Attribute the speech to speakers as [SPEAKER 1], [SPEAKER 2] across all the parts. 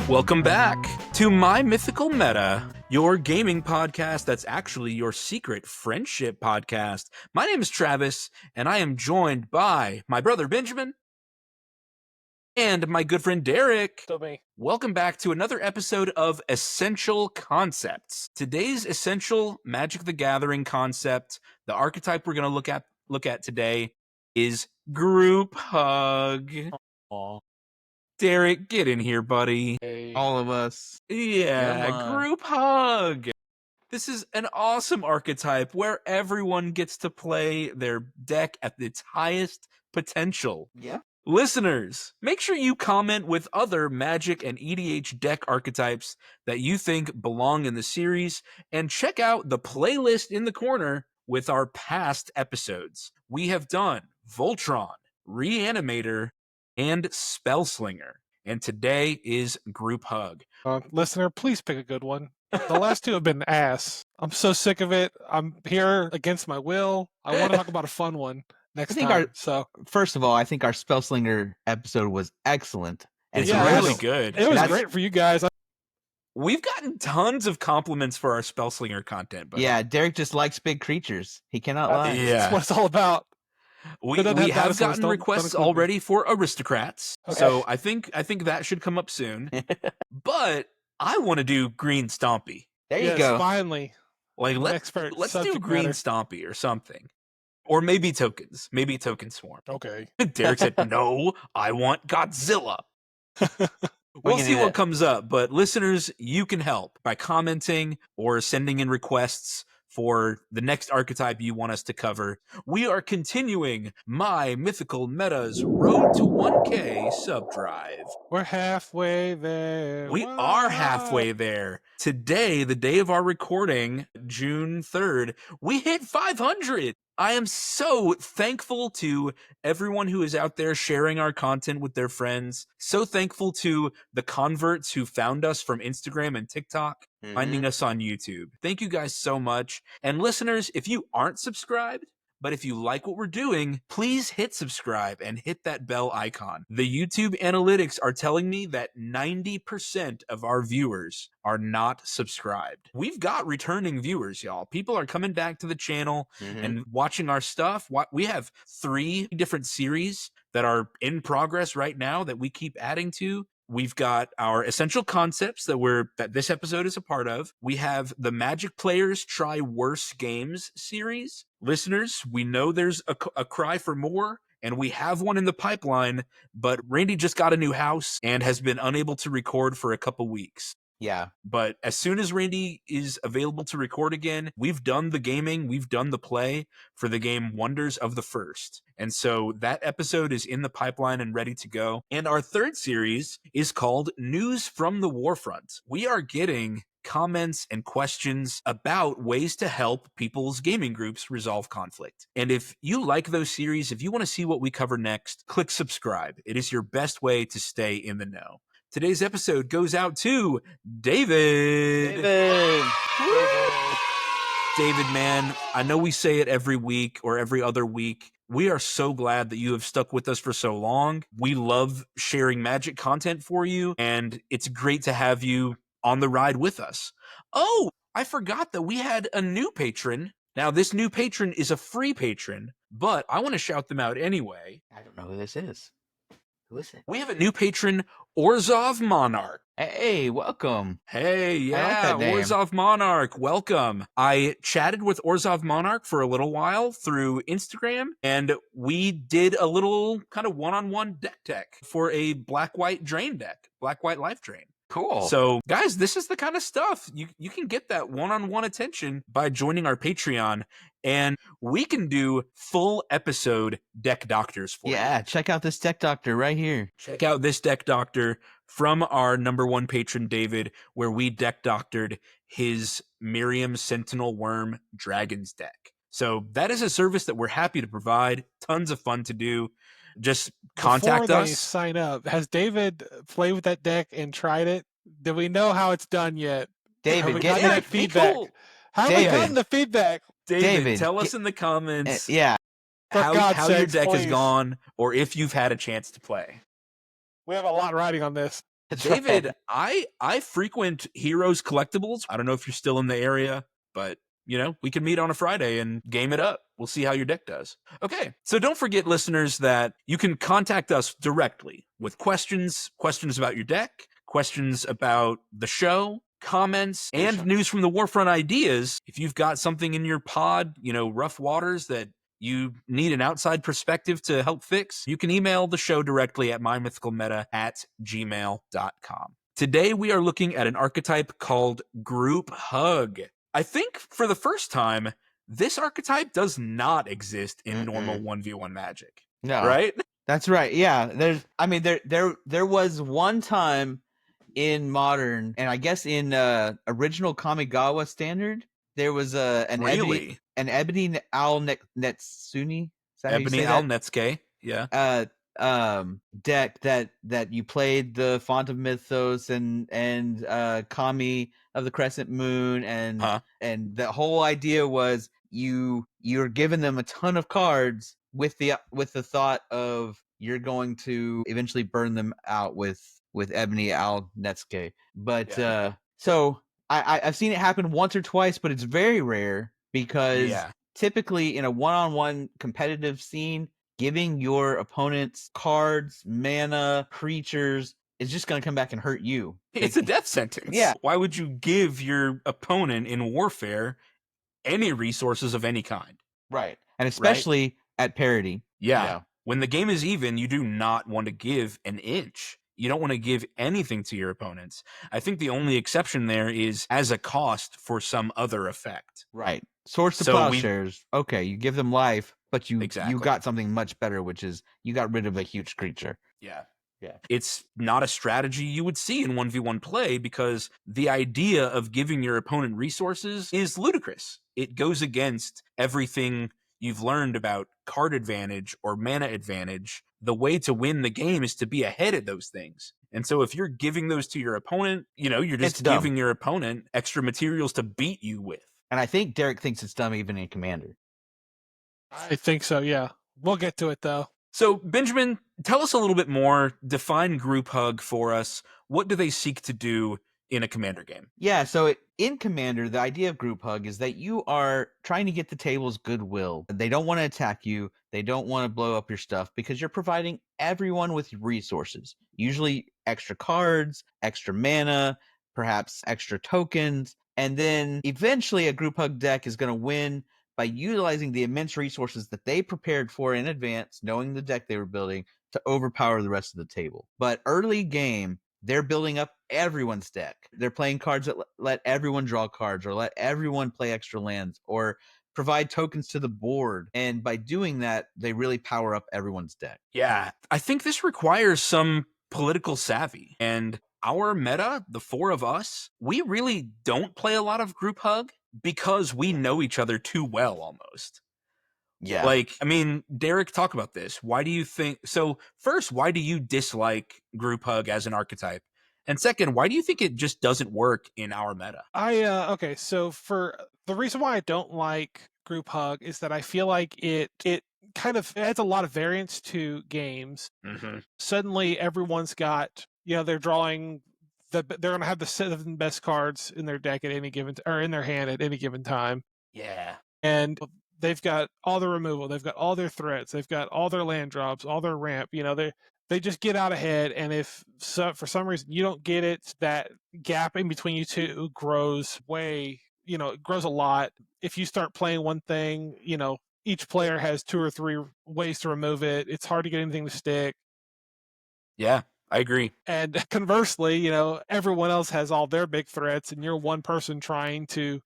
[SPEAKER 1] Welcome back to My Mythical Meta, your gaming podcast that's actually your secret friendship podcast. My name is Travis, and I am joined by my brother Benjamin and my good friend Derek.
[SPEAKER 2] Still me.
[SPEAKER 1] Welcome back to another episode of Essential Concepts. Today's essential Magic the Gathering concept, the archetype we're going to look at today, is Group Hug.
[SPEAKER 2] Aw.
[SPEAKER 1] Derek, get in here, buddy.
[SPEAKER 2] Hey.
[SPEAKER 3] All of us.
[SPEAKER 1] Yeah,
[SPEAKER 3] Come on.
[SPEAKER 1] Group Hug. This is an awesome archetype where everyone gets to play their deck at its highest potential.
[SPEAKER 3] Yeah.
[SPEAKER 1] Listeners, make sure you comment with other Magic and EDH deck archetypes that you think belong in the series, and check out the playlist in the corner with our past episodes. We have done Voltron, Reanimator, and Spellslinger, and today is Group Hug.
[SPEAKER 2] Listener, please pick a good one. The last two have been ass. I'm so sick of it. I'm here against my will. I want to talk about a fun one next time.
[SPEAKER 3] First of all, I think our Spellslinger episode was excellent.
[SPEAKER 1] And it's
[SPEAKER 2] Yeah,
[SPEAKER 1] really good.
[SPEAKER 2] It was great for you guys.
[SPEAKER 1] We've gotten tons of compliments for our Spellslinger content. But
[SPEAKER 3] yeah, Derek just likes big creatures. He cannot lie.
[SPEAKER 1] Yeah.
[SPEAKER 2] That's what it's all about.
[SPEAKER 1] We have gotten requests already for Aristocrats,
[SPEAKER 2] Okay.
[SPEAKER 1] so I think that should come up soon. But I want to do Green Stompy.
[SPEAKER 3] There you
[SPEAKER 2] Yes,
[SPEAKER 3] go.
[SPEAKER 2] finally.
[SPEAKER 1] Like let's do
[SPEAKER 2] subject
[SPEAKER 1] Green
[SPEAKER 2] matter.
[SPEAKER 1] Stompy or something, or maybe tokens. Maybe Token Swarm.
[SPEAKER 2] Okay.
[SPEAKER 1] Derek said, "No, I want Godzilla." We'll
[SPEAKER 3] can
[SPEAKER 1] see
[SPEAKER 3] do
[SPEAKER 1] what
[SPEAKER 3] that.
[SPEAKER 1] comes up, but listeners, you can help by commenting or sending in requests for the next archetype you want us to cover. We are continuing My Mythical Meta's Road to 1K subdrive.
[SPEAKER 2] We're halfway there.
[SPEAKER 1] We are halfway there. Today, the day of our recording, June 3rd, we hit 500. I am so thankful to everyone who is out there sharing our content with their friends. So thankful to the converts who found us from Instagram and TikTok, finding us on YouTube. Thank you guys so much. And listeners, if you aren't subscribed, but if you like what we're doing, please hit subscribe and hit that bell icon. The YouTube analytics are telling me that 90% of our viewers are not subscribed. We've got returning viewers, y'all. People are coming back to the channel and watching our stuff. We have 3 different series that are in progress right now that we keep adding to. We've got our essential concepts that this episode is a part of. We have the Magic Players Try Worse Games series. Listeners, we know there's a cry for more, and we have one in the pipeline, but Randy just got a new house and has been unable to record for a couple weeks.
[SPEAKER 3] Yeah.
[SPEAKER 1] But as soon as Randy is available to record again, we've done the gaming, we've done the play for the game Wonders of the First. And so that episode is in the pipeline and ready to go. And our third series is called News from the Warfront. We are getting comments and questions about ways to help people's gaming groups resolve conflict. And if you like those series, if you want to see what we cover next, click subscribe. It is your best way to stay in the know. Today's episode goes out to David. David, man, I know we say it every week or every other week. We are so glad that you have stuck with us for so long. We love sharing Magic content for you, and it's great to have you on the ride with us. Oh, I forgot that we had a new patron. Now, this new patron is a free patron, but I want to shout them out anyway.
[SPEAKER 3] I don't know who this is. Who is it?
[SPEAKER 1] We have a new patron, Orzhov Monarch.
[SPEAKER 3] Hey, welcome.
[SPEAKER 1] Hey,
[SPEAKER 3] I like
[SPEAKER 1] yeah,
[SPEAKER 3] that name.
[SPEAKER 1] Orzhov Monarch, welcome. I chatted with Orzhov Monarch for a little while through Instagram, and we did a little kind of one-on-one deck tech for a black-white drain deck, black-white life drain.
[SPEAKER 3] Cool.
[SPEAKER 1] So, guys, this is the kind of stuff you can get that one-on-one attention by joining our Patreon, and we can do full episode deck doctors for you.
[SPEAKER 3] yeah, check out this deck doctor right here.
[SPEAKER 1] Check out this deck doctor from our number one patron, David, where we deck doctored his Miriam Sentinel Worm Dragons deck. So that is a service that we're happy to provide. Tons of fun to do. Just contact
[SPEAKER 2] Before
[SPEAKER 1] us.
[SPEAKER 2] they sign up, has David played with that deck and tried it? Do we know how it's done yet? Have
[SPEAKER 3] David,
[SPEAKER 2] we
[SPEAKER 3] get
[SPEAKER 2] gotten
[SPEAKER 3] in.
[SPEAKER 2] that feedback?
[SPEAKER 1] Cool.
[SPEAKER 2] Have we
[SPEAKER 3] David.
[SPEAKER 2] gotten the feedback?
[SPEAKER 1] David, tell us in the
[SPEAKER 3] uh,
[SPEAKER 1] comments
[SPEAKER 3] yeah,
[SPEAKER 2] For
[SPEAKER 1] how
[SPEAKER 2] God's
[SPEAKER 1] your
[SPEAKER 2] sakes,
[SPEAKER 1] deck has
[SPEAKER 2] please.
[SPEAKER 1] gone, or if you've had a chance to play.
[SPEAKER 2] We have a lot riding on this.
[SPEAKER 3] that's
[SPEAKER 1] David,
[SPEAKER 3] right.
[SPEAKER 1] I frequent Heroes Collectibles. I don't know if you're still in the area, but we can meet on a Friday and game it up. We'll see how your deck does. Okay, so don't forget, listeners, that you can contact us directly with questions about your deck, questions about the show, comments, and news from the Warfront ideas. If you've got something in your pod, rough waters that you need an outside perspective to help fix, you can email the show directly at mymythicalmeta@gmail.com. Today, we are looking at an archetype called Group Hug. I think for the first time, this archetype does not exist in normal 1v1 Magic.
[SPEAKER 3] No,
[SPEAKER 1] right?
[SPEAKER 3] that's right. Yeah, there was one time in Modern, and I guess in original Kamigawa Standard, there was
[SPEAKER 1] Really?
[SPEAKER 3] an ebony owl Netsuni. Is that how you
[SPEAKER 1] Ebony
[SPEAKER 3] say
[SPEAKER 1] Al
[SPEAKER 3] that?
[SPEAKER 1] Netsuke, yeah.
[SPEAKER 3] Deck that you played the Font of Mythos and Kami of the Crescent Moon, and the whole idea was you're giving them a ton of cards with the thought of you're going to eventually burn them out with Ebony Al Netsuke. But so I've seen it happen once or twice, but it's very rare because typically in a one-on-one competitive scene, giving your opponents cards, mana, creatures is just going to come back and hurt you.
[SPEAKER 1] It's a death sentence.
[SPEAKER 3] Yeah.
[SPEAKER 1] Why would you give your opponent in warfare any resources of any kind?
[SPEAKER 3] Right. And especially at parity.
[SPEAKER 1] Yeah. When the game is even, you do not want to give an inch. You don't want to give anything to your opponents. I think the only exception there is as a cost for some other effect.
[SPEAKER 3] Right. Swords to Plowshares. Okay, you give them life, but you got something much better, which is you got rid of a huge creature.
[SPEAKER 1] Yeah. It's not a strategy you would see in 1v1 play because the idea of giving your opponent resources is ludicrous. It goes against everything you've learned about card advantage or mana advantage. The way to win the game is to be ahead of those things. And so if you're giving those to your opponent, you're just giving your opponent extra materials to beat you with.
[SPEAKER 3] And I think Derek thinks it's dumb even in Commander.
[SPEAKER 2] I think so, yeah. We'll get to it, though.
[SPEAKER 1] So, Benjamin, tell us a little bit more. Define Group Hug for us. What do they seek to do in a Commander game?
[SPEAKER 3] Yeah, so in Commander, the idea of Group Hug is that you are trying to get the table's goodwill. They don't want to attack you. They don't want to blow up your stuff because you're providing everyone with resources, usually extra cards, extra mana, perhaps extra tokens. And then eventually a Group Hug deck is going to win by utilizing the immense resources that they prepared for in advance, knowing the deck they were building, to overpower the rest of the table. But early game, they're building up everyone's deck. They're playing cards that let everyone draw cards or let everyone play extra lands or provide tokens to the board. And by doing that, they really power up everyone's deck.
[SPEAKER 1] Yeah, I think this requires some political savvy. And our meta, the four of us, we really don't play a lot of Group Hug because we know each other too well almost.
[SPEAKER 3] Yeah.
[SPEAKER 1] Derek, talk about this. Why do you think so? First, why do you dislike Group Hug as an archetype? And second, why do you think it just doesn't work in our meta?
[SPEAKER 2] Okay, so for the reason why I don't like Group Hug is that I feel like it kind of adds a lot of variance to games.
[SPEAKER 1] Mm-hmm.
[SPEAKER 2] Suddenly everyone's got, they're drawing they're going to have the 7 best cards in their deck at any given or in their hand at any given time.
[SPEAKER 1] Yeah.
[SPEAKER 2] And they've got all the removal, they've got all their threats, they've got all their land drops, all their ramp, they just get out ahead, and if for some reason you don't get it, that gap in between you two grows it grows a lot. If you start playing one thing, each player has 2 or 3 ways to remove it. It's hard to get anything to stick.
[SPEAKER 1] Yeah, I agree.
[SPEAKER 2] And conversely, everyone else has all their big threats, and you're one person trying to,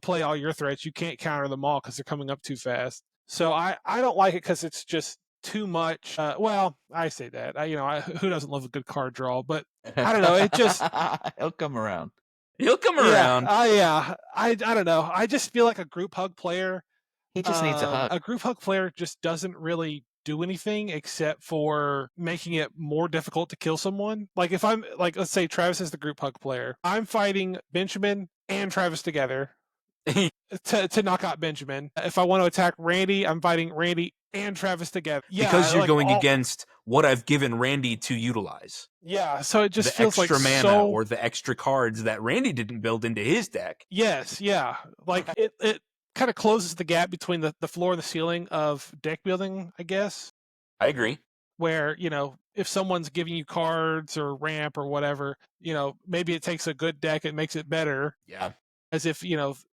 [SPEAKER 2] play all your threats. You can't counter them all because they're coming up too fast. So I don't like it because it's just too much. Well, I say that. Who doesn't love a good card draw? But I don't know. It just
[SPEAKER 3] he'll come around.
[SPEAKER 1] He'll come around.
[SPEAKER 2] I don't know. I just feel like a Group Hug player.
[SPEAKER 3] He just needs a hug.
[SPEAKER 2] A Group Hug player just doesn't really do anything except for making it more difficult to kill someone. Like if I'm let's say Travis is the Group Hug player. I'm fighting Benjamin and Travis together. to knock out Benjamin. If I want to attack Randy, I'm fighting Randy and Travis together. Yeah,
[SPEAKER 1] because you're
[SPEAKER 2] like
[SPEAKER 1] going against what I've given Randy to utilize.
[SPEAKER 2] Yeah, so it just
[SPEAKER 1] The
[SPEAKER 2] feels like
[SPEAKER 1] extra mana
[SPEAKER 2] so.
[SPEAKER 1] or the extra cards that Randy didn't build into his deck.
[SPEAKER 2] Yes, yeah, like it kind of closes the gap between the floor and the ceiling of deck building, I guess.
[SPEAKER 1] I agree.
[SPEAKER 2] Where, if someone's giving you cards or ramp or whatever, maybe it takes a good deck and makes it better.
[SPEAKER 1] Yeah.
[SPEAKER 2] As if,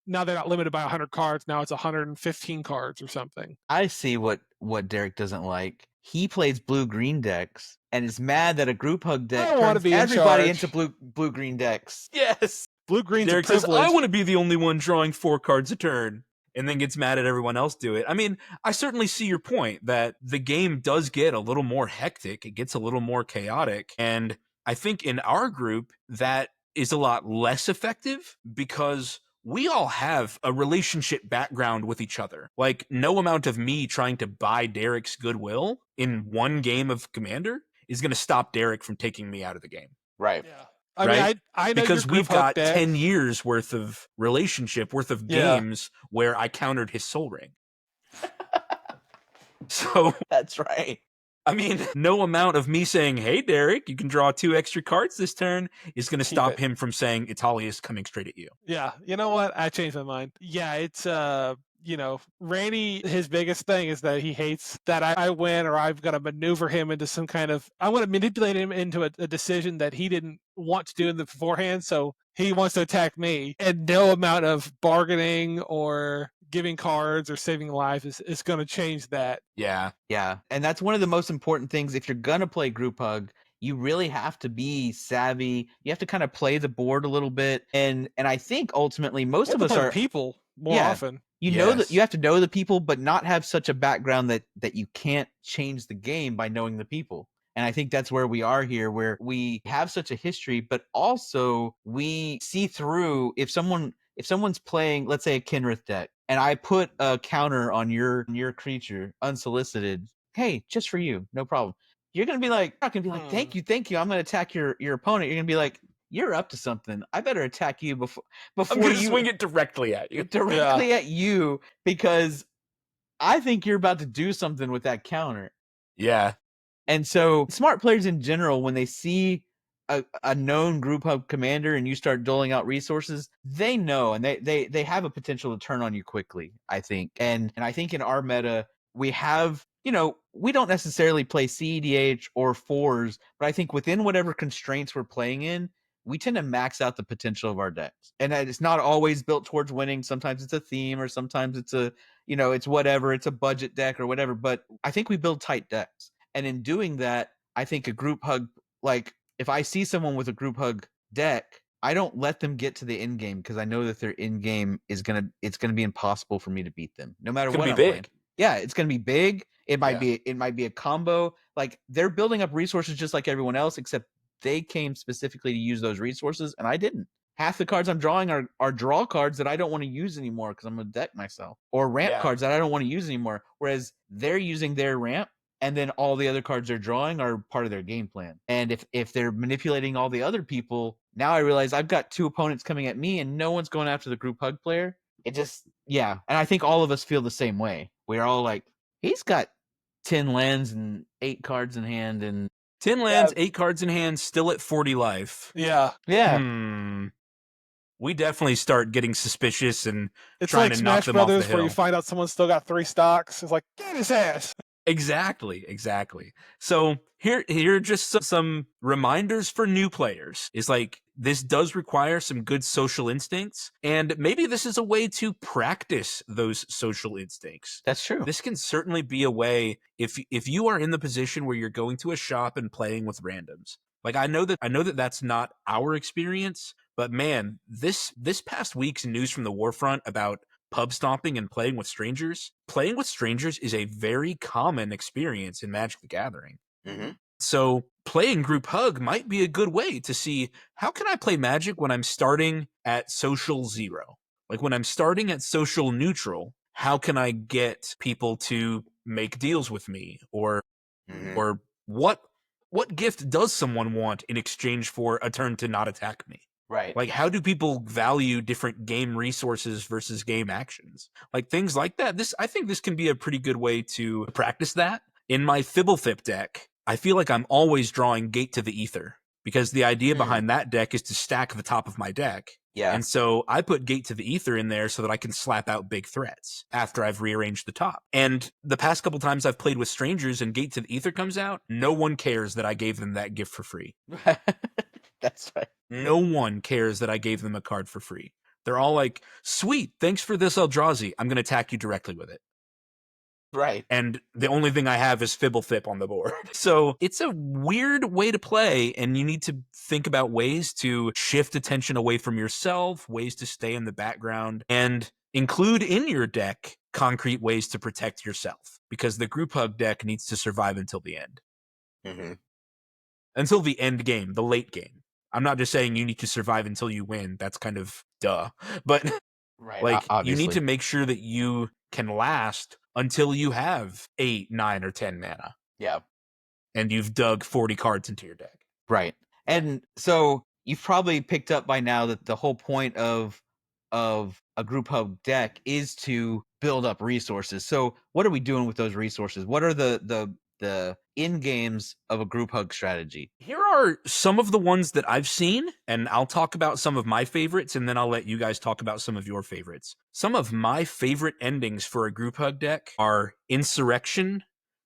[SPEAKER 2] now they're not limited by 100 cards, now it's 115 cards or something.
[SPEAKER 3] I see what Derek doesn't like. He plays blue-green decks and is mad that a group hug deck turns everybody into blue-green decks.
[SPEAKER 1] Yes.
[SPEAKER 2] Blue-green's
[SPEAKER 1] Derek
[SPEAKER 2] a privilege.
[SPEAKER 1] says, I want to be the only one drawing 4 cards a turn, and then gets mad at everyone else do it. I mean, I certainly see your point that the game does get a little more hectic. It gets a little more chaotic. And I think in our group, that is a lot less effective because we all have a relationship background with each other. Like, no amount of me trying to buy Derek's goodwill in one game of Commander is going to stop Derek from taking me out of the game.
[SPEAKER 3] Right.
[SPEAKER 2] Yeah. I mean, I know
[SPEAKER 1] because we've got
[SPEAKER 2] deck.
[SPEAKER 1] 10 years worth of relationship, worth of games where I countered his Soul Ring. So
[SPEAKER 3] that's right.
[SPEAKER 1] I mean, no amount of me saying, hey, Derek, you can draw 2 extra cards this turn is going to stop him from saying Italia is coming straight at you.
[SPEAKER 2] Yeah. You know what? I changed my mind. Yeah, it's, Randy, his biggest thing is that he hates that I win or I've got to maneuver him into some kind of, I want to manipulate him into a decision that he didn't want to do in the beforehand. So he wants to attack me, and no amount of bargaining or giving cards or saving lives is going to change that.
[SPEAKER 3] Yeah. And that's one of the most important things. If you're going to play group hug, you really have to be savvy. You have to kind of play the board a little bit. And I think ultimately most of us are
[SPEAKER 2] people more often.
[SPEAKER 3] You know that you have to know the people, but not have such a background that you can't change the game by knowing the people. And I think that's where we are here, where we have such a history, but also we see through if someone's playing, let's say, a Kinrith deck, and I put a counter on your creature unsolicited, hey, just for you, no problem. You're gonna be like, not gonna be like, thank you, I'm gonna attack your opponent. You're gonna be like, you're up to something. I better attack you before
[SPEAKER 1] I'm gonna swing it directly at you.
[SPEAKER 3] Directly at you, because I think you're about to do something with that counter.
[SPEAKER 1] Yeah.
[SPEAKER 3] And so smart players in general, when they see a known group hub commander and you start doling out resources, they know, and they have a potential to turn on you quickly, I think. And I think in our meta, we have, we don't necessarily play CEDH or 4s, but I think within whatever constraints we're playing in, we tend to max out the potential of our decks. And it's not always built towards winning. Sometimes it's a theme, or sometimes it's it's whatever, it's a budget deck or whatever. But I think we build tight decks. And in doing that, I think a group hug, like if I see someone with a group hug deck, I don't let them get to the end game, because I know that their end game it's gonna be impossible for me to beat them, no matter what I'm playing. Yeah, it's gonna be big. It might be a combo. Like, they're building up resources just like everyone else, except they came specifically to use those resources, and I didn't. Half the cards I'm drawing are draw cards that I don't want to use anymore because I'm gonna deck myself, or ramp cards that I don't want to use anymore. Whereas they're using their ramp, and then all the other cards they're drawing are part of their game plan. And if they're manipulating all the other people, now I realize I've got 2 opponents coming at me and no one's going after the group hug player. It just, and I think all of us feel the same way. We're all like, he's got 10 lands and 8 cards in hand, and
[SPEAKER 1] 10 lands, 8 cards in hand, still at 40 life.
[SPEAKER 2] Yeah.
[SPEAKER 1] We definitely start getting suspicious and
[SPEAKER 2] it's
[SPEAKER 1] trying
[SPEAKER 2] like
[SPEAKER 1] to
[SPEAKER 2] Smash
[SPEAKER 1] knock them
[SPEAKER 2] Brothers,
[SPEAKER 1] off the hill.
[SPEAKER 2] Where you find out someone's still got 3 stocks. It's like, get his ass.
[SPEAKER 1] Exactly. So here are just some reminders for new players. Is like, this does require some good social instincts, and maybe this is a way to practice those social instincts.
[SPEAKER 3] That's true.
[SPEAKER 1] This can certainly be a way if you are in the position where you're going to a shop and playing with randoms. Like, I know that that's not our experience, but man, this past week's news from the Warfront about pub stomping and playing with strangers is a very common experience in Magic the Gathering.
[SPEAKER 3] Mm-hmm.
[SPEAKER 1] So playing group hug might be a good way to see, how can I play Magic when I'm starting at social 0? Like, when I'm starting at social neutral, how can I get people to make deals with me? Or what gift does someone want in exchange for a turn to not attack me?
[SPEAKER 3] Right.
[SPEAKER 1] Like, how do people value different game resources versus game actions? Like, things like that. I think this can be a pretty good way to practice that. In my Fibblethip deck, I feel like I'm always drawing Gate to the Ether, because the idea behind that deck is to stack the top of my deck.
[SPEAKER 3] Yeah.
[SPEAKER 1] And so I put Gate to the Ether in there so that I can slap out big threats after I've rearranged the top. And the past couple times I've played with strangers and Gate to the Ether comes out, no one cares that I gave them that gift for free.
[SPEAKER 3] That's right.
[SPEAKER 1] No one cares that I gave them a card for free. They're all like, sweet, thanks for this Eldrazi. I'm going to attack you directly with it.
[SPEAKER 3] Right.
[SPEAKER 1] And the only thing I have is Fibblethip on the board. So it's a weird way to play, and you need to think about ways to shift attention away from yourself, ways to stay in the background, and include in your deck concrete ways to protect yourself, because the Group Hug deck needs to survive until the end. Until the end game, the late game. I'm not just saying you need to survive until you win. That's kind of duh. But
[SPEAKER 3] Right.
[SPEAKER 1] like,
[SPEAKER 3] Obviously.
[SPEAKER 1] you need to make sure that you can last until you have 8, 9, or 10 mana.
[SPEAKER 3] Yeah.
[SPEAKER 1] And you've dug 40 cards into your deck.
[SPEAKER 3] Right. And so you've probably picked up by now that the whole point of a group hug deck is to build up resources. So what are we doing with those resources? What are the in games of a group hug strategy?
[SPEAKER 1] Here are some of the ones that I've seen, and I'll talk about some of my favorites, and then I'll let you guys talk about some of your favorites. Some of my favorite endings for a group hug deck are Insurrection,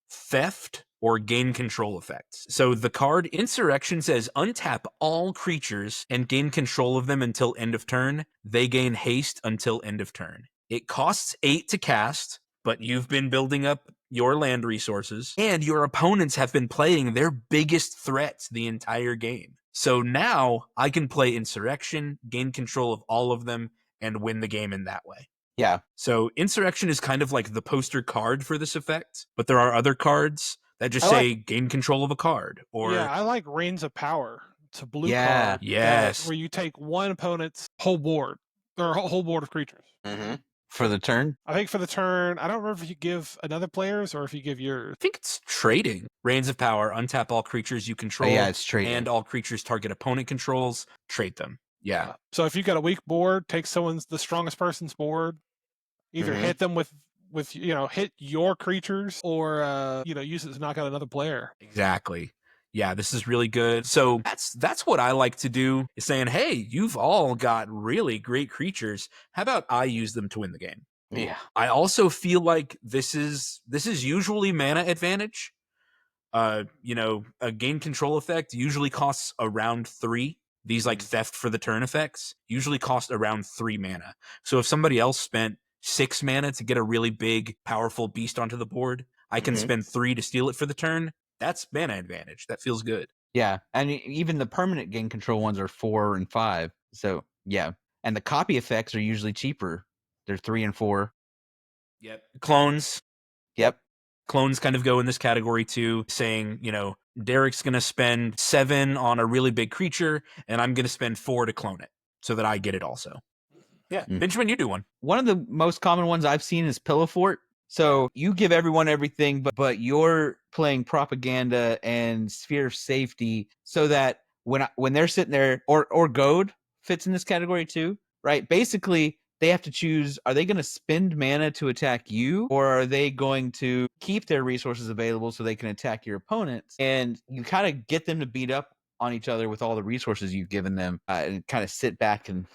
[SPEAKER 1] Theft, or Gain Control effects. So the card Insurrection says untap all creatures and gain control of them until end of turn. They gain haste until end of turn. It costs 8 to cast, but you've been building up your land resources, and your opponents have been playing their biggest threats the entire game. So now I can play Insurrection, gain control of all of them, and win the game in that way.
[SPEAKER 3] Yeah.
[SPEAKER 1] So Insurrection is kind of like the poster card for this effect, but there are other cards that just say gain control of a card. Or
[SPEAKER 2] yeah, I like Reigns of Power. It's a blue
[SPEAKER 3] Yeah.
[SPEAKER 2] card.
[SPEAKER 1] Yes.
[SPEAKER 2] Where you take one opponent's whole board, or whole board of creatures.
[SPEAKER 3] For the turn?
[SPEAKER 2] I think for the turn, I don't remember if you give another player's or if you give yours.
[SPEAKER 1] I think it's trading. Reigns of Power, untap all creatures you control.
[SPEAKER 3] Yeah, it's trading.
[SPEAKER 1] And all creatures target opponent controls, trade them. Yeah.
[SPEAKER 2] So if you've got a weak board, take the strongest person's board, either hit them with hit your creatures, or use it to knock out another player.
[SPEAKER 1] Exactly. Yeah, this is really good. So that's what I like to do, is saying, hey, you've all got really great creatures. How about I use them to win the game?
[SPEAKER 3] Yeah.
[SPEAKER 1] I also feel like this is usually mana advantage. A gain control effect usually costs around 3. These like theft for the turn effects usually cost around 3 mana. So if somebody else spent 6 mana to get a really big, powerful beast onto the board, I can spend 3 to steal it for the turn. That's mana advantage. That feels good.
[SPEAKER 3] Yeah. And even the permanent gain control ones are 4 and 5. So yeah. And the copy effects are usually cheaper. They're 3 and 4.
[SPEAKER 1] Yep. Clones.
[SPEAKER 3] Yep.
[SPEAKER 1] Clones kind of go in this category too, saying, Derek's going to spend 7 on a really big creature, and I'm going to spend 4 to clone it so that I get it also. Yeah. Benjamin, you do one.
[SPEAKER 3] One of the most common ones I've seen is Pillow Fort. So you give everyone everything, but you're playing propaganda and sphere of safety, so that when they're sitting there, or Goad fits in this category too, right? Basically, they have to choose, are they going to spend mana to attack you, or are they going to keep their resources available so they can attack your opponents? And you kind of get them to beat up on each other with all the resources you've given them, and kind of sit back and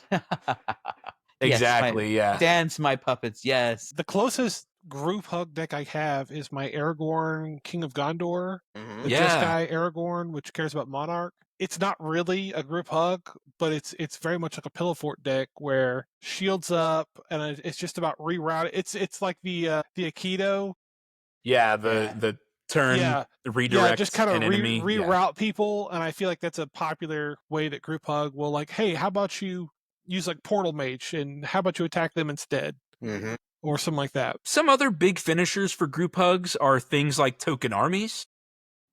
[SPEAKER 1] Exactly, yeah.
[SPEAKER 3] Dance, my puppets, yes.
[SPEAKER 2] The closest group hug deck I have is my Aragorn King of Gondor, the Jeskai Aragorn, which cares about Monarch. It's not really a group hug, but it's very much like a Pillow Fort deck where shields up, and it's just about rerouting. It's like the Aikido.
[SPEAKER 1] Yeah, the turn redirect
[SPEAKER 2] just kind of
[SPEAKER 1] enemy.
[SPEAKER 2] reroute people, and I feel like that's a popular way that group hug will, like, hey, how about you use like Portal Mage, and how about you attack them instead? Or something like that.
[SPEAKER 1] Some other big finishers for group hugs are things like token armies.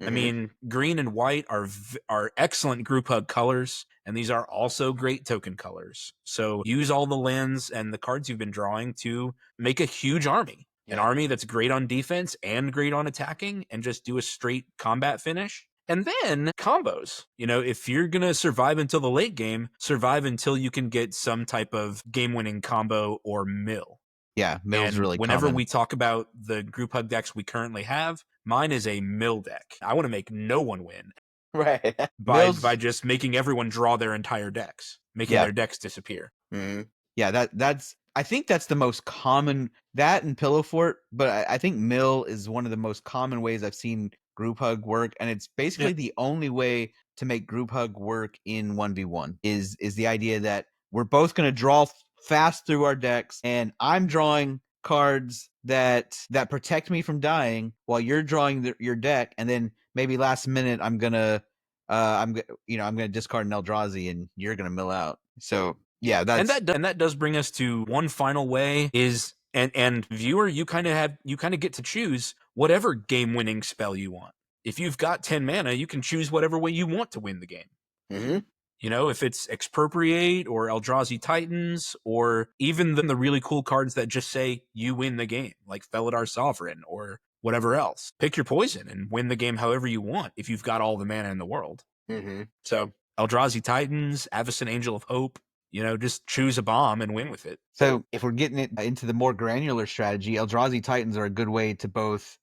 [SPEAKER 1] I mean, green and white are excellent group hug colors, and these are also great token colors. So use all the lands and the cards you've been drawing to make a huge army. An army that's great on defense and great on attacking, and just do a straight combat finish. And then combos. You know, if you're going to survive until the late game, survive until you can get some type of game-winning combo or mill.
[SPEAKER 3] Yeah, mill's
[SPEAKER 1] And
[SPEAKER 3] really
[SPEAKER 1] whenever
[SPEAKER 3] common.
[SPEAKER 1] we talk about the group hug decks we currently have, mine is a mill deck. I want to make no one win
[SPEAKER 4] Right.
[SPEAKER 1] by
[SPEAKER 3] Mills,
[SPEAKER 1] just making everyone draw their entire decks, making
[SPEAKER 3] Yeah.
[SPEAKER 1] their decks disappear.
[SPEAKER 4] Hmm.
[SPEAKER 3] yeah, that's I think that's the most common, that and pillow fort, but I think mill is one of the most common ways I've seen group hug work, and it's basically the only way to make group hug work in 1v1 is the idea that we're both going to draw fast through our decks, and I'm drawing cards that protect me from dying while you're drawing your deck, and then maybe last minute I'm gonna I'm gonna discard an Eldrazi and you're gonna mill out. So yeah, that's
[SPEAKER 1] And that does bring us to one final way is and viewer, you kind of get to choose whatever game-winning spell you want. If you've got 10 mana, you can choose whatever way you want to win the game.
[SPEAKER 4] Hmm.
[SPEAKER 1] You know, if it's Expropriate or Eldrazi Titans, or even the really cool cards that just say you win the game, like Felidar Sovereign or whatever else. Pick your poison and win the game however you want if you've got all the mana in the world.
[SPEAKER 4] Hmm.
[SPEAKER 1] So Eldrazi Titans, Avacyn Angel of Hope, you know, just choose a bomb and win with it.
[SPEAKER 3] So if we're getting it into the more granular strategy, Eldrazi Titans are a good way to both,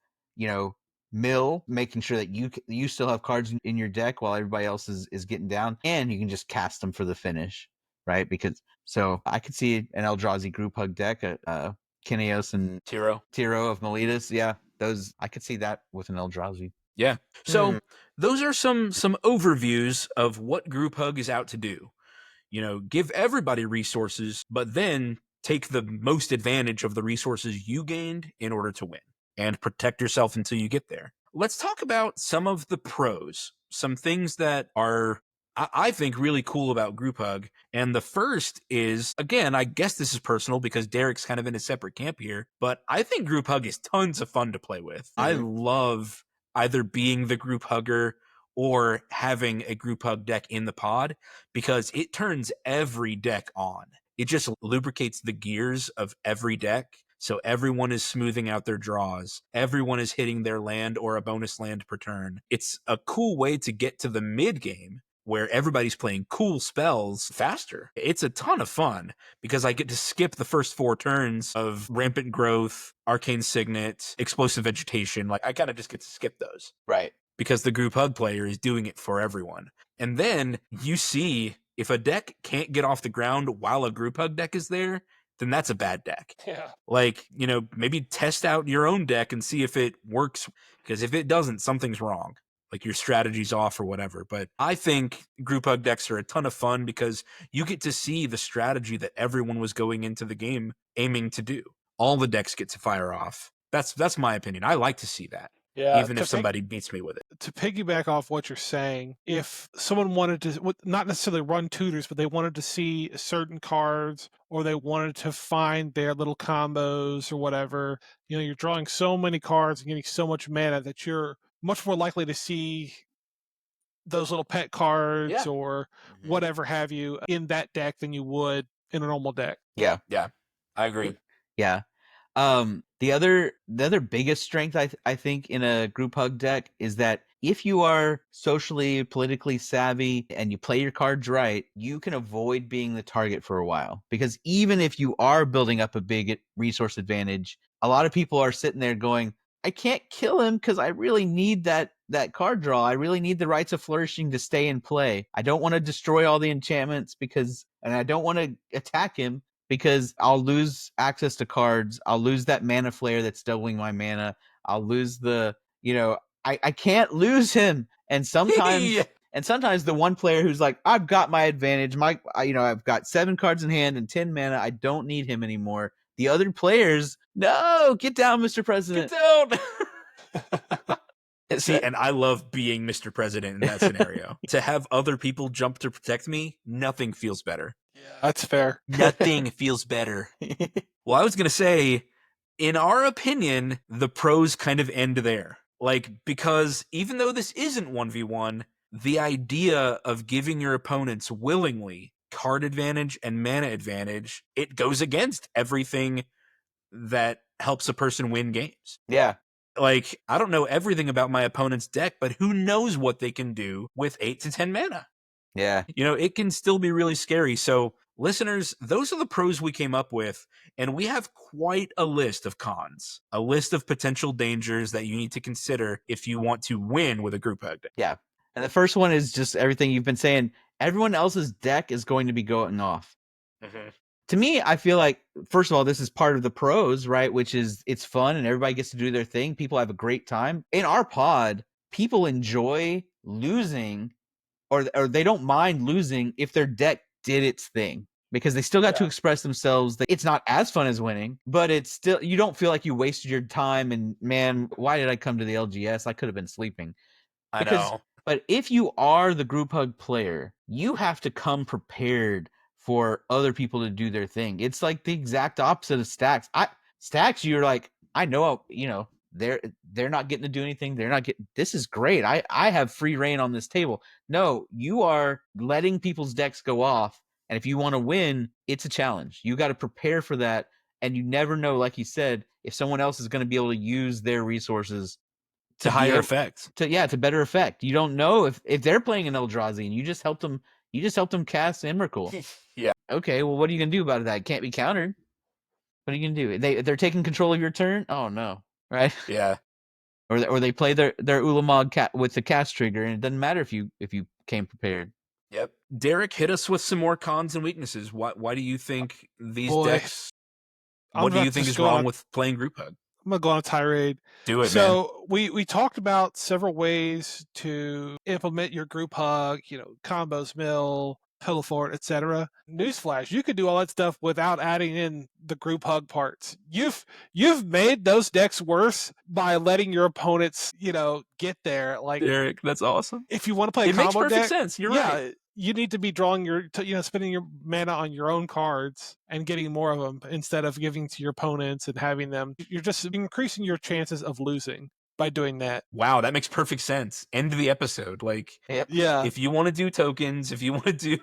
[SPEAKER 3] mill, making sure that you still have cards in your deck while everybody else is getting down, and you can just cast them for the finish, right? Because so I could see an Eldrazi group hug deck, Kineos and
[SPEAKER 1] Tiro.
[SPEAKER 3] Tiro of Meletus. Yeah, those I could see that with an Eldrazi.
[SPEAKER 1] Yeah. So those are some overviews of what Group Hug is out to do. You know, give everybody resources, but then take the most advantage of the resources you gained in order to win and protect yourself until you get there. Let's talk about some of the pros, some things that are, I think, really cool about Group Hug. And the first is, again, I guess this is personal because Derek's kind of in a separate camp here, but I think Group Hug is tons of fun to play with. I love either being the group hugger or having a group hug deck in the pod because it turns every deck on. It just lubricates the gears of every deck. So everyone is smoothing out their draws. Everyone is hitting their land or a bonus land per turn. It's a cool way to get to the mid game where everybody's playing cool spells faster. It's a ton of fun because I get to skip the first 4 turns of Rampant Growth, Arcane Signet, Explosive Vegetation. Like, I kind of just get to skip those.
[SPEAKER 4] Right.
[SPEAKER 1] Because the group hug player is doing it for everyone. And then you see if a deck can't get off the ground while a group hug deck is there, then that's a bad deck.
[SPEAKER 2] Yeah.
[SPEAKER 1] Like, maybe test out your own deck and see if it works. Because if it doesn't, something's wrong. Like your strategy's off or whatever. But I think group hug decks are a ton of fun because you get to see the strategy that everyone was going into the game aiming to do. All the decks get to fire off. That's my opinion. I like to see that.
[SPEAKER 2] Yeah.
[SPEAKER 1] Even if somebody beats me with it.
[SPEAKER 2] To piggyback off what you're saying, if someone wanted to, not necessarily run tutors, but they wanted to see certain cards or they wanted to find their little combos or whatever, you're drawing so many cards and getting so much mana that you're much more likely to see those little pet cards or whatever have you in that deck than you would in a normal deck.
[SPEAKER 4] Yeah.
[SPEAKER 1] Yeah, I agree.
[SPEAKER 3] Yeah. The other biggest strength I think in a group hug deck is that if you are socially, politically savvy and you play your cards right, you can avoid being the target for a while. Because even if you are building up a big resource advantage, a lot of people are sitting there going, I can't kill him because I really need that card draw. I really need the Rites of Flourishing to stay in play. I don't want to destroy all the enchantments and I don't want to attack him because I'll lose access to cards. I'll lose that mana flare that's doubling my mana. I'll lose I can't lose him. And sometimes the one player who's like, I've got my advantage. I've got 7 cards in hand and 10 mana. I don't need him anymore. The other players, no, get down, Mr. President.
[SPEAKER 1] Get down. See, and I love being Mr. President in that scenario. To have other people jump to protect me, nothing feels better.
[SPEAKER 2] Yeah, that's fair.
[SPEAKER 1] Nothing feels better. Well, I was going to say, in our opinion, the pros kind of end there. Like, because even though this isn't 1v1, the idea of giving your opponents willingly card advantage and mana advantage, it goes against everything that helps a person win games.
[SPEAKER 4] Yeah.
[SPEAKER 1] Like, I don't know everything about my opponent's deck, but who knows what they can do with 8 to 10 mana?
[SPEAKER 3] Yeah.
[SPEAKER 1] It can still be really scary. So, listeners, those are the pros we came up with, and we have quite a list of cons, a list of potential dangers that you need to consider if you want to win with a group hug deck.
[SPEAKER 3] Yeah. And the first one is just everything you've been saying. Everyone else's deck is going to be going off.
[SPEAKER 1] Mm-hmm.
[SPEAKER 3] To me, I feel like, first of all, this is part of the pros, right? Which is it's fun and everybody gets to do their thing. People have a great time. In our pod, people enjoy losing, or they don't mind losing if their deck did its thing, because they still got to express themselves. It's not as fun as winning, but it's still, you don't feel like you wasted your time and, man, why did I come to the LGS? I could have been sleeping.
[SPEAKER 1] I know.
[SPEAKER 3] But if you are the group hug player, you have to come prepared for other people to do their thing. It's like the exact opposite of stacks. Stacks, you're like, I know, they're not getting to do anything. They're not getting, this is great. I have free reign on this table. No, you are letting people's decks go off. And if you want to win, it's a challenge. You got to prepare for that. And you never know, like you said, if someone else is going to be able to use their resources
[SPEAKER 1] To
[SPEAKER 3] be
[SPEAKER 1] higher
[SPEAKER 3] able,
[SPEAKER 1] effect.
[SPEAKER 3] to better effect. You don't know if they're playing an Eldrazi and you just helped them cast Emrakul.
[SPEAKER 1] Yeah.
[SPEAKER 3] Okay, well, what are you gonna do about that? It can't be countered. What are you gonna do? They're taking control of your turn. Oh no, right?
[SPEAKER 1] Yeah.
[SPEAKER 3] Or they play their Ulamog with the cast trigger, and it doesn't matter if you came prepared.
[SPEAKER 1] Yep. Derek, hit us with some more cons and weaknesses. Why do you think these
[SPEAKER 2] Boy,
[SPEAKER 1] decks?
[SPEAKER 2] I'm
[SPEAKER 1] What do
[SPEAKER 2] about
[SPEAKER 1] you
[SPEAKER 2] to
[SPEAKER 1] think
[SPEAKER 2] just
[SPEAKER 1] is
[SPEAKER 2] go
[SPEAKER 1] wrong
[SPEAKER 2] on-
[SPEAKER 1] with playing group hug?
[SPEAKER 2] I'm gonna go on a tirade.
[SPEAKER 1] Do it, man.
[SPEAKER 2] So we talked about several ways to implement your group hug, combos, mill, pillow fort, etc. Newsflash: you could do all that stuff without adding in the group hug parts. You've made those decks worse by letting your opponents, get there. Like,
[SPEAKER 1] Derek, that's awesome.
[SPEAKER 2] if you want to play a
[SPEAKER 1] It makes
[SPEAKER 2] combo
[SPEAKER 1] perfect
[SPEAKER 2] deck,
[SPEAKER 1] sense. You're
[SPEAKER 2] yeah,
[SPEAKER 1] right.
[SPEAKER 2] you need to be drawing spending your mana on your own cards and getting more of them instead of giving to your opponents and having them. You're just increasing your chances of losing by doing that.
[SPEAKER 1] Wow, that makes perfect sense. End of the episode. Like,
[SPEAKER 3] Yep.
[SPEAKER 2] Yeah.
[SPEAKER 1] if you want to do tokens, if you want to do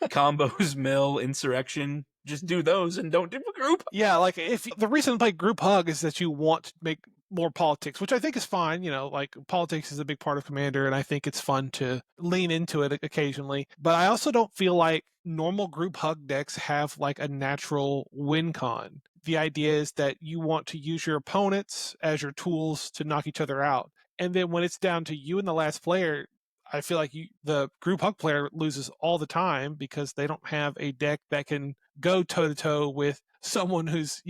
[SPEAKER 1] combos, mill, insurrection, just do those and don't do a group.
[SPEAKER 2] Yeah, like, if the reason to play group hug is that you want to make more politics, which I think is fine. Like, politics is a big part of Commander, and I think it's fun to lean into it occasionally. But I also don't feel like normal group hug decks have like a natural win con. The idea is that you want to use your opponents as your tools to knock each other out. And then when it's down to you and the last player, I feel like the group hug player loses all the time because they don't have a deck that can go toe to toe with someone who's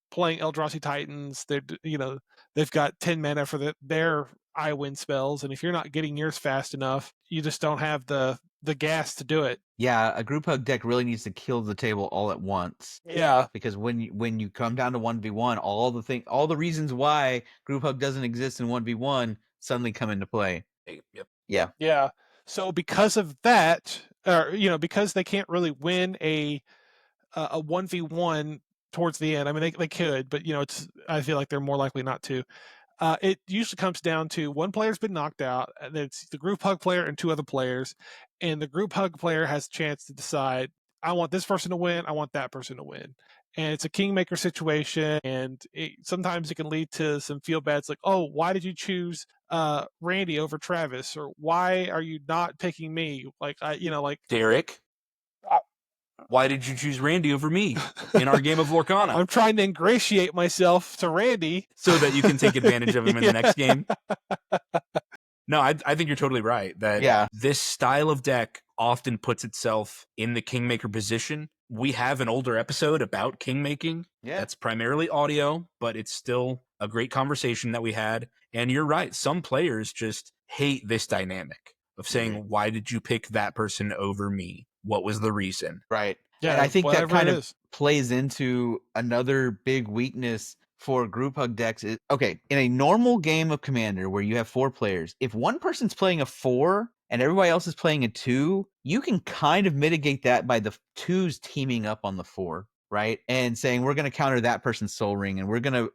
[SPEAKER 2] playing Eldrazi Titans. They've got 10 mana for their I win spells, and if you're not getting yours fast enough, you just don't have the gas to do it.
[SPEAKER 3] Yeah, a group hug deck really needs to kill the table all at once.
[SPEAKER 2] Yeah,
[SPEAKER 3] Because when you come down to 1v1, all the reasons why group hug doesn't exist in 1v1 suddenly come into play.
[SPEAKER 1] Yep.
[SPEAKER 2] yeah. So because of that, or because they can't really win a 1v1 towards the end. I mean, they could, but I feel like they're more likely not to. It usually comes down to one player's been knocked out, and it's the group hug player and two other players, and the group hug player has a chance to decide, I want this person to win, I want that person to win. And it's a kingmaker situation, and sometimes it can lead to some feel bads, like, oh, why did you choose Randy over Travis, or why are you not picking me? Like,
[SPEAKER 1] Derek,
[SPEAKER 2] I-
[SPEAKER 1] why did you choose Randy over me in our game of Lorcana?
[SPEAKER 2] I'm trying to ingratiate myself to Randy
[SPEAKER 1] so that you can take advantage of him in the next
[SPEAKER 2] Yeah.
[SPEAKER 1] game. No, I think you're totally right. That this style of deck often puts itself in the Kingmaker position. We have an older episode about Kingmaking.
[SPEAKER 3] Yeah.
[SPEAKER 1] That's primarily audio, but it's still a great conversation that we had. And you're right. Some players just hate this dynamic of saying, why did you pick that person over me? What was the reason?
[SPEAKER 3] Right.
[SPEAKER 2] Yeah,
[SPEAKER 3] and I think that
[SPEAKER 2] whatever
[SPEAKER 3] kind
[SPEAKER 2] it
[SPEAKER 3] of
[SPEAKER 2] is.
[SPEAKER 3] plays into another big weakness for group hug decks. Okay, in a normal game of Commander where you have 4 players, if one person's playing a 4 and everybody else is playing a 2, you can kind of mitigate that by the 2s teaming up on the 4, right? And saying, we're going to counter that person's Soul Ring, and we're going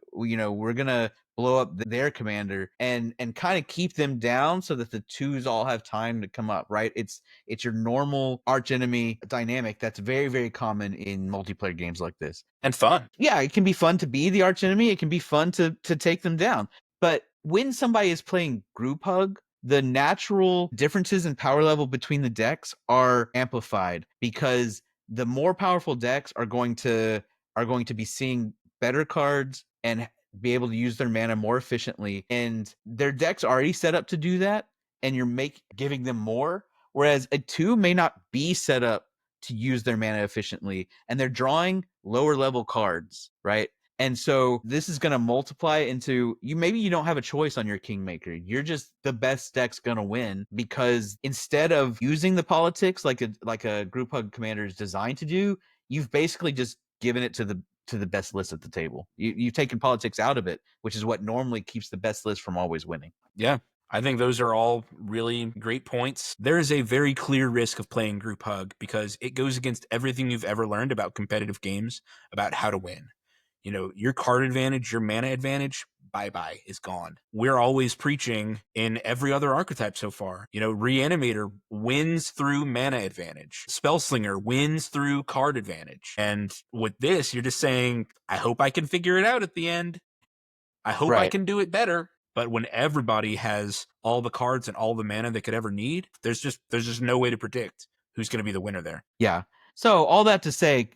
[SPEAKER 3] to blow up their commander and kind of keep them down so that the 2s all have time to come up, right? It's your normal archenemy dynamic that's very, very common in multiplayer games like this.
[SPEAKER 1] And fun.
[SPEAKER 3] Yeah, it can be fun to be the archenemy. It can be fun to take them down. But when somebody is playing group hug, the natural differences in power level between the decks are amplified because the more powerful decks are going to be seeing better cards and be able to use their mana more efficiently, and their deck's already set up to do that, and you're giving them more, whereas a 2 may not be set up to use their mana efficiently, and they're drawing lower level cards, right? And so this is going to multiply into maybe you don't have a choice on your Kingmaker. You're just the best deck's going to win, because instead of using the politics like a group hug commander is designed to do, you've basically just given it to the best list at the table. You've taken politics out of it, which is what normally keeps the best list from always winning.
[SPEAKER 1] Yeah. I think those are all really great points. There is a very clear risk of playing group hug because it goes against everything you've ever learned about competitive games, about how to win. You know, your card advantage, your mana advantage, bye-bye, is gone. We're always preaching in every other archetype so far. You know, Reanimator wins through mana advantage. Spellslinger wins through card advantage. And with this, you're just saying, I hope I can figure it out at the end. I hope I can do it better. But when everybody has all the cards and all the mana they could ever need, there's just no way to predict who's going to be the winner there.
[SPEAKER 3] Yeah. So all that to say,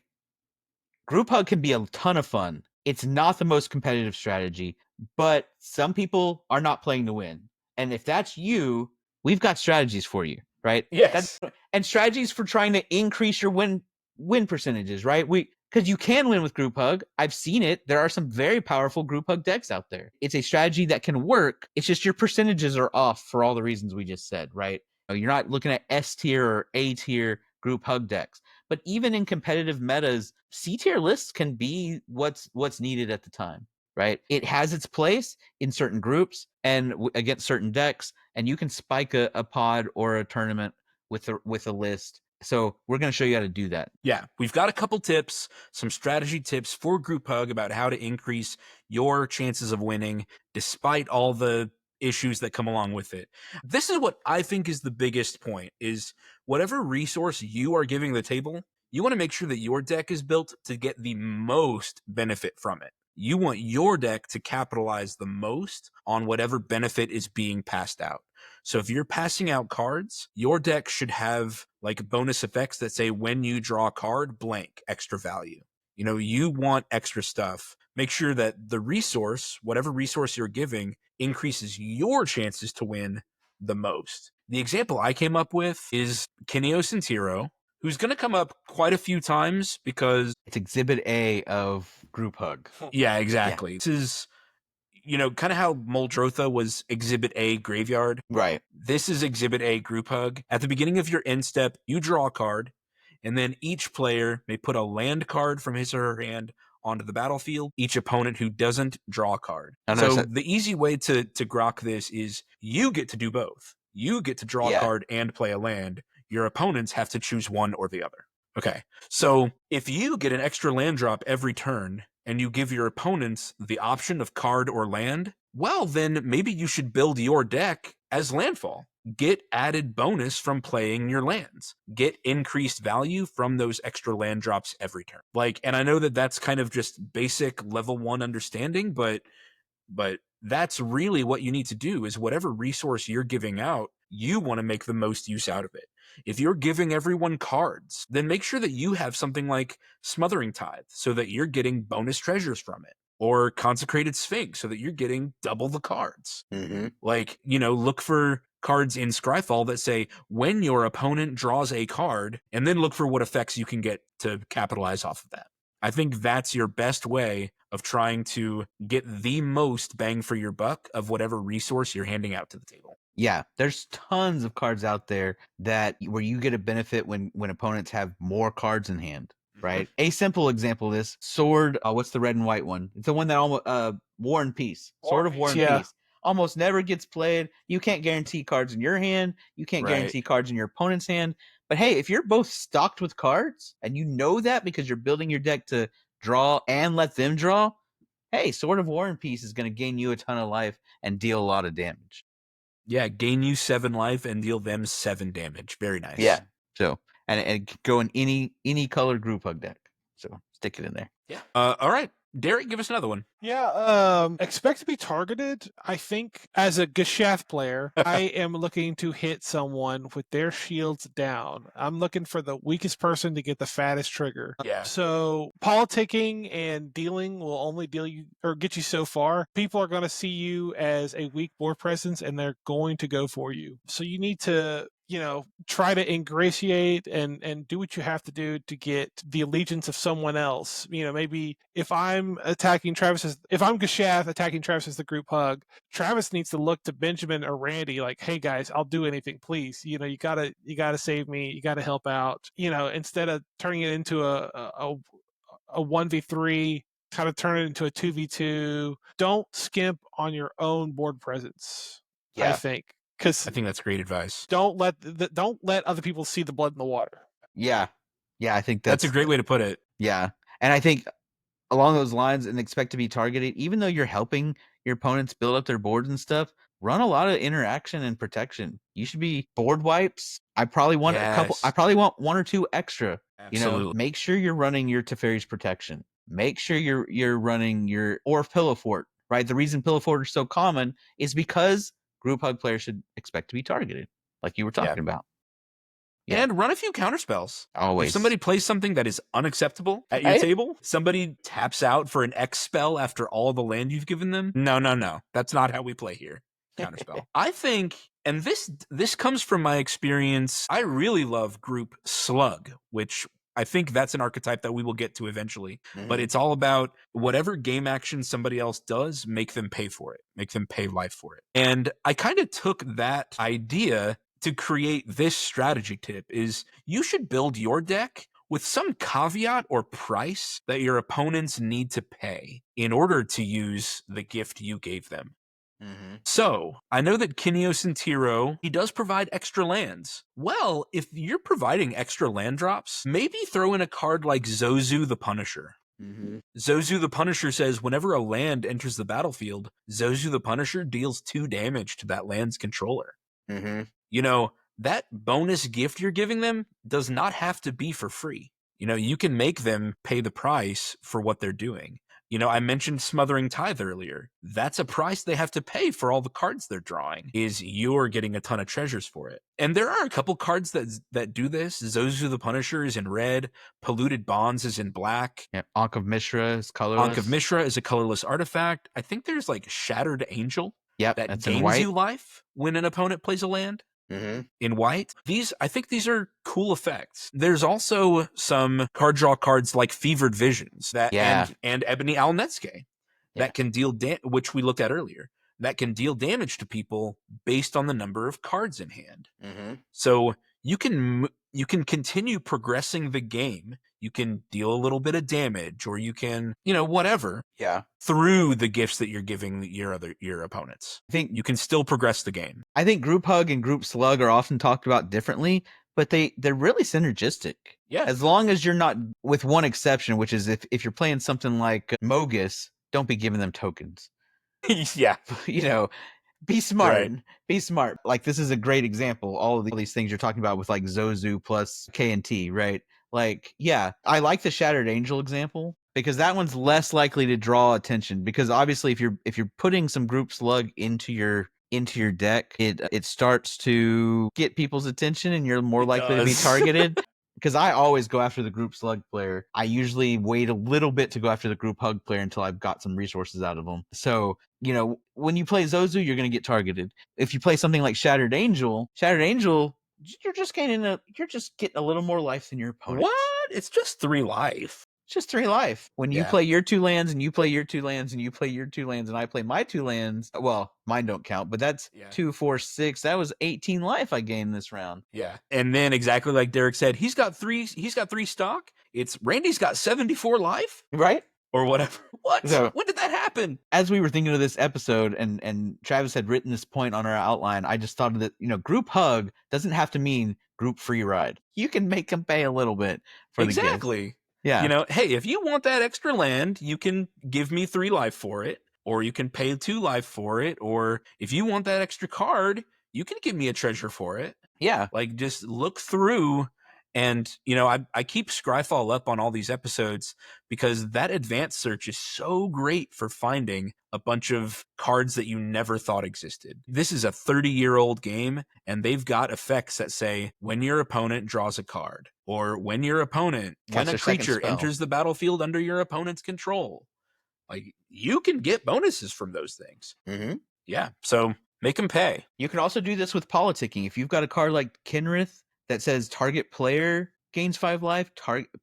[SPEAKER 3] group hug can be a ton of fun. It's not the most competitive strategy, but some people are not playing to win. And if that's you, we've got strategies for you, right?
[SPEAKER 1] Yes.
[SPEAKER 3] And strategies for trying to increase your win percentages, right? Because you can win with group hug. I've seen it. There are some very powerful group hug decks out there. It's a strategy that can work. It's just your percentages are off for all the reasons we just said, right? You're not looking at S tier or A tier group hug decks. But even in competitive metas, C tier lists can be what's needed at the time, right? It has its place in certain groups and against certain decks, and you can spike a pod or a tournament with a list. So we're going to show you how to do that.
[SPEAKER 1] Yeah, we've got a couple tips, some strategy tips for group hug about how to increase your chances of winning despite all the issues that come along with it. This is what I think is the biggest point, is whatever resource you are giving the table, you want to make sure that your deck is built to get the most benefit from it. You want your deck to capitalize the most on whatever benefit is being passed out. So if you're passing out cards, your deck should have like bonus effects that say when you draw a card, blank, extra value. You know, you want extra stuff. Make sure that the resource, whatever resource you're giving, increases your chances to win the most. The example I came up with is Kineos and Tiro, who's going to come up quite a few times because
[SPEAKER 3] it's Exhibit A of group hug.
[SPEAKER 1] Yeah, exactly. Yeah. This is, you know, kind of how Muldrotha was Exhibit A graveyard.
[SPEAKER 3] Right.
[SPEAKER 1] This is Exhibit A group hug. At the beginning of your end step, you draw a card, and then each player may put a land card from his or her hand onto the battlefield. Each opponent who doesn't, draw a card. So the easy way to grok this is you get to do both. You get to draw a card and play a land. Your opponents have to choose one or the other. Okay, so if you get an extra land drop every turn, and you give your opponents the option of card or land, well, then maybe you should build your deck as landfall. Get added bonus from playing your lands. Get increased value from those extra land drops every turn. And I know that that's kind of just basic level 1 understanding, but that's really what you need to do, is whatever resource you're giving out, you want to make the most use out of it. If you're giving everyone cards, then make sure that you have something like Smothering Tithe so that you're getting bonus treasures from it, or Consecrated Sphinx so that you're getting double the cards. Look for cards in Scryfall that say when your opponent draws a card, and then look for what effects you can get to capitalize off of that. I think that's your best way of trying to get the most bang for your buck of whatever resource you're handing out to the table.
[SPEAKER 3] Yeah, there's tons of cards out there where you get a benefit when opponents have more cards in hand, right? Mm-hmm. A simple example of this, Sword, what's the red and white one? It's the one that almost, War and Peace. Sword of War and Peace. Almost never gets played. You can't guarantee cards in your hand. You can't guarantee cards in your opponent's hand. But hey, if you're both stocked with cards, and you know that because you're building your deck to draw and let them draw, hey, Sword of War and Peace is going to gain you a ton of life and deal a lot of damage.
[SPEAKER 1] Yeah, gain you 7 life and deal them 7 damage. Very nice.
[SPEAKER 3] Yeah. So, and go in any color group hug deck. So stick it in there.
[SPEAKER 1] Yeah. All right. Derek, give us another one.
[SPEAKER 2] Yeah, expect to be targeted. I think as a Geshath player, I am looking to hit someone with their shields down. I'm looking for the weakest person to get the fattest trigger.
[SPEAKER 1] Yeah.
[SPEAKER 2] So politicking and dealing will only deal you or get you so far. People are going to see you as a weak board presence and they're going to go for you. So you need to try to ingratiate and do what you have to do to get the allegiance of someone else. Maybe if I'm Geshath attacking Travis as the group hug, Travis needs to look to Benjamin or Randy like, hey guys, I'll do anything, please. You gotta save me, you gotta help out. Instead of turning it into a 1v3, kind of turn it into a 2v2. Don't skimp on your own board presence. I think. Because
[SPEAKER 1] I think that's great advice.
[SPEAKER 2] don't let other people see the blood in the water.
[SPEAKER 3] Yeah, I think
[SPEAKER 1] that's a great way to put it.
[SPEAKER 3] Yeah, and I think along those lines, and expect to be targeted, even though you're helping your opponents build up their boards and stuff, run a lot of interaction and protection. You should be board wipes. I probably want a couple. I probably want one or two extra.
[SPEAKER 1] Absolutely.
[SPEAKER 3] Make sure you're running your Teferi's protection. Make sure you're running your Pillow Fort. Right. The reason Pillow Fort is so common is because group hug players should expect to be targeted, like you were talking about.
[SPEAKER 1] Yeah. And run a few counterspells.
[SPEAKER 3] Always.
[SPEAKER 1] If somebody plays something that is unacceptable at your table, somebody taps out for an X spell after all the land you've given them. No. That's not how we play here. Counterspell. I think, and this comes from my experience, I really love group slug, which I think that's an archetype that we will get to eventually. But it's all about whatever game action somebody else does, make them pay for it. Make them pay life for it. And I kind of took that idea to create this strategy tip is you should build your deck with some caveat or price that your opponents need to pay in order to use the gift you gave them. So, I know that Kinios and Tiro, he does provide extra lands. Well, if you're providing extra land drops, maybe throw in a card like Zozu the Punisher. Zozu the Punisher says whenever a land enters the battlefield, Zozu the Punisher deals 2 damage to that land's controller. That bonus gift you're giving them does not have to be for free. You can make them pay the price for what they're doing. I mentioned Smothering Tithe earlier. That's a price they have to pay for all the cards they're drawing, is you're getting a ton of treasures for it. And there are a couple cards that do this. Zozu the Punisher is in red. Polluted Bonds is in black.
[SPEAKER 3] Yeah, Ankh of Mishra is colorless.
[SPEAKER 1] Ankh of Mishra is a colorless artifact. I think there's like Shattered Angel that gains you life when an opponent plays a land. In white. I think these are cool effects. There's also some card draw cards like Fevered Visions and Ebony Alnetske that can deal which we looked at earlier, that can deal damage to people based on the number of cards in hand. So you can continue progressing the game. You can deal a little bit of damage, or you can, whatever.
[SPEAKER 3] Yeah.
[SPEAKER 1] Through the gifts that you're giving your opponents. I think you can still progress the game.
[SPEAKER 3] I think group hug and group slug are often talked about differently, but they're really synergistic.
[SPEAKER 1] Yeah.
[SPEAKER 3] As long as you're not, with one exception, which is if you're playing something like Mogus, don't be giving them tokens.
[SPEAKER 1] Yeah.
[SPEAKER 3] Be smart.
[SPEAKER 1] Right.
[SPEAKER 3] Be smart. Like, this is a great example. All of these things you're talking about with like Zozu plus K&T, right? Like, yeah, I like the Shattered Angel example because that one's less likely to draw attention, because obviously if you're putting some group slug into your deck, it starts to get people's attention and you're more likely to be targeted. Because I always go after the group slug player. I usually wait a little bit to go after the group hug player until I've got some resources out of them. So, when you play Zozu, you're going to get targeted. If you play something like Shattered Angel, you're just getting a little more life than your opponent.
[SPEAKER 1] What? It's just 3 life.
[SPEAKER 3] It's just 3 life. When you play your 2 lands and you play your 2 lands and you play your 2 lands and I play my 2 lands, well, mine don't count, but that's 2, 4, 6. That was 18 life I gained this round.
[SPEAKER 1] Yeah. And then exactly like Derek said, he's got 3 stock. Randy's got 74 life.
[SPEAKER 3] Right?
[SPEAKER 1] Or whatever. What?
[SPEAKER 3] So,
[SPEAKER 1] when did that happen?
[SPEAKER 3] As we were thinking of this episode and Travis had written this point on our outline, I just thought that, group hug doesn't have to mean group free ride. You can make them pay a little bit for the gift.
[SPEAKER 1] Exactly.
[SPEAKER 3] Yeah.
[SPEAKER 1] Hey, if you want that extra land, you can give me 3 life for it, or you can pay 2 life for it, or if you want that extra card, you can give me a treasure for it.
[SPEAKER 3] Yeah.
[SPEAKER 1] Like, just look through And, I keep Scryfall up on all these episodes because that advanced search is so great for finding a bunch of cards that you never thought existed. This is a 30-year-old game, and they've got effects that say when your opponent draws a card, or when your opponent, when
[SPEAKER 3] Cast
[SPEAKER 1] a
[SPEAKER 3] their second
[SPEAKER 1] creature
[SPEAKER 3] spell.
[SPEAKER 1] enters the battlefield under your opponent's control. Like, you can get bonuses from those things.
[SPEAKER 3] Mm-hmm.
[SPEAKER 1] Yeah, so make them pay.
[SPEAKER 3] You can also do this with politicking. If you've got a card like Kenrith that says target player gains 5 life,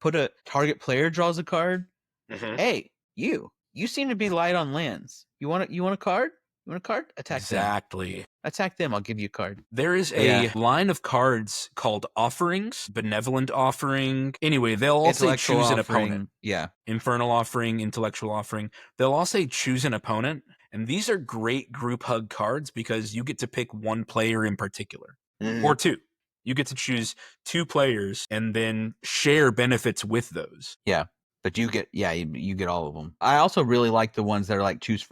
[SPEAKER 3] put a target player draws a card.
[SPEAKER 1] Mm-hmm.
[SPEAKER 3] Hey, you seem to be light on lands. You want a card? You want a card?
[SPEAKER 1] Exactly.
[SPEAKER 3] Attack them. I'll give you a card.
[SPEAKER 1] There is a line of cards called offerings, benevolent offering. Anyway, they'll all say choose an opponent.
[SPEAKER 3] Yeah.
[SPEAKER 1] Infernal offering, intellectual offering. They'll all say choose an opponent. And these are great group hug cards because you get to pick one player in particular, or two. You get to choose 2 players and then share benefits with those.
[SPEAKER 3] Yeah. But you get all of them. I also really like the ones that are like choose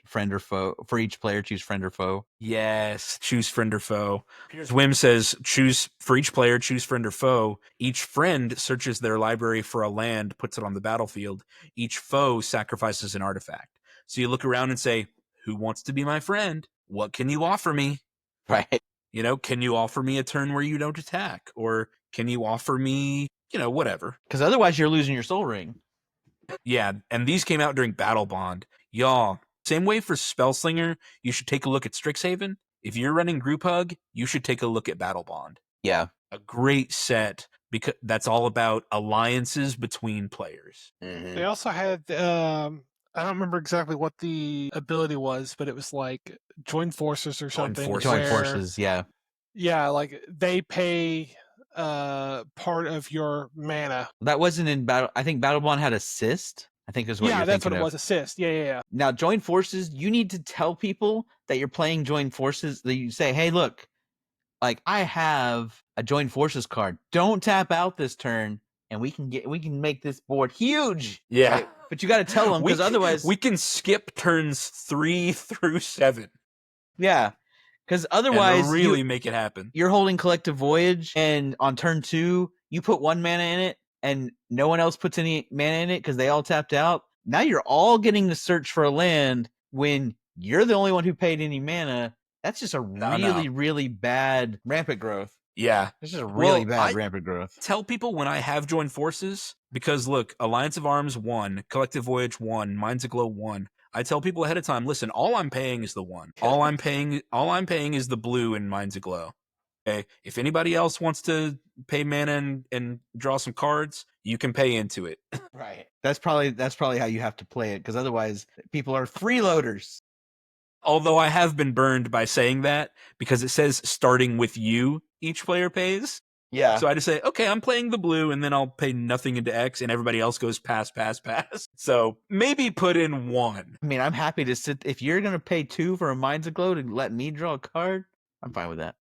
[SPEAKER 3] friend or foe. For each player, choose friend or foe.
[SPEAKER 1] Yes, choose friend or foe. Here's Wim says, choose for each player, choose friend or foe. Each friend searches their library for a land, puts it on the battlefield. Each foe sacrifices an artifact. So you look around and say, who wants to be my friend? What can you offer me?
[SPEAKER 3] Right.
[SPEAKER 1] Can you offer me a turn where you don't attack? Or can you offer me, whatever?
[SPEAKER 3] Because otherwise you're losing your soul ring.
[SPEAKER 1] Yeah, and these came out during Battle Bond. Y'all, same way for Spellslinger, you should take a look at Strixhaven. If you're running Group Hug, you should take a look at Battle Bond.
[SPEAKER 3] Yeah.
[SPEAKER 1] A great set because that's all about alliances between players.
[SPEAKER 3] Mm-hmm.
[SPEAKER 2] They also had, I don't remember exactly what the ability was, but it was like join forces or something.
[SPEAKER 3] Join forces, yeah.
[SPEAKER 2] Yeah, like they pay part of your mana.
[SPEAKER 3] That wasn't in Battle. I think Battle Bond had assist. I think is what you're thinking of.
[SPEAKER 2] Yeah, that's what it was. Assist. Yeah.
[SPEAKER 3] Now, join forces, you need to tell people that you're playing join forces. That you say, hey, look, like I have a join forces card. Don't tap out this turn, and we can make this board huge.
[SPEAKER 1] Yeah.
[SPEAKER 3] Right? But you got to tell them because otherwise
[SPEAKER 1] we can skip turns 3 through 7.
[SPEAKER 3] Yeah. Because otherwise,
[SPEAKER 1] and really make it happen.
[SPEAKER 3] You're holding Collective Voyage, and on turn 2, you put 1 mana in it, and no one else puts any mana in it because they all tapped out. Now you're all getting to search for a land when you're the only one who paid any mana. That's just a really bad rampant growth.
[SPEAKER 1] Yeah.
[SPEAKER 3] This is a really bad rampant growth.
[SPEAKER 1] Tell people when I have joined forces, because look, Alliance of Arms 1, Collective Voyage 1, Minds Aglow 1. I tell people ahead of time, listen, all I'm paying is the 1. All I'm paying is the blue in Minds Aglow. Okay. If anybody else wants to pay mana and draw some cards, you can pay into it.
[SPEAKER 3] Right. That's probably how you have to play it, because otherwise people are freeloaders.
[SPEAKER 1] Although I have been burned by saying that because it says starting with you, each player pays.
[SPEAKER 3] Yeah.
[SPEAKER 1] So I just say, okay, I'm playing the blue, and then I'll pay nothing into X, and everybody else goes pass. So maybe put in 1.
[SPEAKER 3] I mean, I'm happy to sit. If you're going to pay 2 for a Minds Aglow to let me draw a card, I'm fine with that.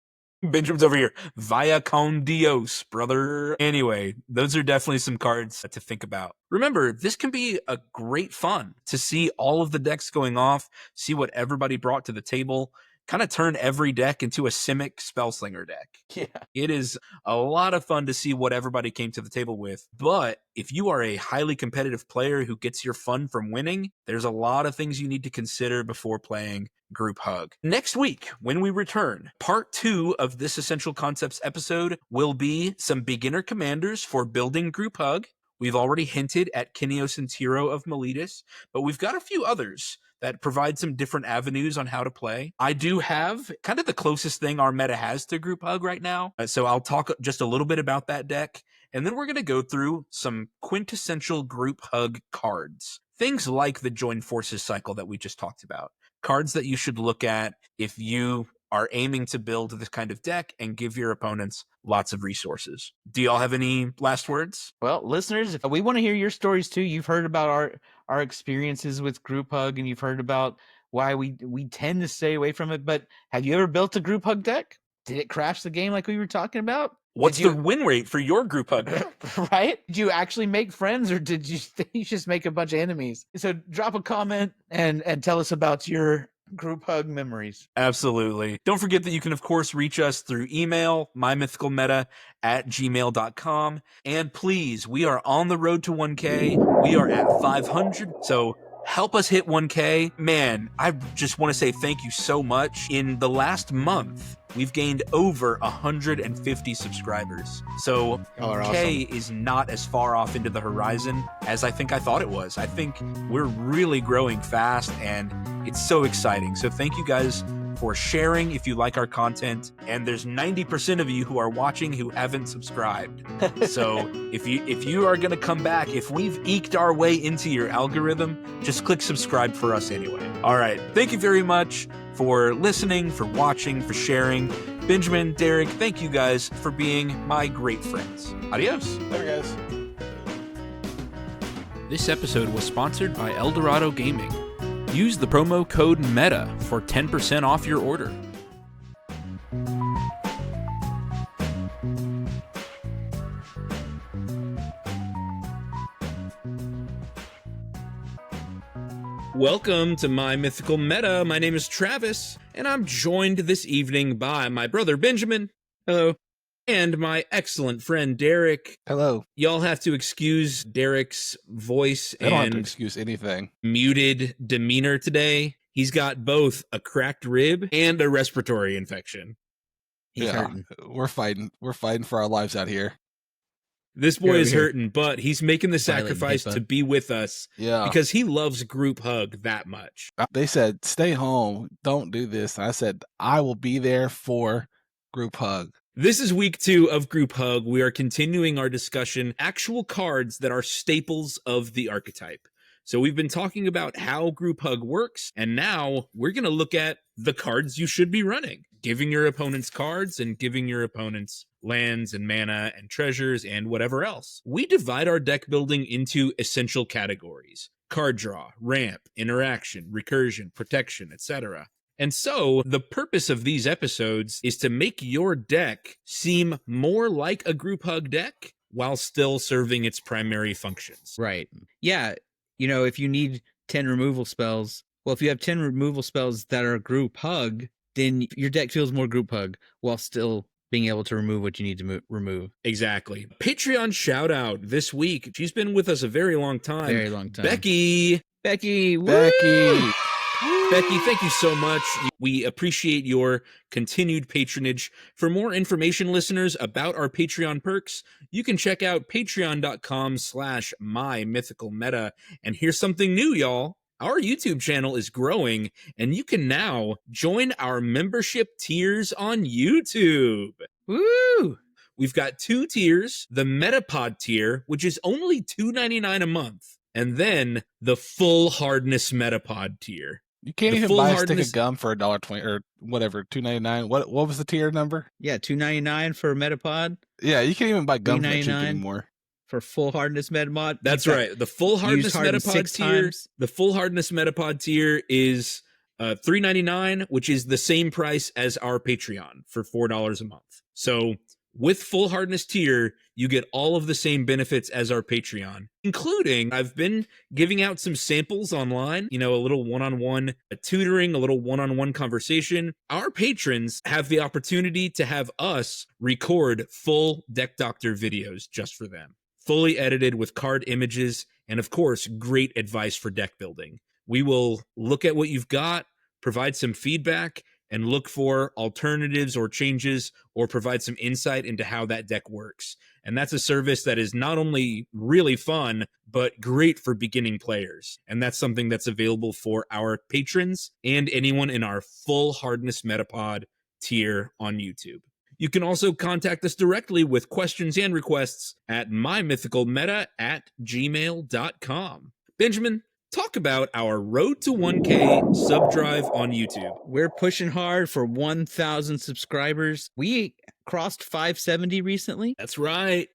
[SPEAKER 1] Benjamin's over here. Vaya con Dios, brother. Anyway, those are definitely some cards to think about. Remember, this can be a great fun to see all of the decks going off, see what everybody brought to the table, kind of turn every deck into a Simic Spellslinger deck.
[SPEAKER 3] Yeah.
[SPEAKER 1] It is a lot of fun to see what everybody came to the table with. But if you are a highly competitive player who gets your fun from winning, there's a lot of things you need to consider before playing Group Hug. Next week, when we return, part 2 of this Essential Concepts episode will be some beginner commanders for building Group Hug. We've already hinted at Kineos and Tiro of Meletis, but we've got a few others that provide some different avenues on how to play. I do have kind of the closest thing our meta has to Group Hug right now, so I'll talk just a little bit about that deck, and then we're going to go through some quintessential Group Hug cards. Things like the Join Forces cycle that we just talked about. Cards that you should look at if you are aiming to build this kind of deck and give your opponents lots of resources. Do y'all have any last words?
[SPEAKER 3] Well, listeners, we want to hear your stories too. You've heard about our experiences with Group Hug, and you've heard about why we tend to stay away from it. But have you ever built a Group Hug deck? Did it crash the game like we were talking about?
[SPEAKER 1] What's the win rate for your Group Hug deck?
[SPEAKER 3] Right? Did you actually make friends, or did you just make a bunch of enemies? So drop a comment and tell us about your Group hug memories.
[SPEAKER 1] Absolutely. Don't forget that you can, of course, reach us through email, mymythicalmeta@gmail.com. And please, we are on the road to 1K. We are at 500. So help us hit 1K. Man, I just want to say thank you so much. In the last month, we've gained over 150 subscribers. So
[SPEAKER 3] Y'all are
[SPEAKER 1] 1K is not as far off into the horizon as I think I thought it was. I think we're really growing fast, and it's so exciting. So thank you guys for sharing if you like our content. And there's 90% of you who are watching who haven't subscribed. So if you are going to come back, if we've eked our way into your algorithm, just click subscribe for us anyway. All right. Thank you very much for listening, for watching, for sharing. Benjamin, Derek, thank you guys for being my great friends. Adios.
[SPEAKER 2] There, guys.
[SPEAKER 1] This episode was sponsored by Eldorado Gaming. Use the promo code META for 10% off your order. Welcome to My Mythical Meta. My name is Travis, and I'm joined this evening by my brother Benjamin. Hello. And my excellent friend Derek.
[SPEAKER 4] Hello.
[SPEAKER 1] Y'all have to excuse Derek's voice
[SPEAKER 4] I don't have to
[SPEAKER 1] and
[SPEAKER 4] excuse anything.
[SPEAKER 1] muted demeanor today. He's got both a cracked rib and a respiratory infection.
[SPEAKER 3] He's hurting.
[SPEAKER 4] We're fighting. We're fighting for our lives out here.
[SPEAKER 1] This boy
[SPEAKER 3] Here,
[SPEAKER 1] is
[SPEAKER 3] here.
[SPEAKER 1] hurting, but he's making the
[SPEAKER 3] Silent
[SPEAKER 1] sacrifice
[SPEAKER 3] Pippa.
[SPEAKER 1] to be with us
[SPEAKER 4] Yeah.
[SPEAKER 1] because he loves group hug that much.
[SPEAKER 4] They said, stay home. Don't do this. And I said, I will be there for group hug.
[SPEAKER 1] This is week 2 of Group Hug. We are continuing our discussion, actual cards that are staples of the archetype. So we've been talking about how Group Hug works, and now we're going to look at the cards you should be running. Giving your opponents cards and giving your opponents lands and mana and treasures and whatever else. We divide our deck building into essential categories: card draw, ramp, interaction, recursion, protection, etc. And so, the purpose of these episodes is to make your deck seem more like a group hug deck while still serving its primary functions.
[SPEAKER 5] Right. Yeah. You know, if you need 10 removal spells, well, if you have 10 removal spells that are group hug, then your deck feels more group hug while still being able to remove what you need to remove.
[SPEAKER 1] Exactly. Patreon shout out this week. She's been with us a very long time.
[SPEAKER 5] Very long time.
[SPEAKER 1] Becky.
[SPEAKER 5] Becky. Woo!
[SPEAKER 4] Becky.
[SPEAKER 1] Becky, thank you so much. We appreciate your continued patronage. For more information, listeners, about our Patreon perks, you can check out patreon.com/mymythicalmeta. And here's something new, y'all. Our YouTube channel is growing, and you can now join our membership tiers on YouTube.
[SPEAKER 5] Woo!
[SPEAKER 1] We've got 2 tiers: the Metapod tier, which is only $2.99 a month, and then the full hardness Metapod tier.
[SPEAKER 4] You can't
[SPEAKER 1] The
[SPEAKER 4] even
[SPEAKER 1] full
[SPEAKER 4] buy a
[SPEAKER 1] hardness-
[SPEAKER 4] stick of gum for $1.20 or whatever, $2.99. What was the tier number?
[SPEAKER 5] Yeah, $2.99 for a Metapod
[SPEAKER 4] Yeah, you can't even buy gum for that cheap
[SPEAKER 5] $3.99.
[SPEAKER 4] anymore.
[SPEAKER 5] for full hardness Metamod.
[SPEAKER 1] That's right. The full hardness
[SPEAKER 5] hardened
[SPEAKER 1] Metapod
[SPEAKER 5] 6
[SPEAKER 1] tier.
[SPEAKER 5] times.
[SPEAKER 1] The full hardness Metapod tier is $3.99, which is the same price as our Patreon for $4 a month. So with full hardness tier, you get all of the same benefits as our Patreon, including I've been giving out some samples online, you know, a little one-on-one tutoring, a little one-on-one conversation. Our patrons have the opportunity to have us record full Deck Doctor videos just for them, fully edited with card images, and of course, great advice for deck building. We will look at what you've got, provide some feedback, and look for alternatives or changes, or provide some insight into how that deck works. And that's a service that is not only really fun, but great for beginning players. And that's something that's available for our patrons and anyone in our full hardness Metapod tier on YouTube. You can also contact us directly with questions and requests at mymythicalmeta@gmail.com. Benjamin, talk about our Road to 1K sub-drive on YouTube.
[SPEAKER 5] We're pushing hard for 1,000 subscribers. We crossed 570 recently.
[SPEAKER 1] That's right.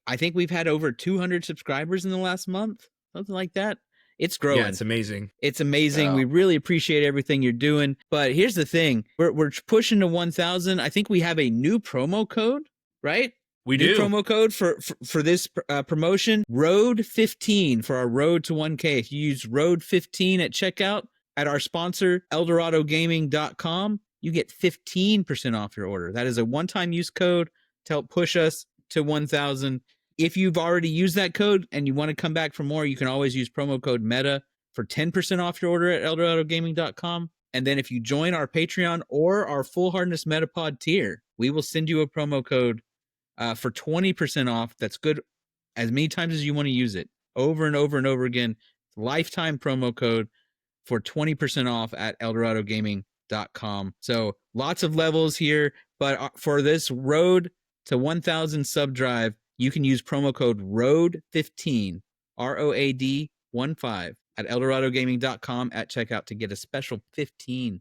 [SPEAKER 5] I think we've had over 200 subscribers in the last month, something like that. It's growing.
[SPEAKER 1] Yeah, it's amazing.
[SPEAKER 5] It's amazing.
[SPEAKER 4] Yeah.
[SPEAKER 5] We really appreciate everything you're doing. But here's the thing: we're pushing to 1,000. I think we have a new promo code, right?
[SPEAKER 1] We
[SPEAKER 5] New
[SPEAKER 1] do.
[SPEAKER 5] promo code for this promotion: Road 15 for our Road to 1K. If you use Road 15 at checkout, at our sponsor, EldoradoGaming.com, you get 15% off your order. That is a one-time use code to help push us to 1,000. If you've already used that code and you want to come back for more, you can always use promo code META for 10% off your order at EldoradoGaming.com. And then if you join our Patreon or our Full Hardness Metapod tier, we will send you a promo code for 20% off. That's good as many times as you want to use it, over and over and over again. Lifetime promo code for 20% off at EldoradoGaming.com. So lots of levels here, but for this road to 1,000 sub drive, you can use promo code ROAD15, ROAD15 at EldoradoGaming.com at checkout to get a special 15%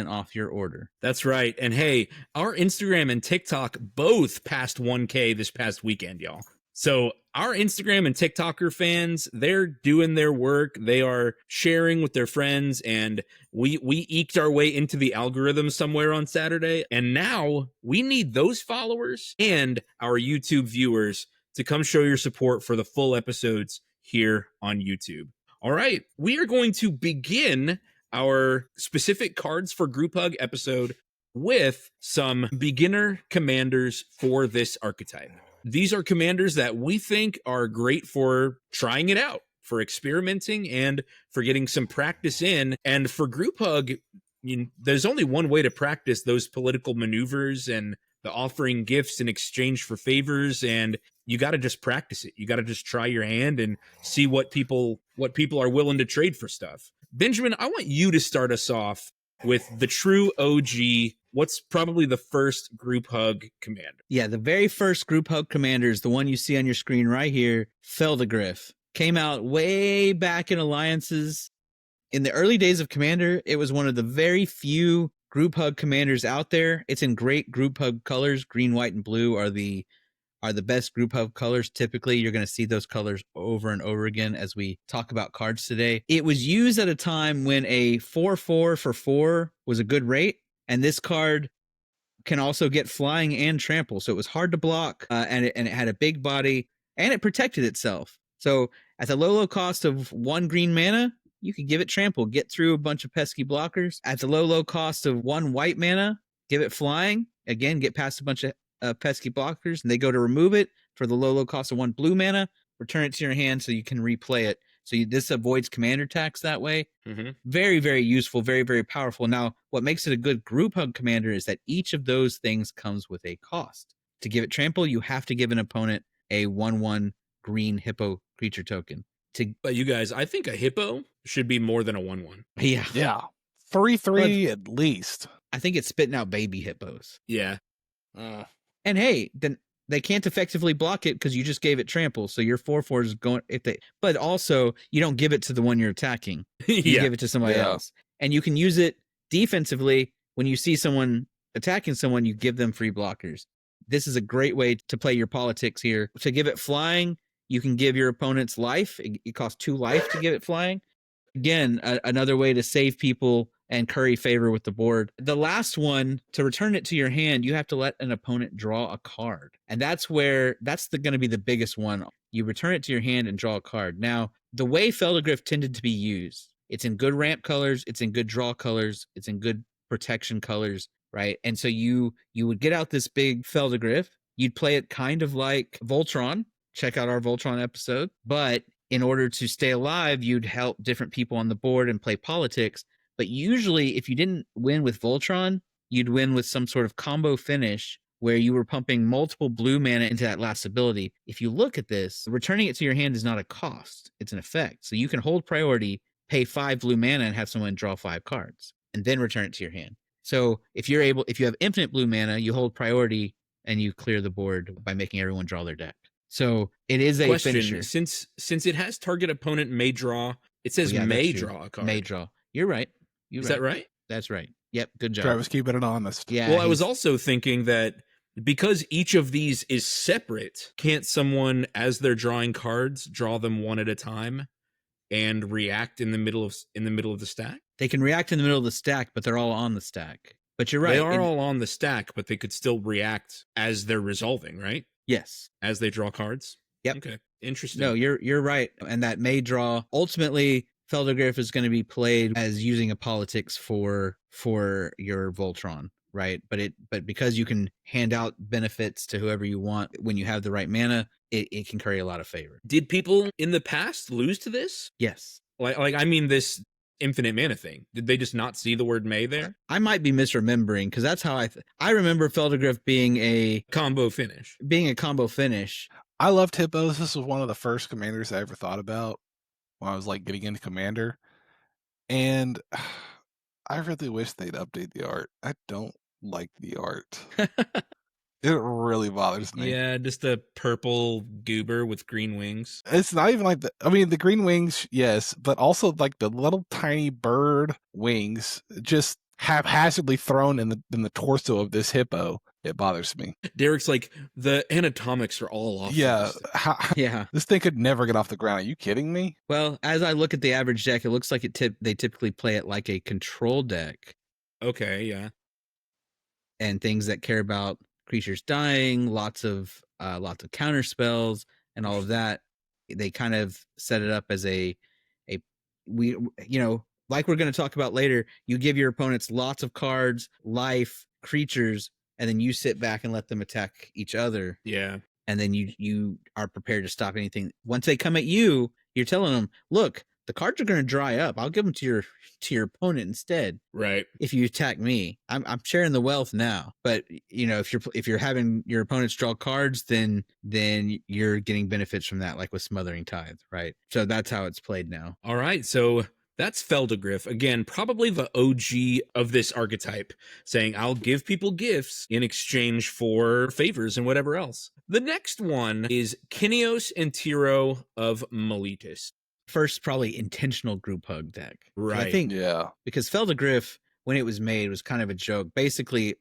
[SPEAKER 5] off your order.
[SPEAKER 1] That's right. And hey, our Instagram and TikTok both passed 1K this past weekend, y'all. So our Instagram and TikToker fans, they're doing their work. They are sharing with their friends, and we eked our way into the algorithm somewhere on Saturday. And now we need those followers and our YouTube viewers to come show your support for the full episodes here on YouTube. All right, we are going to begin our specific cards for Group Hug episode with some beginner commanders for this archetype. These are commanders that we think are great for trying it out, for experimenting, and for getting some practice in. And for Group Hug, there's only one way to practice those political maneuvers and the offering gifts in exchange for favors, and you got to just practice it. You got to just try your hand and see what people are willing to trade for stuff. Benjamin, I want you to start us off with the true OG. What's probably the first Group Hug commander?
[SPEAKER 5] Yeah, the very first Group Hug commander is the one you see on your screen right here, Feldegriff. Came out way back in Alliances. In the early days of Commander, it was one of the very few Group Hug commanders out there. It's in great Group Hug colors. Green, white, and blue are the best Group Hug colors. Typically, you're going to see those colors over and over again as we talk about cards today. It was used at a time when a 4/4 for 4 was a good rate, and this card can also get flying and trample. So it was hard to block, and it had a big body, and it protected itself. So at the low cost of 1 green mana, you could give it trample, get through a bunch of pesky blockers. At the low cost of 1 white mana, give it flying. Again, get past a bunch of pesky blockers, and they go to remove it for the low cost of 1 blue mana, return it to your hand so you can replay it. So this avoids commander attacks that way. Mm-hmm. Very, very useful, very, very powerful. Now, what makes it a good Group Hug commander is that each of those things comes with a cost. To give it trample, you have to give an opponent a 1/1 green hippo creature token.
[SPEAKER 1] But you guys, I think a hippo should be more than a 1/1.
[SPEAKER 5] Yeah.
[SPEAKER 2] Yeah. 3/3 at least.
[SPEAKER 5] I think it's spitting out baby hippos.
[SPEAKER 1] Yeah.
[SPEAKER 5] And hey, then they can't effectively block it because you just gave it trample. So your 4/4 is going but also you don't give it to the one you're attacking. You give it to somebody else. And you can use it defensively. When you see someone attacking someone, you give them free blockers. This is a great way to play your politics here. To give it flying, you can give your opponent's life. It costs 2 life to give it flying. Again, another way to save people and curry favor with the board. The last one, to return it to your hand, you have to let an opponent draw a card. And that's going to be the biggest one. You return it to your hand and draw a card. Now, the way Feldegriff tended to be used, it's in good ramp colors, it's in good draw colors, it's in good protection colors, right? And so you would get out this big Feldegriff, you'd play it kind of like Voltron. Check out our Voltron episode. But in order to stay alive, you'd help different people on the board and play politics. But usually, if you didn't win with Voltron, you'd win with some sort of combo finish where you were pumping multiple blue mana into that last ability. If you look at this, returning it to your hand is not a cost. It's an effect. So you can hold priority, pay 5 blue mana, and have someone draw 5 cards, and then return it to your hand. So if you have infinite blue mana, you hold priority, and you clear the board by making everyone draw their deck. So it is a finisher.
[SPEAKER 1] Since it has target opponent may draw, it says may draw a card.
[SPEAKER 5] May draw. You're right.
[SPEAKER 1] Is that right?
[SPEAKER 5] That's right. Yep. Good job.
[SPEAKER 2] Travis keeping it honest.
[SPEAKER 5] Yeah.
[SPEAKER 1] Well, I was also thinking that because each of these is separate, can't someone, as they're drawing cards, draw them one at a time and react in the middle of the stack?
[SPEAKER 5] They can react in the middle of the stack, but they're all on the stack. But you're right.
[SPEAKER 1] They are all on the stack, but they could still react as they're resolving, right?
[SPEAKER 5] Yes.
[SPEAKER 1] As they draw cards?
[SPEAKER 5] Yep.
[SPEAKER 1] Okay. Interesting.
[SPEAKER 5] No, you're right. And that may draw, ultimately, Feldergriff is going to be played as using a politics for your Voltron, right? But because you can hand out benefits to whoever you want when you have the right mana, it can carry a lot of favor.
[SPEAKER 1] Did people in the past lose to this?
[SPEAKER 5] Yes.
[SPEAKER 1] Like I mean, this infinite mana thing. Did they just not see the word May there?
[SPEAKER 5] I might be misremembering because that's how I remember Feldergriff being a
[SPEAKER 1] Combo finish.
[SPEAKER 5] combo finish.
[SPEAKER 4] I loved hippos. This was one of the first commanders I ever thought about when I was like getting into Commander. And I really wish they'd update the art. I don't like the art. It really bothers me.
[SPEAKER 1] Yeah, just a purple goober with green wings.
[SPEAKER 4] It's not even like the green wings, yes, but also like the little tiny bird wings just haphazardly thrown in the torso of this hippo. It bothers me.
[SPEAKER 1] Derek's like, the anatomics are all off.
[SPEAKER 4] Yeah.
[SPEAKER 5] Yeah.
[SPEAKER 4] This thing could never get off the ground. Are you kidding me?
[SPEAKER 5] Well, as I look at the average deck, it looks like they typically play it like a control deck.
[SPEAKER 1] Okay, yeah.
[SPEAKER 5] And things that care about creatures dying, lots of counter spells, and all of that. They kind of set it up as like we're going to talk about later. You give your opponents lots of cards, life, creatures, and then you sit back and let them attack each other.
[SPEAKER 1] Yeah.
[SPEAKER 5] And then you are prepared to stop anything. Once they come at you, you're telling them, look, the cards are going to dry up. I'll give them to your opponent instead.
[SPEAKER 1] Right.
[SPEAKER 5] If you attack me, I'm sharing the wealth now. But if you're having your opponents draw cards, then you're getting benefits from that, like with Smothering Tithe, right? So that's how it's played now.
[SPEAKER 1] All right. So that's Feldergriff. Again, probably the OG of this archetype, saying, I'll give people gifts in exchange for favors and whatever else. The next one is Kineos and Tiro of Miletus.
[SPEAKER 5] First, probably intentional group hug deck.
[SPEAKER 1] Right.
[SPEAKER 5] I think,
[SPEAKER 4] yeah,
[SPEAKER 5] because Feldergriff, when it was made, was kind of a joke. Basically,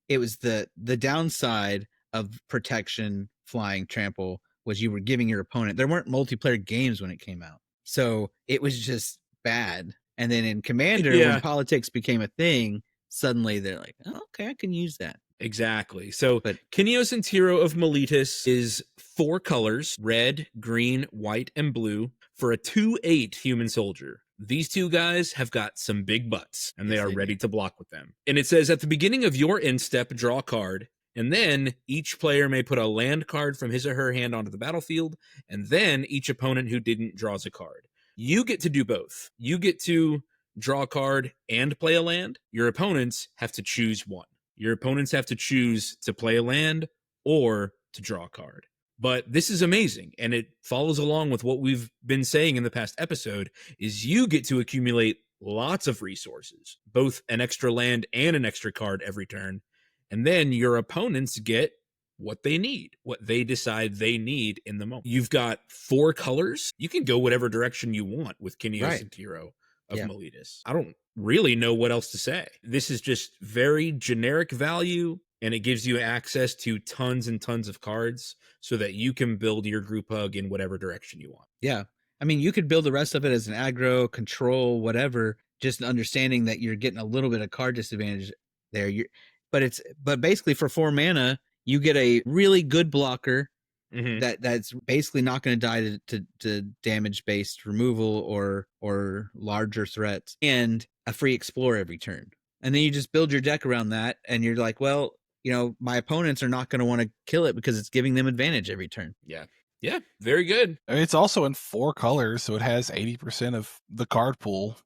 [SPEAKER 5] it was the downside of protection, flying, trample, was you were giving your opponent. There weren't multiplayer games when it came out, so it was just bad. And then in Commander, when politics became a thing, suddenly they're like, oh, okay, I can use that.
[SPEAKER 1] Exactly. So Kineos and Tiro of Miletus is 4 colors, red, green, white, and blue, for a 2/8 human soldier. These two guys have got some big butts, and they are ready to block with them. And it says, at the beginning of your end step, draw a card, and then each player may put a land card from his or her hand onto the battlefield, and then each opponent who didn't draws a card. You get to do both. You get to draw a card and play a land. Your opponents have to choose one. Your opponents have to choose to play a land or to draw a card. But this is amazing, and it follows along with what we've been saying in the past episode, is you get to accumulate lots of resources, both an extra land and an extra card every turn, and then your opponents get what they need, what they decide they need in the moment. You've got 4 colors. You can go whatever direction you want with Kineos and Tiro of Miletus. I don't really know what else to say. This is just very generic value, and it gives you access to tons and tons of cards so that you can build your group hug in whatever direction you want.
[SPEAKER 5] Yeah. I mean, you could build the rest of it as an aggro, control, whatever, just understanding that you're getting a little bit of card disadvantage there. But basically for 4 mana, you get a really good blocker that's basically not going to die to damage-based removal or larger threats, and a free explore every turn. And then you just build your deck around that, and you're like, well, my opponents are not going to want to kill it because it's giving them advantage every turn.
[SPEAKER 1] Yeah. Yeah, very good.
[SPEAKER 4] I mean, it's also in 4 colors, so it has 80% of the card pool.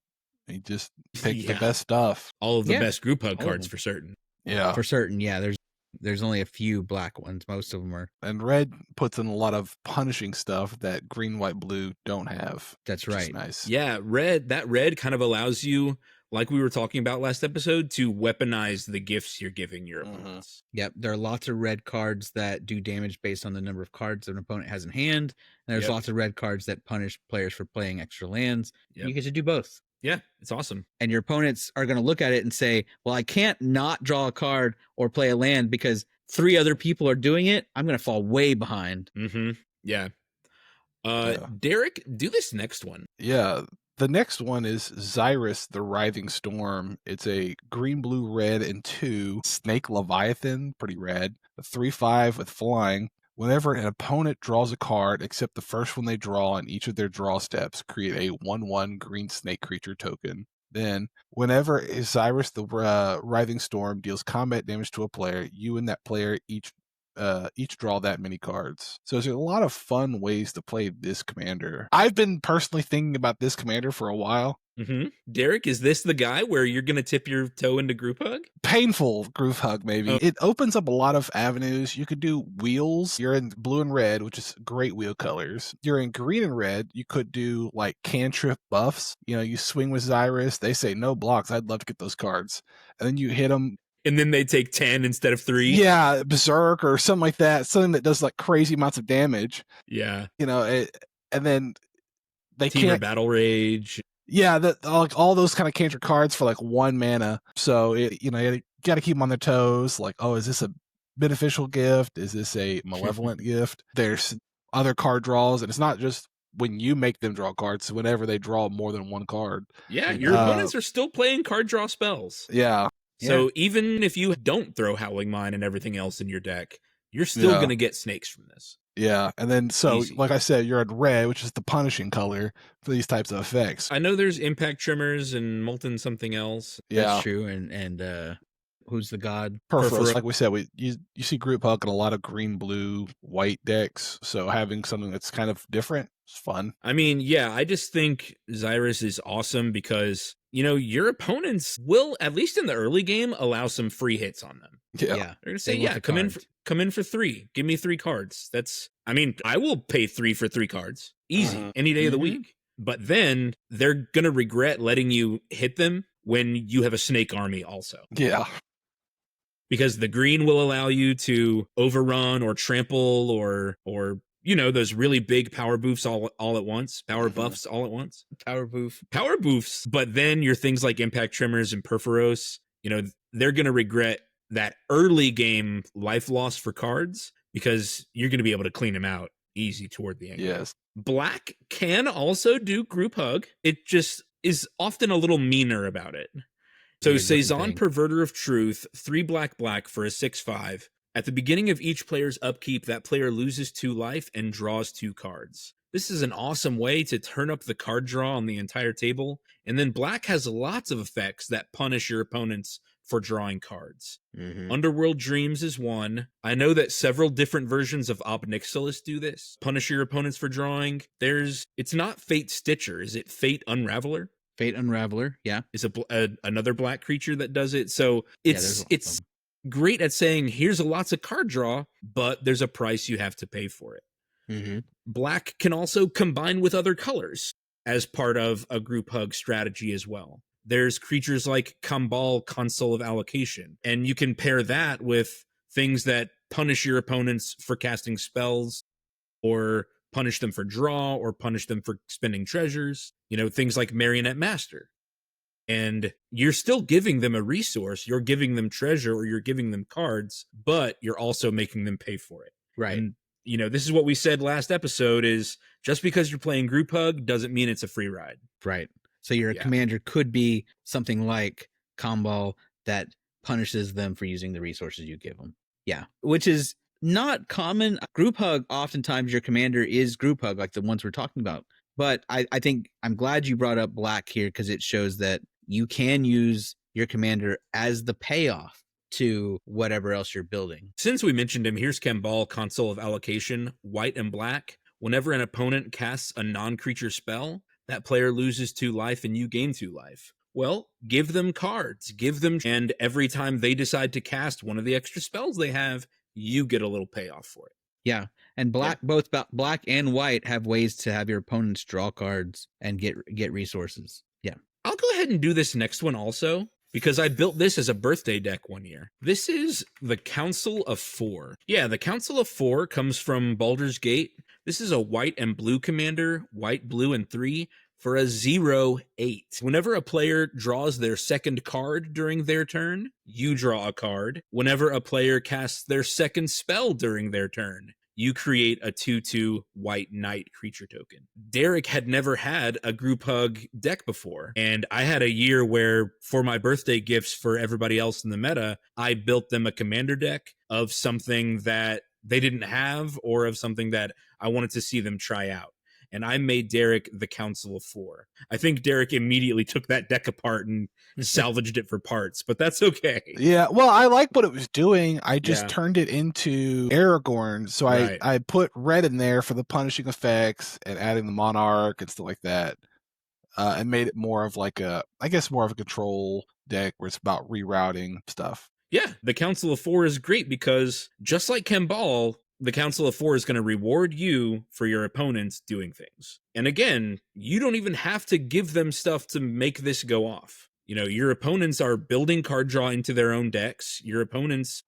[SPEAKER 4] You just pick the best stuff.
[SPEAKER 1] All of the best group hug cards for certain.
[SPEAKER 4] Yeah.
[SPEAKER 5] For certain, yeah. There's only a few black ones. Most of them are.
[SPEAKER 4] And red puts in a lot of punishing stuff that green, white, blue don't have.
[SPEAKER 5] That's right.
[SPEAKER 4] Nice.
[SPEAKER 1] Yeah, that red kind of allows you, like we were talking about last episode, to weaponize the gifts you're giving your opponents.
[SPEAKER 5] Yep, there are lots of red cards that do damage based on the number of cards an opponent has in hand. And there's lots of red cards that punish players for playing extra lands. You get to do both.
[SPEAKER 1] Yeah, it's awesome.
[SPEAKER 5] And your opponents are going to look at it and say, well, I can't not draw a card or play a land because 3 other people are doing it. I'm going to fall way behind.
[SPEAKER 1] Yeah. Derek, do this next one.
[SPEAKER 4] Yeah. The next one is Xyrus, the Writhing Storm. It's a green, blue, red, and 2 Snake Leviathan. Pretty rad. A 3/5 with flying. Whenever an opponent draws a card, except the first one they draw on each of their draw steps, create a 1/1 green snake creature token. Then, whenever Cyrus the Writhing Storm deals combat damage to a player, you and that player each draw that many cards. So there's a lot of fun ways to play this commander. I've been personally thinking about this commander for a while.
[SPEAKER 1] Mm-hmm. Derek, is this the guy where you're going to tip your toe into group hug?
[SPEAKER 4] Painful group hug, maybe.
[SPEAKER 1] Oh.
[SPEAKER 4] It opens up a lot of avenues. You could do wheels. You're in blue and red, which is great wheel colors. You're in green and red. You could do like cantrip buffs. You know, you swing with Xyrus. They say no blocks. I'd love to get those cards. And then you hit them.
[SPEAKER 1] And then they take 10 instead of 3.
[SPEAKER 4] Yeah, Berserk or something like that. Something that does like crazy amounts of damage.
[SPEAKER 1] Yeah.
[SPEAKER 4] You know, and then they
[SPEAKER 1] Team or
[SPEAKER 4] can't.
[SPEAKER 1] Battle Rage.
[SPEAKER 4] Yeah, that like all those kind of cantrip cards for like 1 mana. So you got to keep them on their toes. Like, oh, is this a beneficial gift? Is this a malevolent gift? There's other card draws, and it's not just when you make them draw cards. Whenever they draw more than 1 card.
[SPEAKER 1] Yeah, your opponents are still playing card draw spells.
[SPEAKER 4] Yeah.
[SPEAKER 1] So even if you don't throw Howling Mine and everything else in your deck, you're still going to get snakes from this.
[SPEAKER 4] Yeah, and then so
[SPEAKER 1] Easy.
[SPEAKER 4] like I said, you're in red, which is the punishing color for these types of effects.
[SPEAKER 1] I know there's Impact Trimmers and Molten something else.
[SPEAKER 4] Yeah,
[SPEAKER 5] that's true. And who's the god?
[SPEAKER 4] Perforos. Like we said, you see group hug in a lot of green, blue, white decks. So having something that's kind of different is fun.
[SPEAKER 1] I mean, yeah, I just think Xyrus is awesome because, you know, your opponents will, at least in the early game, allow some free hits on them.
[SPEAKER 4] Yeah.
[SPEAKER 1] They're going to say, yeah, come in for 3. Give me 3 cards. I mean, I will pay 3 for 3 cards. Easy. Any day of the week. But then they're going to regret letting you hit them when you have a snake army also.
[SPEAKER 4] Yeah.
[SPEAKER 1] Because the green will allow you to overrun or trample or you know, those really big power buffs all at once. Power buffs all at once.
[SPEAKER 5] Power
[SPEAKER 1] buffs. But then your things like Impact Trimmers and Perforos, you know, they're going to regret that early game life loss for cards because you're going to be able to clean them out easy toward the end.
[SPEAKER 4] Yes.
[SPEAKER 1] Black can also do group hug. It just is often a little meaner about it. So Cezanne, Perverter of Truth, 3 black for a 6/5. At the beginning of each player's upkeep, that player loses 2 life and draws 2 cards. This is an awesome way to turn up the card draw on the entire table. And then black has lots of effects that punish your opponents for drawing cards. Underworld Dreams is one. I know that several different versions of Ob Nixilis do this. Punish your opponents for drawing. It's not Fate Stitcher. Is it Fate Unraveler?
[SPEAKER 5] Fate Unraveler, yeah.
[SPEAKER 1] Is another black creature that does it. So it's great at saying, here's lots of card draw, but there's a price you have to pay for it. Black can also combine with other colors as part of a group hug strategy as well. There's creatures like Kambal, Consul of Allocation, and you can pair that with things that punish your opponents for casting spells or punish them for draw or punish them for spending treasures, you know, things like Marionette Master. And you're still giving them a resource, you're giving them treasure or you're giving them cards, but you're also making them pay for it.
[SPEAKER 5] Right.
[SPEAKER 1] And, you know, this is what we said last episode is just because you're playing group hug doesn't mean it's a free ride.
[SPEAKER 5] Right. So your commander could be something like Kambal that punishes them for using the resources you give them. Yeah. Which is not common. Group hug, oftentimes your commander is group hug, like the ones we're talking about. But I think I'm glad you brought up black here because it shows that you can use your commander as the payoff to whatever else you're building.
[SPEAKER 1] Since we mentioned him, here's Kambal, Consul of Allocation, white and black. Whenever an opponent casts a non-creature spell, that player loses 2 life and you gain 2 life. Well, give them cards, and every time they decide to cast one of the extra spells they have, you get a little payoff for it.
[SPEAKER 5] Yeah, and both black and white have ways to have your opponents draw cards and get resources. Yeah.
[SPEAKER 1] I'll go ahead and do this next one also, because I built this as a birthday deck one year. This is the Council of 4. Yeah, the Council of 4 comes from Baldur's Gate. This is a white and blue commander, white, blue, and 3 for a 0/8. Whenever a player draws their second card during their turn, you draw a card. Whenever a player casts their second spell during their turn, you create a 2/2 white knight creature token. Derek had never had a group hug deck before, and I had a year where for my birthday gifts for everybody else in the meta, I built them a commander deck of something that they didn't have or of something that I wanted to see them try out. And I made Derek the Council of Four. I think Derek immediately took that deck apart and salvaged it for parts, but that's okay.
[SPEAKER 4] Yeah, well, I like what it was doing. I just
[SPEAKER 1] Yeah.
[SPEAKER 4] turned it into Aragorn. So
[SPEAKER 1] Right.
[SPEAKER 4] I put red in there for the punishing effects and adding the Monarch and stuff like that. And made it more of like more of a control deck where it's about rerouting stuff.
[SPEAKER 1] Yeah, the Council of Four is great because just like Kambal, the Council of Four is going to reward you for your opponents doing things. And again, you don't even have to give them stuff to make this go off. You know, your opponents are building card draw into their own decks. Your opponents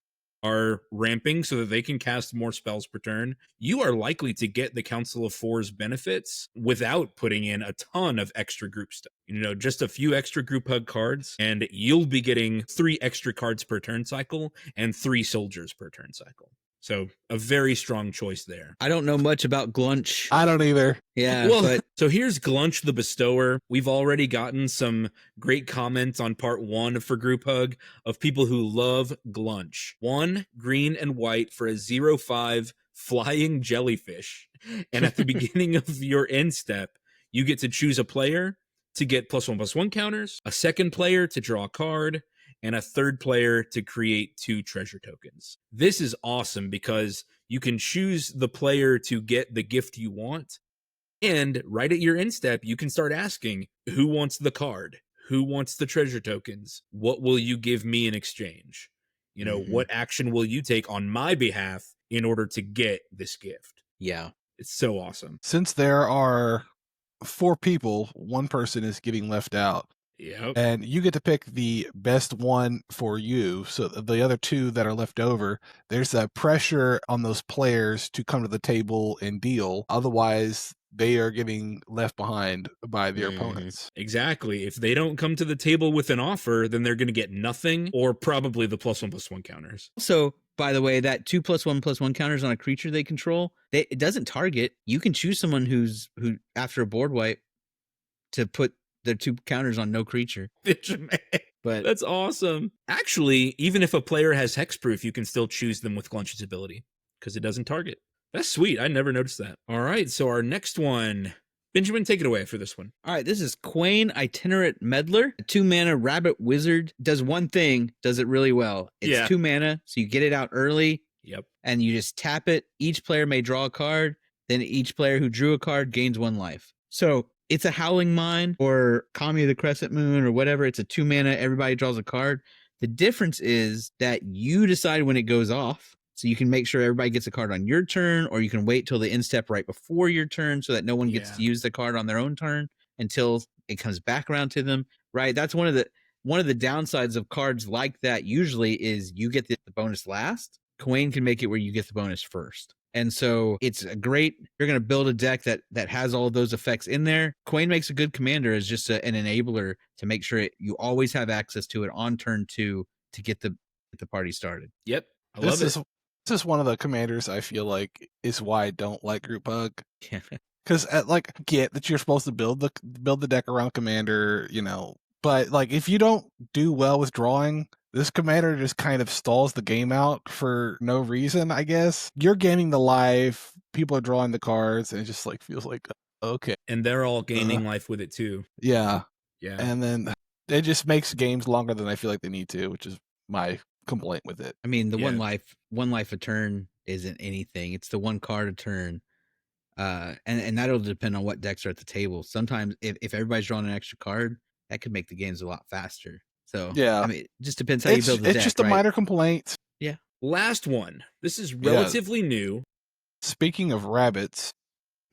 [SPEAKER 1] are ramping so that they can cast more spells per turn. You are likely to get the Council of Four's benefits without putting in a ton of extra group stuff. You know, just a few extra group hug cards, and you'll be getting 3 extra cards per turn cycle and 3 soldiers per turn cycle. So a very strong choice there.
[SPEAKER 5] I don't know much about Glunch.
[SPEAKER 4] I don't either.
[SPEAKER 5] Yeah,
[SPEAKER 1] Well,
[SPEAKER 5] but
[SPEAKER 1] so here's Glunch the Bestower. We've already gotten some great comments on part 1 for Group Hug of people who love Glunch. 1 green and white for a 0/5 flying jellyfish. And at the beginning of your end step, you get to choose a player to get +1/+1 counters, a second player to draw a card, and a third player to create 2 treasure tokens. This is awesome because you can choose the player to get the gift you want. And right at your end step, you can start asking, who wants the card? Who wants the treasure tokens? What will you give me in exchange? You know, what action will you take on my behalf in order to get this gift?
[SPEAKER 5] yeah.
[SPEAKER 1] It's so awesome.
[SPEAKER 4] Since there are 4 people, one person is getting left out.
[SPEAKER 1] Yep.
[SPEAKER 4] And you get to pick the best one for you. So the other 2 that are left over, there's a pressure on those players to come to the table and deal. Otherwise, they are getting left behind by their opponents.
[SPEAKER 1] Exactly. If they don't come to the table with an offer, then they're going to get nothing or probably the +1/+1 counters.
[SPEAKER 5] Also, by the way, that 2+1/+1 counters on a creature they control, it doesn't target. You can choose someone who after a board wipe to put their 2 counters on no creature. But
[SPEAKER 1] That's awesome. Actually, even if a player has hexproof, you can still choose them with Glunch's ability because it doesn't target. That's sweet. I never noticed that. All right, so our next one. Benjamin, take it away for this one.
[SPEAKER 5] all right, this is Quain Itinerant Meddler. A 2-mana rabbit wizard. Does one thing, does it really well. It's
[SPEAKER 1] Yeah.
[SPEAKER 5] 2 mana, so you get it out early.
[SPEAKER 1] Yep.
[SPEAKER 5] And you just tap it. Each player may draw a card. Then each player who drew a card gains 1 life. So it's a Howling Mine or Kami of the Crescent Moon or whatever. It's a 2 mana. Everybody draws a card. The difference is that you decide when it goes off. So you can make sure everybody gets a card on your turn, or you can wait till the end step right before your turn so that no one gets to use the card on their own turn until it comes back around to them. Right? That's one of the downsides of cards like that usually is you get the bonus last. Quain can make it where you get the bonus first. And so it's a great, you're going to build a deck that has all of those effects in there. Quain makes a good commander as just an enabler to make sure you always have access to it on turn 2 to get the party started.
[SPEAKER 1] Yep. I love it.
[SPEAKER 4] This is one of the commanders I feel like is why I don't like Group Hug.
[SPEAKER 5] Yeah.
[SPEAKER 4] Because get that you're supposed to build the deck around commander, you know, but like if you don't do well with drawing, this commander just kind of stalls the game out for no reason. I guess you're gaining the life, people are drawing the cards, and it just like feels like okay,
[SPEAKER 1] And they're all gaining life with it too.
[SPEAKER 4] yeah,
[SPEAKER 1] Yeah.
[SPEAKER 4] and then it just makes games longer than I feel like they need to, which is my complaint with it.
[SPEAKER 5] I mean, the
[SPEAKER 1] Yeah.
[SPEAKER 5] one life a turn isn't anything. It's the 1 card a turn. And that'll depend on what decks are at the table. Sometimes if everybody's drawing an extra card, that could make the games a lot faster. So
[SPEAKER 4] Yeah.
[SPEAKER 5] I mean, it just depends how you build the deck.
[SPEAKER 4] It's just a
[SPEAKER 5] right?
[SPEAKER 4] minor complaint.
[SPEAKER 1] Last one. This is relatively new.
[SPEAKER 4] Speaking of rabbits,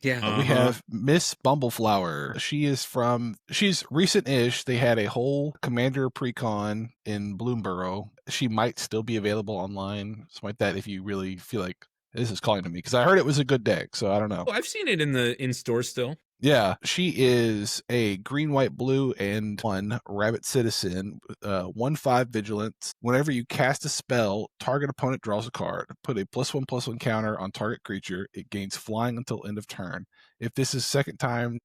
[SPEAKER 5] Yeah.
[SPEAKER 4] we have Miss Bumbleflower. She's recent-ish. They had a whole commander pre-con in Bloomborough. She might still be available online, something like that, if you really feel like this is calling to me. Because I heard it was a good deck, so I don't know.
[SPEAKER 1] Oh, I've seen it in stores still.
[SPEAKER 4] Yeah, she is a green, white, blue, and 1 rabbit citizen, 1/5 vigilance. Whenever you cast a spell, target opponent draws a card. Put a +1/+1 counter on target creature. It gains flying until end of turn. If this is second time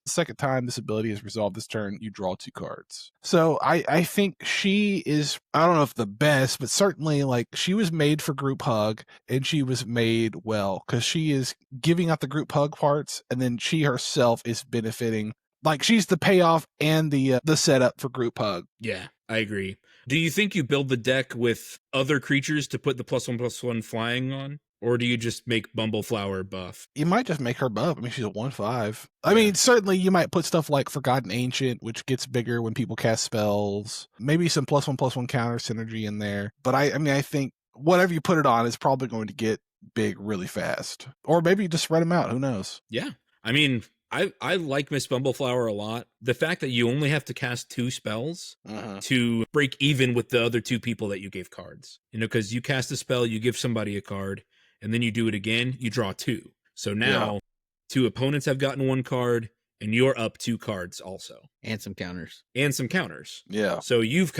[SPEAKER 4] The second time this ability is resolved this turn, you draw 2 cards. So I think she is, I don't know if the best, but certainly like she was made for group hug, and she was made well because she is giving out the group hug parts, and then she herself is benefiting. Like she's the payoff and the setup for group hug.
[SPEAKER 1] Yeah, I agree. Do you think you build the deck with other creatures to put the +1/+1 flying on? Or do you just make Bumbleflower buff?
[SPEAKER 4] You might just make her buff. I mean, she's a 1/5. I
[SPEAKER 1] Yeah.
[SPEAKER 4] mean, certainly you might put stuff like Forgotten Ancient, which gets bigger when people cast spells. Maybe some +1/+1 counter synergy in there. But I mean, I think whatever you put it on is probably going to get big really fast. Or maybe you just spread them out. Who knows?
[SPEAKER 1] Yeah. I mean, I like Miss Bumbleflower a lot. The fact that you only have to cast 2 spells to break even with the other 2 people that you gave cards. You know, because you cast a spell, you give somebody a card, and then you do it again, you draw 2. So now 2 opponents have gotten 1 card, and you're up 2 cards also.
[SPEAKER 5] And some counters.
[SPEAKER 1] And some counters.
[SPEAKER 4] Yeah.
[SPEAKER 1] So you've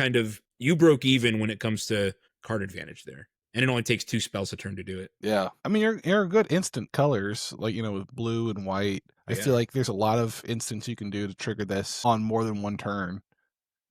[SPEAKER 1] you broke even when it comes to card advantage there. And it only takes 2 spells a turn to do it.
[SPEAKER 4] Yeah. I mean, you're a good instant colors, like, you know, with blue and white. I feel like there's a lot of instants you can do to trigger this on more than one turn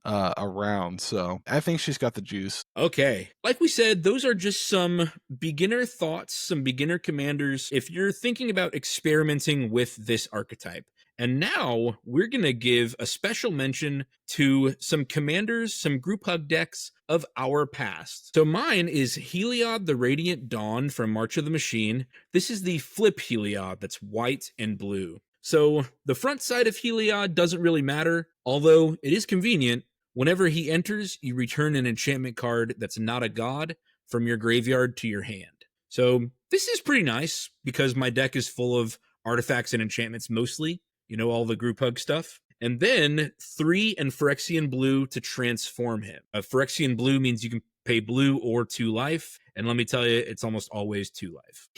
[SPEAKER 4] around. So I think she's got the juice.
[SPEAKER 1] Okay. Like we said, those are just some beginner thoughts, some beginner commanders. If you're thinking about experimenting with this archetype. And now we're going to give a special mention to some commanders, some group hug decks of our past. So mine is Heliod the Radiant Dawn from March of the Machine. This is the flip Heliod that's white and blue. So the front side of Heliod doesn't really matter, although it is convenient. Whenever he enters, you return an enchantment card that's not a god from your graveyard to your hand. So this is pretty nice because my deck is full of artifacts and enchantments mostly. You know, all the group hug stuff. And then 3 and Phyrexian Blue to transform him. Phyrexian Blue means you can pay blue or 2 life. And let me tell you, it's almost always 2 life.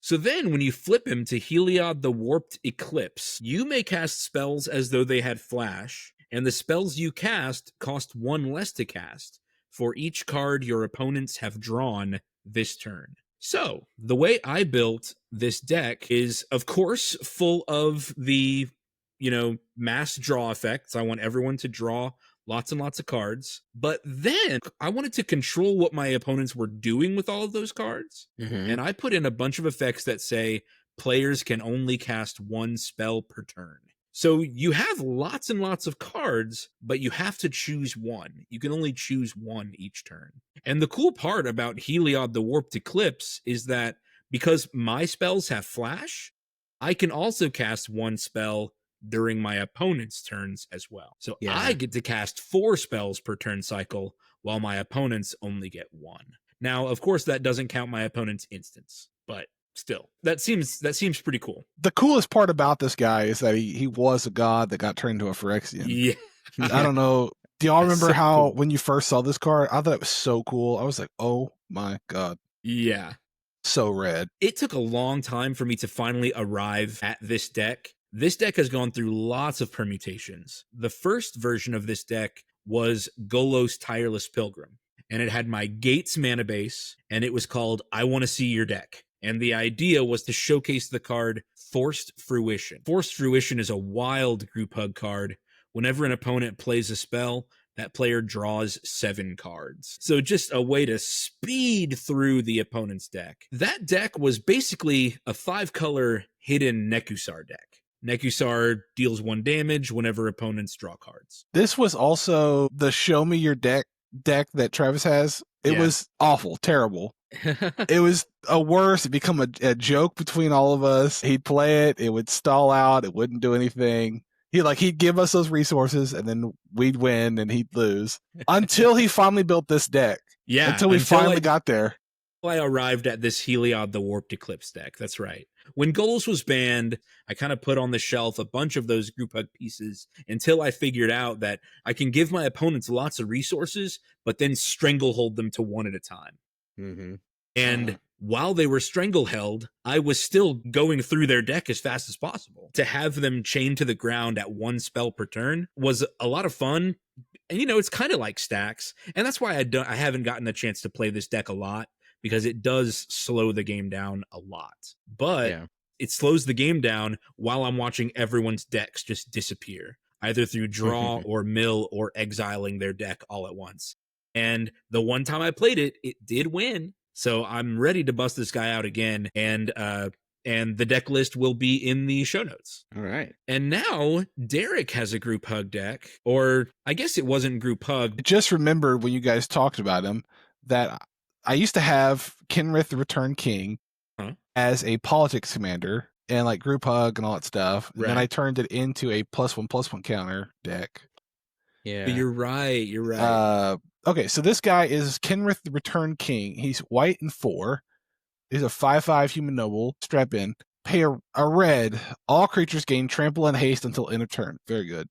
[SPEAKER 1] So then when you flip him to Heliod the Warped Eclipse, you may cast spells as though they had flash. And the spells you cast cost 1 less to cast for each card your opponents have drawn this turn. So, the way I built this deck is, of course, full of the, you know, mass draw effects. I want everyone to draw lots and lots of cards. But then I wanted to control what my opponents were doing with all of those cards. And I put in a bunch of effects that say players can only cast 1 spell per turn. So you have lots and lots of cards, but you have to choose 1. You can only choose 1 each turn. And the cool part about Heliod the Warped Eclipse is that because my spells have flash, I can also cast 1 spell during my opponent's turns as well. So I get to cast 4 spells per turn cycle, while my opponents only get 1. Now, of course, that doesn't count my opponent's instance, but still, that seems pretty cool.
[SPEAKER 4] The coolest part about this guy is that he was a god that got turned into a Phyrexian.
[SPEAKER 1] Yeah.
[SPEAKER 4] I don't know. Do y'all remember
[SPEAKER 1] so
[SPEAKER 4] how
[SPEAKER 1] cool.
[SPEAKER 4] when you first saw this card, I thought it was so cool. I was like, oh my God.
[SPEAKER 1] Yeah.
[SPEAKER 4] So rad.
[SPEAKER 1] It took a long time for me to finally arrive at this deck. This deck has gone through lots of permutations. The first version of this deck was Golos Tireless Pilgrim, and it had my Gates mana base, and it was called I Want to See Your Deck. And the idea was to showcase the card Forced Fruition. Forced Fruition is a wild group hug card. Whenever an opponent plays a spell, that player draws 7 cards. So just a way to speed through the opponent's deck. That deck was basically a 5-color hidden Nekusar deck. Nekusar deals 1 damage whenever opponents draw cards.
[SPEAKER 4] This was also the Show Me Your Deck that Travis has. It was awful, terrible. It was a worse. It become a joke between all of us. He'd play it. It would stall out. It wouldn't do anything. He'd give us those resources, and then we'd win, and he'd lose until he finally built this deck.
[SPEAKER 1] Yeah,
[SPEAKER 4] until we finally got there.
[SPEAKER 1] I arrived at this Heliod the Warped Eclipse deck. That's right. When Golos was banned, I kind of put on the shelf a bunch of those group hug pieces until I figured out that I can give my opponents lots of resources, but then stranglehold them to 1 at a time. And while they were strangleheld, I was still going through their deck as fast as possible. To have them chained to the ground at 1 spell per turn was a lot of fun. And, you know, it's kind of like stacks. And that's why I haven't gotten a chance to play this deck a lot, because it does slow the game down a lot. But it slows the game down while I'm watching everyone's decks just disappear, either through draw or mill or exiling their deck all at once. And the one time I played it, it did win. So I'm ready to bust this guy out again. And the deck list will be in the show notes.
[SPEAKER 5] All right.
[SPEAKER 1] And now Derek has a group hug deck, or I guess it wasn't group hug.
[SPEAKER 4] Just remember when you guys talked about him that I used to have Kenrith the Return King as a politics commander and like group hug and all that stuff. And then I turned it into a +1/+1 counter deck.
[SPEAKER 5] Yeah.
[SPEAKER 1] But you're right.
[SPEAKER 4] Okay, so this guy is Kenrith the Return King. He's white and 4. He's a 5/5 human noble. Strap in. Pay a red. All creatures gain trample and haste until end of turn. Very good.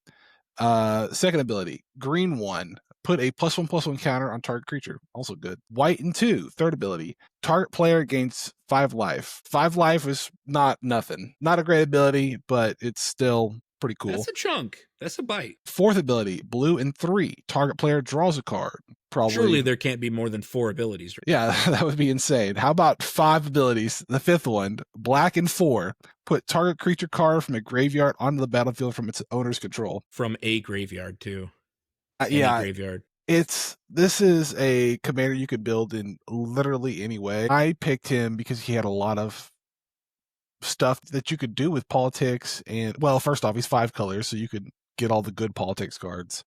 [SPEAKER 4] Second ability, green 1. Put a +1/+1 counter on target creature. Also good. White and 2. Third ability. Target player gains 5 life. 5 life is not nothing. Not a great ability, but it's still pretty cool.
[SPEAKER 1] That's a chunk. That's a bite.
[SPEAKER 4] Fourth ability, blue and 3. Target player draws a card. Probably.
[SPEAKER 1] Surely there can't be more than 4 abilities. Right?
[SPEAKER 4] Yeah, that would be insane. How about 5 abilities? The fifth one, black and 4. Put target creature card from a graveyard onto the battlefield from its owner's control.
[SPEAKER 1] From a graveyard too.
[SPEAKER 4] Yeah,
[SPEAKER 1] graveyard.
[SPEAKER 4] This is a commander you could build in literally any way. I picked him because he had a lot of stuff that you could do with politics, and well, first off, he's 5 colors, so you could get all the good politics cards.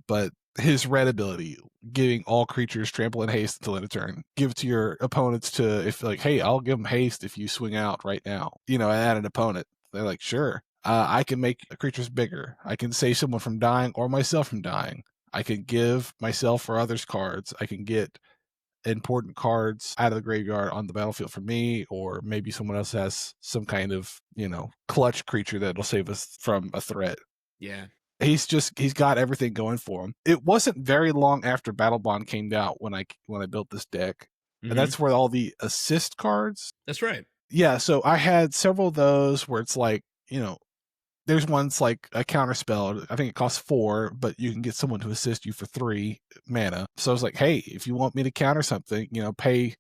[SPEAKER 4] But his red ability, giving all creatures trample and haste until end of turn, give it to your opponents to, if like, hey, I'll give them haste if you swing out right now, at an opponent. They're like, sure. I can make creatures bigger. I can save someone from dying or myself from dying. I can give myself or others cards. I can get important cards out of the graveyard on the battlefield for me, or maybe someone else has some kind of, clutch creature that'll save us from a threat.
[SPEAKER 1] Yeah.
[SPEAKER 4] He's got everything going for him. It wasn't very long after Battle Bond came out when I built this deck. And that's where all the assist cards.
[SPEAKER 1] That's right.
[SPEAKER 4] Yeah, so I had several of those where it's like, there's one's like a counter spell. I think it costs 4, but you can get someone to assist you for 3 mana. So I was like, hey, if you want me to counter something, pay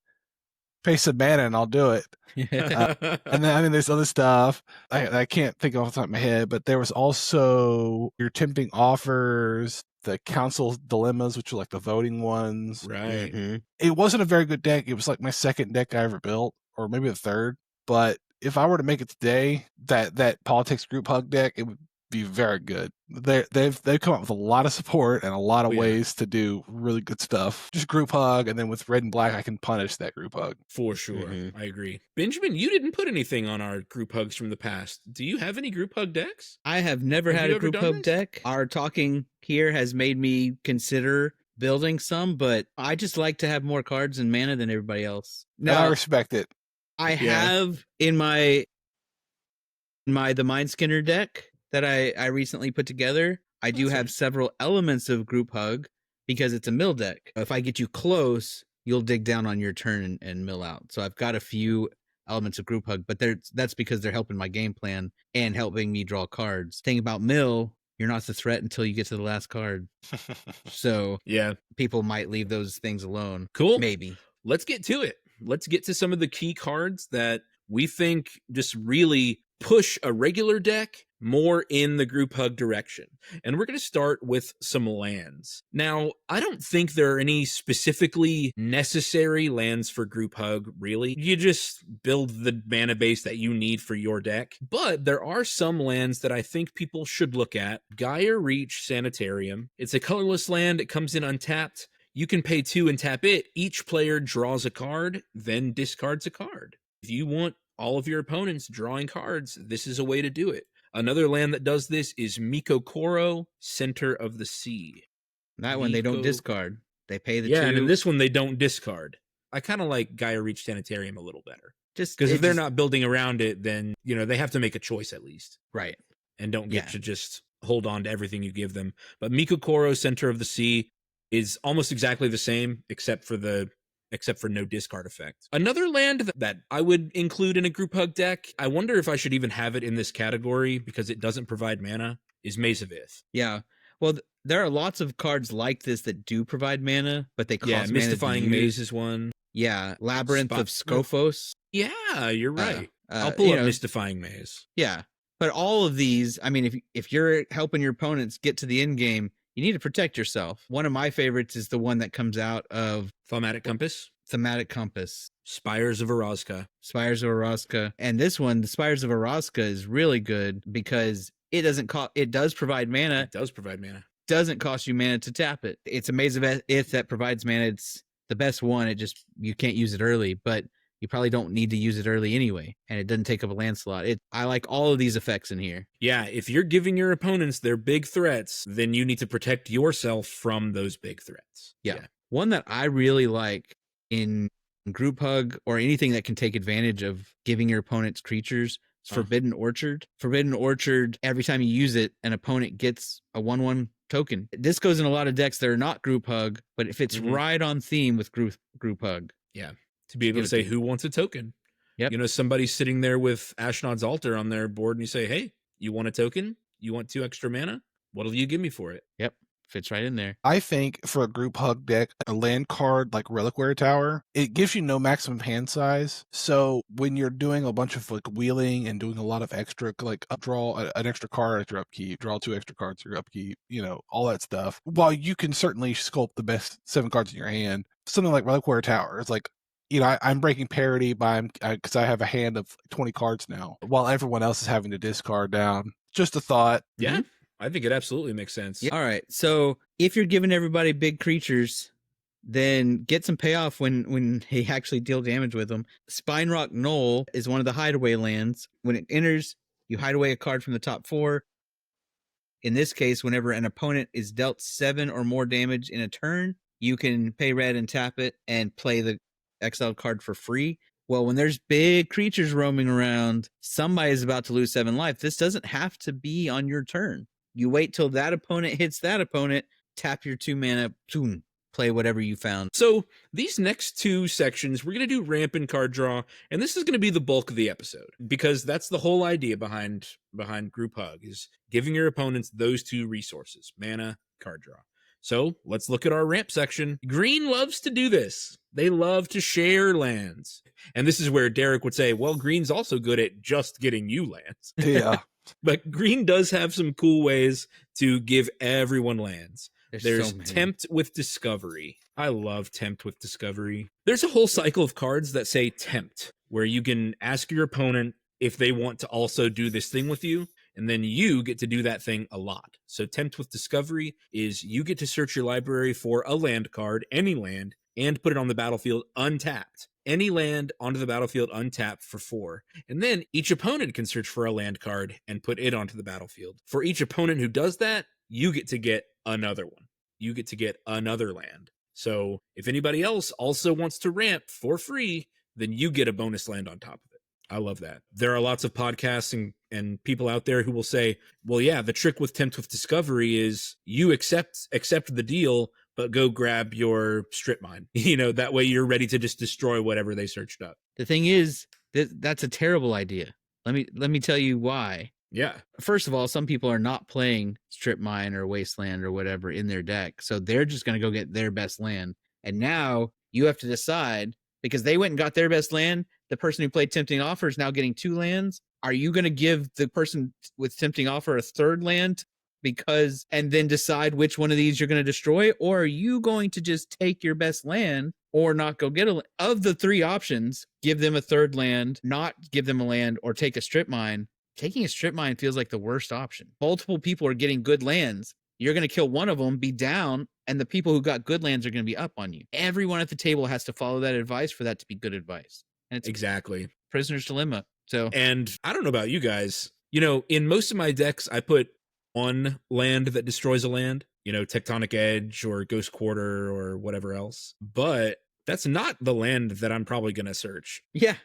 [SPEAKER 4] some mana and I'll do it. And then there's other stuff I can't think off the top of my head, but there was also your tempting offers, the council dilemmas, which are like the voting ones.
[SPEAKER 1] Right.
[SPEAKER 4] It wasn't a very good deck. It was like my second deck I ever built, or maybe the third. But if I were to make it today, that politics group hug deck, it would be very good. They've come up with a lot of support and a lot of ways to do really good stuff. Just group hug, and then with red and black, I can punish that group hug.
[SPEAKER 1] For sure. I agree. Benjamin, you didn't put anything on our group hugs from the past. Do you have any group hug decks?
[SPEAKER 5] I have never had a group hug deck. Our talking here has made me consider building some, but I just like to have more cards and mana than everybody else.
[SPEAKER 4] No, I respect it.
[SPEAKER 5] I have in the Mind Skinner deck that I recently put together, I do have several elements of group hug because it's a mill deck. If I get you close, you'll dig down on your turn and mill out. So I've got a few elements of group hug, but that's because they're helping my game plan and helping me draw cards. Thing about mill, you're not the threat until you get to the last card. So people might leave those things alone.
[SPEAKER 1] Cool.
[SPEAKER 5] Maybe.
[SPEAKER 1] Let's get to it. Let's get to some of the key cards that we think just really push a regular deck more in the group hug direction. And we're going to start with some lands. Now, I don't think there are any specifically necessary lands for group hug, really. You just build the mana base that you need for your deck. But there are some lands that I think people should look at. Gaia Reach Sanitarium. It's a colorless land. It comes in untapped. You can pay 2 and tap it. Each player draws a card, then discards a card. If you want all of your opponents drawing cards, this is a way to do it. Another land that does this is Mikokoro, Center of the Sea.
[SPEAKER 5] That one they don't discard. They pay the 2.
[SPEAKER 1] Yeah, and in this one they don't discard. I kind of like Gaia Reach Sanitarium a little better.
[SPEAKER 5] Just
[SPEAKER 1] because if they're not building around it, then they have to make a choice at least.
[SPEAKER 5] Right.
[SPEAKER 1] And don't get to just hold on to everything you give them. But Mikokoro, Center of the Sea, is almost exactly the same, except for no discard effect. Another land that I would include in a group hug deck, I wonder if I should even have it in this category because it doesn't provide mana, is Maze of Ith.
[SPEAKER 5] Yeah. Well, there are lots of cards like this that do provide mana, but they cost mana.
[SPEAKER 1] Mystifying Maze is one.
[SPEAKER 5] Yeah. Labyrinth of Scophos.
[SPEAKER 1] Yeah, you're right. I'll pull
[SPEAKER 5] you
[SPEAKER 1] up
[SPEAKER 5] know,
[SPEAKER 1] Mystifying Maze.
[SPEAKER 5] yeah. But all of these, I mean, if you're helping your opponents get to the end game, you need to protect yourself. One of my favorites is the one that comes out of
[SPEAKER 1] Thematic Compass.
[SPEAKER 5] Thematic Compass.
[SPEAKER 1] Spires of Erazka.
[SPEAKER 5] Spires of Erazka. And this one, the Spires of Erazka, is really good because it does provide mana.
[SPEAKER 1] It does provide mana.
[SPEAKER 5] Doesn't cost you mana to tap it. It's a Maze of Ith that provides mana. It's the best one. You can't use it early, but you probably don't need to use it early anyway, and it doesn't take up a land slot. I like all of these effects in here.
[SPEAKER 1] Yeah, if you're giving your opponents their big threats, then you need to protect yourself from those big threats.
[SPEAKER 5] Yeah. One that I really like in Group Hug or anything that can take advantage of giving your opponents creatures is Forbidden Orchard. Forbidden Orchard, every time you use it, an opponent gets a 1/1 token. This goes in a lot of decks that are not Group Hug, but if it's right on theme with Group Hug.
[SPEAKER 1] Yeah. To be able to say, who wants a token?
[SPEAKER 5] Yep.
[SPEAKER 1] You know, somebody's sitting there with Ashnod's Altar on their board, and you say, hey, you want a token? You want 2 extra mana? What'll you give me for it?
[SPEAKER 5] Yep. Fits right in there.
[SPEAKER 4] I think for a group hug deck, a land card like Reliquary Tower, it gives you no maximum hand size. So when you're doing a bunch of like wheeling and doing a lot of extra, like draw an extra card at your upkeep, draw 2 extra cards at your upkeep, you know, all that stuff. While you can certainly sculpt the best 7 cards in your hand, something like Reliquary Tower is like, you know, I'm breaking parity because I have a hand of 20 cards now, while everyone else is having to discard down. Just a thought.
[SPEAKER 1] Yeah, I think it absolutely makes sense.
[SPEAKER 5] Yeah. All right. So if you're giving everybody big creatures, then get some payoff when they actually deal damage with them. Spinerock Knoll is one of the hideaway lands. When it enters, you hide away a card from the top 4. In this case, whenever an opponent is dealt 7 or more damage in a turn, you can pay red and tap it and play the exiled card for free. Well, when there's big creatures roaming around, somebody's about to lose 7 life. This doesn't have to be on your turn. You wait till that opponent hits that opponent, tap your 2 mana, boom, play whatever you found.
[SPEAKER 1] So these next 2 sections, we're going to do ramp and card draw, and this is going to be the bulk of the episode, because that's the whole idea behind Group Hug, is giving your opponents those 2 resources, mana, card draw. So let's look at our ramp section. Green loves to do this. They love to share lands. And this is where Derek would say, well, Green's also good at just getting you lands.
[SPEAKER 4] Yeah.
[SPEAKER 1] But Green does have some cool ways to give everyone lands. There's
[SPEAKER 5] so many.
[SPEAKER 1] Tempt with Discovery. I love Tempt with Discovery. There's a whole cycle of cards that say Tempt, where you can ask your opponent if they want to also do this thing with you, and then you get to do that thing a lot. So Tempt with Discovery is you get to search your library for a land card, any land, and put it on the battlefield untapped. Any land onto the battlefield untapped for 4. And then each opponent can search for a land card and put it onto the battlefield. For each opponent who does that, you get to get another one. You get to get another land. So if anybody else also wants to ramp for free, then you get a bonus land on top of it. I love that. There are lots of podcasts and people out there who will say, well, yeah, the trick with Tempt with Discovery is you accept the deal, but go grab your strip mine. You know, that way you're ready to just destroy whatever they searched up.
[SPEAKER 5] The thing is, that's a terrible idea. Let me tell you why.
[SPEAKER 1] Yeah.
[SPEAKER 5] First of all, some people are not playing Strip Mine or Wasteland or whatever in their deck, so they're just going to go get their best land. And now you have to decide, because they went and got their best land, the person who played Tempting Offer is now getting 2 lands. Are you going to give the person with Tempting Offer a 3rd land and then decide which one of these you're going to destroy? Or are you going to just take your best land or not go get of the 3 options, give them a 3rd land, not give them a land, or take a Strip Mine? Taking a Strip Mine feels like the worst option. Multiple people are getting good lands. You're going to kill one of them, be down, and the people who got good lands are going to be up on you. Everyone at the table has to follow that advice for that to be good advice. And it's
[SPEAKER 1] exactly
[SPEAKER 5] prisoner's dilemma. So,
[SPEAKER 1] and I don't know about you guys, you know, in most of my decks, I put 1 land that destroys a land, you know, Tectonic Edge or Ghost Quarter or whatever else. But that's not the land that I'm probably going to search.
[SPEAKER 5] Yeah.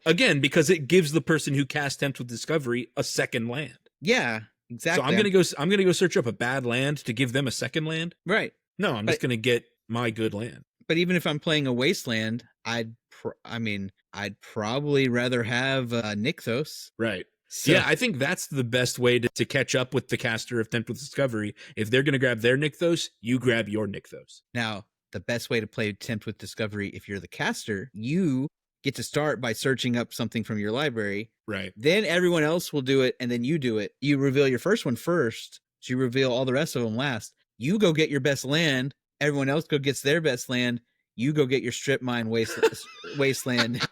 [SPEAKER 1] Again, because it gives the person who cast Tempt with Discovery a 2nd land.
[SPEAKER 5] Yeah, exactly.
[SPEAKER 1] So I'm gonna go search up a bad land to give them a 2nd land.
[SPEAKER 5] Right.
[SPEAKER 1] No, I'm just gonna get my good land.
[SPEAKER 5] But even if I'm playing a Wasteland, I'd probably rather have Nykthos.
[SPEAKER 1] Right.
[SPEAKER 5] So,
[SPEAKER 1] yeah, I think that's the best way to catch up with the caster of Tempt with Discovery. If they're gonna grab their Nykthos, you grab your Nykthos.
[SPEAKER 5] Now, the best way to play Tempt with Discovery, if you're the caster, you get to start by searching up something from your library.
[SPEAKER 1] Right.
[SPEAKER 5] Then everyone else will do it, and then you do it. You reveal your first one first, so you reveal all the rest of them last. You go get your best land. Everyone else go gets their best land. You go get your strip mine wasteland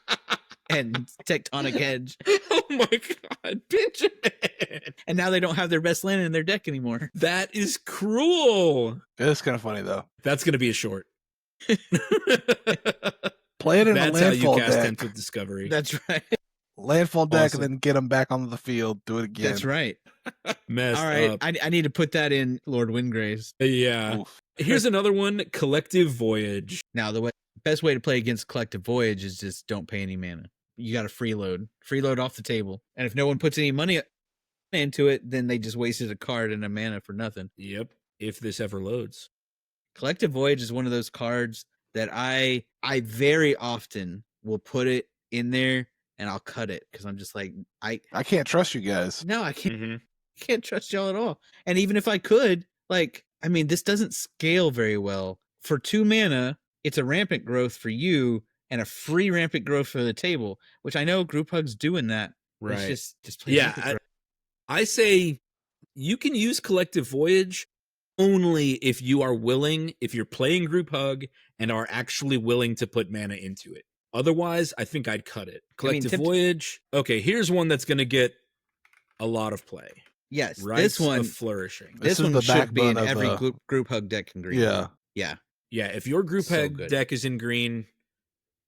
[SPEAKER 5] and tectonic edge.
[SPEAKER 1] Oh my God, Benjamin!
[SPEAKER 5] And now they don't have their best land in their deck anymore.
[SPEAKER 1] That is cruel.
[SPEAKER 4] It's kind of funny though.
[SPEAKER 1] That's going to be a short.
[SPEAKER 4] Play it in
[SPEAKER 1] That's
[SPEAKER 4] a
[SPEAKER 1] how you
[SPEAKER 4] landfall
[SPEAKER 1] cast
[SPEAKER 4] deck.
[SPEAKER 1] Temple Discovery.
[SPEAKER 5] That's right.
[SPEAKER 4] Landfall deck,
[SPEAKER 1] Awesome.
[SPEAKER 4] and then get them back onto the field. Do it again.
[SPEAKER 5] That's right.
[SPEAKER 1] Messed
[SPEAKER 5] All right.
[SPEAKER 1] up.
[SPEAKER 5] I need to put that in Lord Windgrave's.
[SPEAKER 1] Yeah.
[SPEAKER 4] Oof.
[SPEAKER 1] Here's another one, Collective Voyage.
[SPEAKER 5] Now, the best way to play against Collective Voyage is just don't pay any mana. You got to freeload off the table. And if no one puts any money into it, then they just wasted a card and a mana for nothing.
[SPEAKER 1] Yep. If this ever loads.
[SPEAKER 5] Collective Voyage is one of those cards that I very often will put it in there and I'll cut it because I'm just like I
[SPEAKER 4] can't trust you guys.
[SPEAKER 5] no, I can't
[SPEAKER 1] Mm-hmm.
[SPEAKER 5] can't trust y'all at all. And even if I could, like, I mean, this doesn't scale very well. For 2 mana, it's a rampant growth for you and a free rampant growth for the table, which I know Group Hug's doing that.
[SPEAKER 1] Right.
[SPEAKER 5] It's just play
[SPEAKER 1] Yeah.
[SPEAKER 5] Rampant Growth.
[SPEAKER 1] I say you can use Collective Voyage only if you are willing, if you're playing Group Hug and are actually willing to put mana into it. Otherwise, I think I'd cut it. Collective Voyage. Okay, here's one that's going to get a lot of play.
[SPEAKER 5] Yes,
[SPEAKER 1] Rites
[SPEAKER 5] this one
[SPEAKER 1] of Flourishing.
[SPEAKER 5] this
[SPEAKER 4] This is
[SPEAKER 5] one
[SPEAKER 4] the
[SPEAKER 5] should be in
[SPEAKER 4] backbone of
[SPEAKER 5] every
[SPEAKER 4] the-
[SPEAKER 5] group Hug deck in green.
[SPEAKER 4] Yeah.
[SPEAKER 5] Yeah.
[SPEAKER 1] Yeah, if your Group
[SPEAKER 5] So
[SPEAKER 1] Hug
[SPEAKER 5] good.
[SPEAKER 1] deck is in green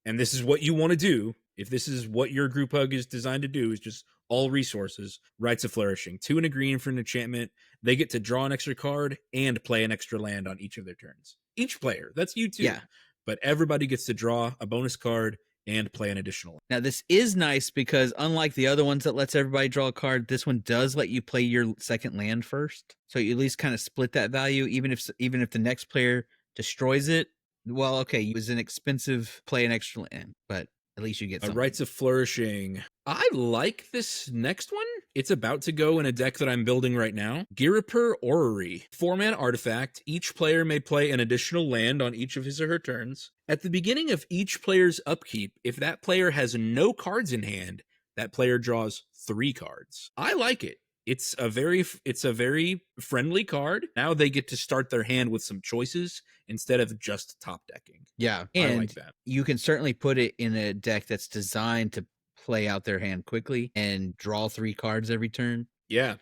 [SPEAKER 1] and this is what you want to do, if this is what your Group Hug is designed to do, is just all resources, Rites of Flourishing. 2 and a green for an enchantment. They get to draw an extra card and play an extra land on each of their turns. Each player. That's you too.
[SPEAKER 5] Yeah.
[SPEAKER 1] But everybody gets to draw a bonus card and play an additional.
[SPEAKER 5] Now this is nice because unlike the other ones that lets everybody draw a card, this one does let you play your second land first. So you at least kind of split that value, even if the next player destroys it. Well, okay, it was an expensive play an extra land, but at least you get something.
[SPEAKER 1] Rites of Flourishing. I like this next one. It's about to go in a deck that I'm building right now. Giripur Orrery. 4-mana artifact. Each player may play an additional land on each of his or her turns. At the beginning of each player's upkeep, if that player has no cards in hand, that player draws 3 cards. I like it. It's a very friendly card. Now they get to start their hand with some choices instead of just top decking.
[SPEAKER 5] Yeah,
[SPEAKER 1] I
[SPEAKER 5] and
[SPEAKER 1] like that.
[SPEAKER 5] you can certainly put it in a deck that's designed to play out their hand quickly and draw 3 cards every turn.
[SPEAKER 1] Yeah.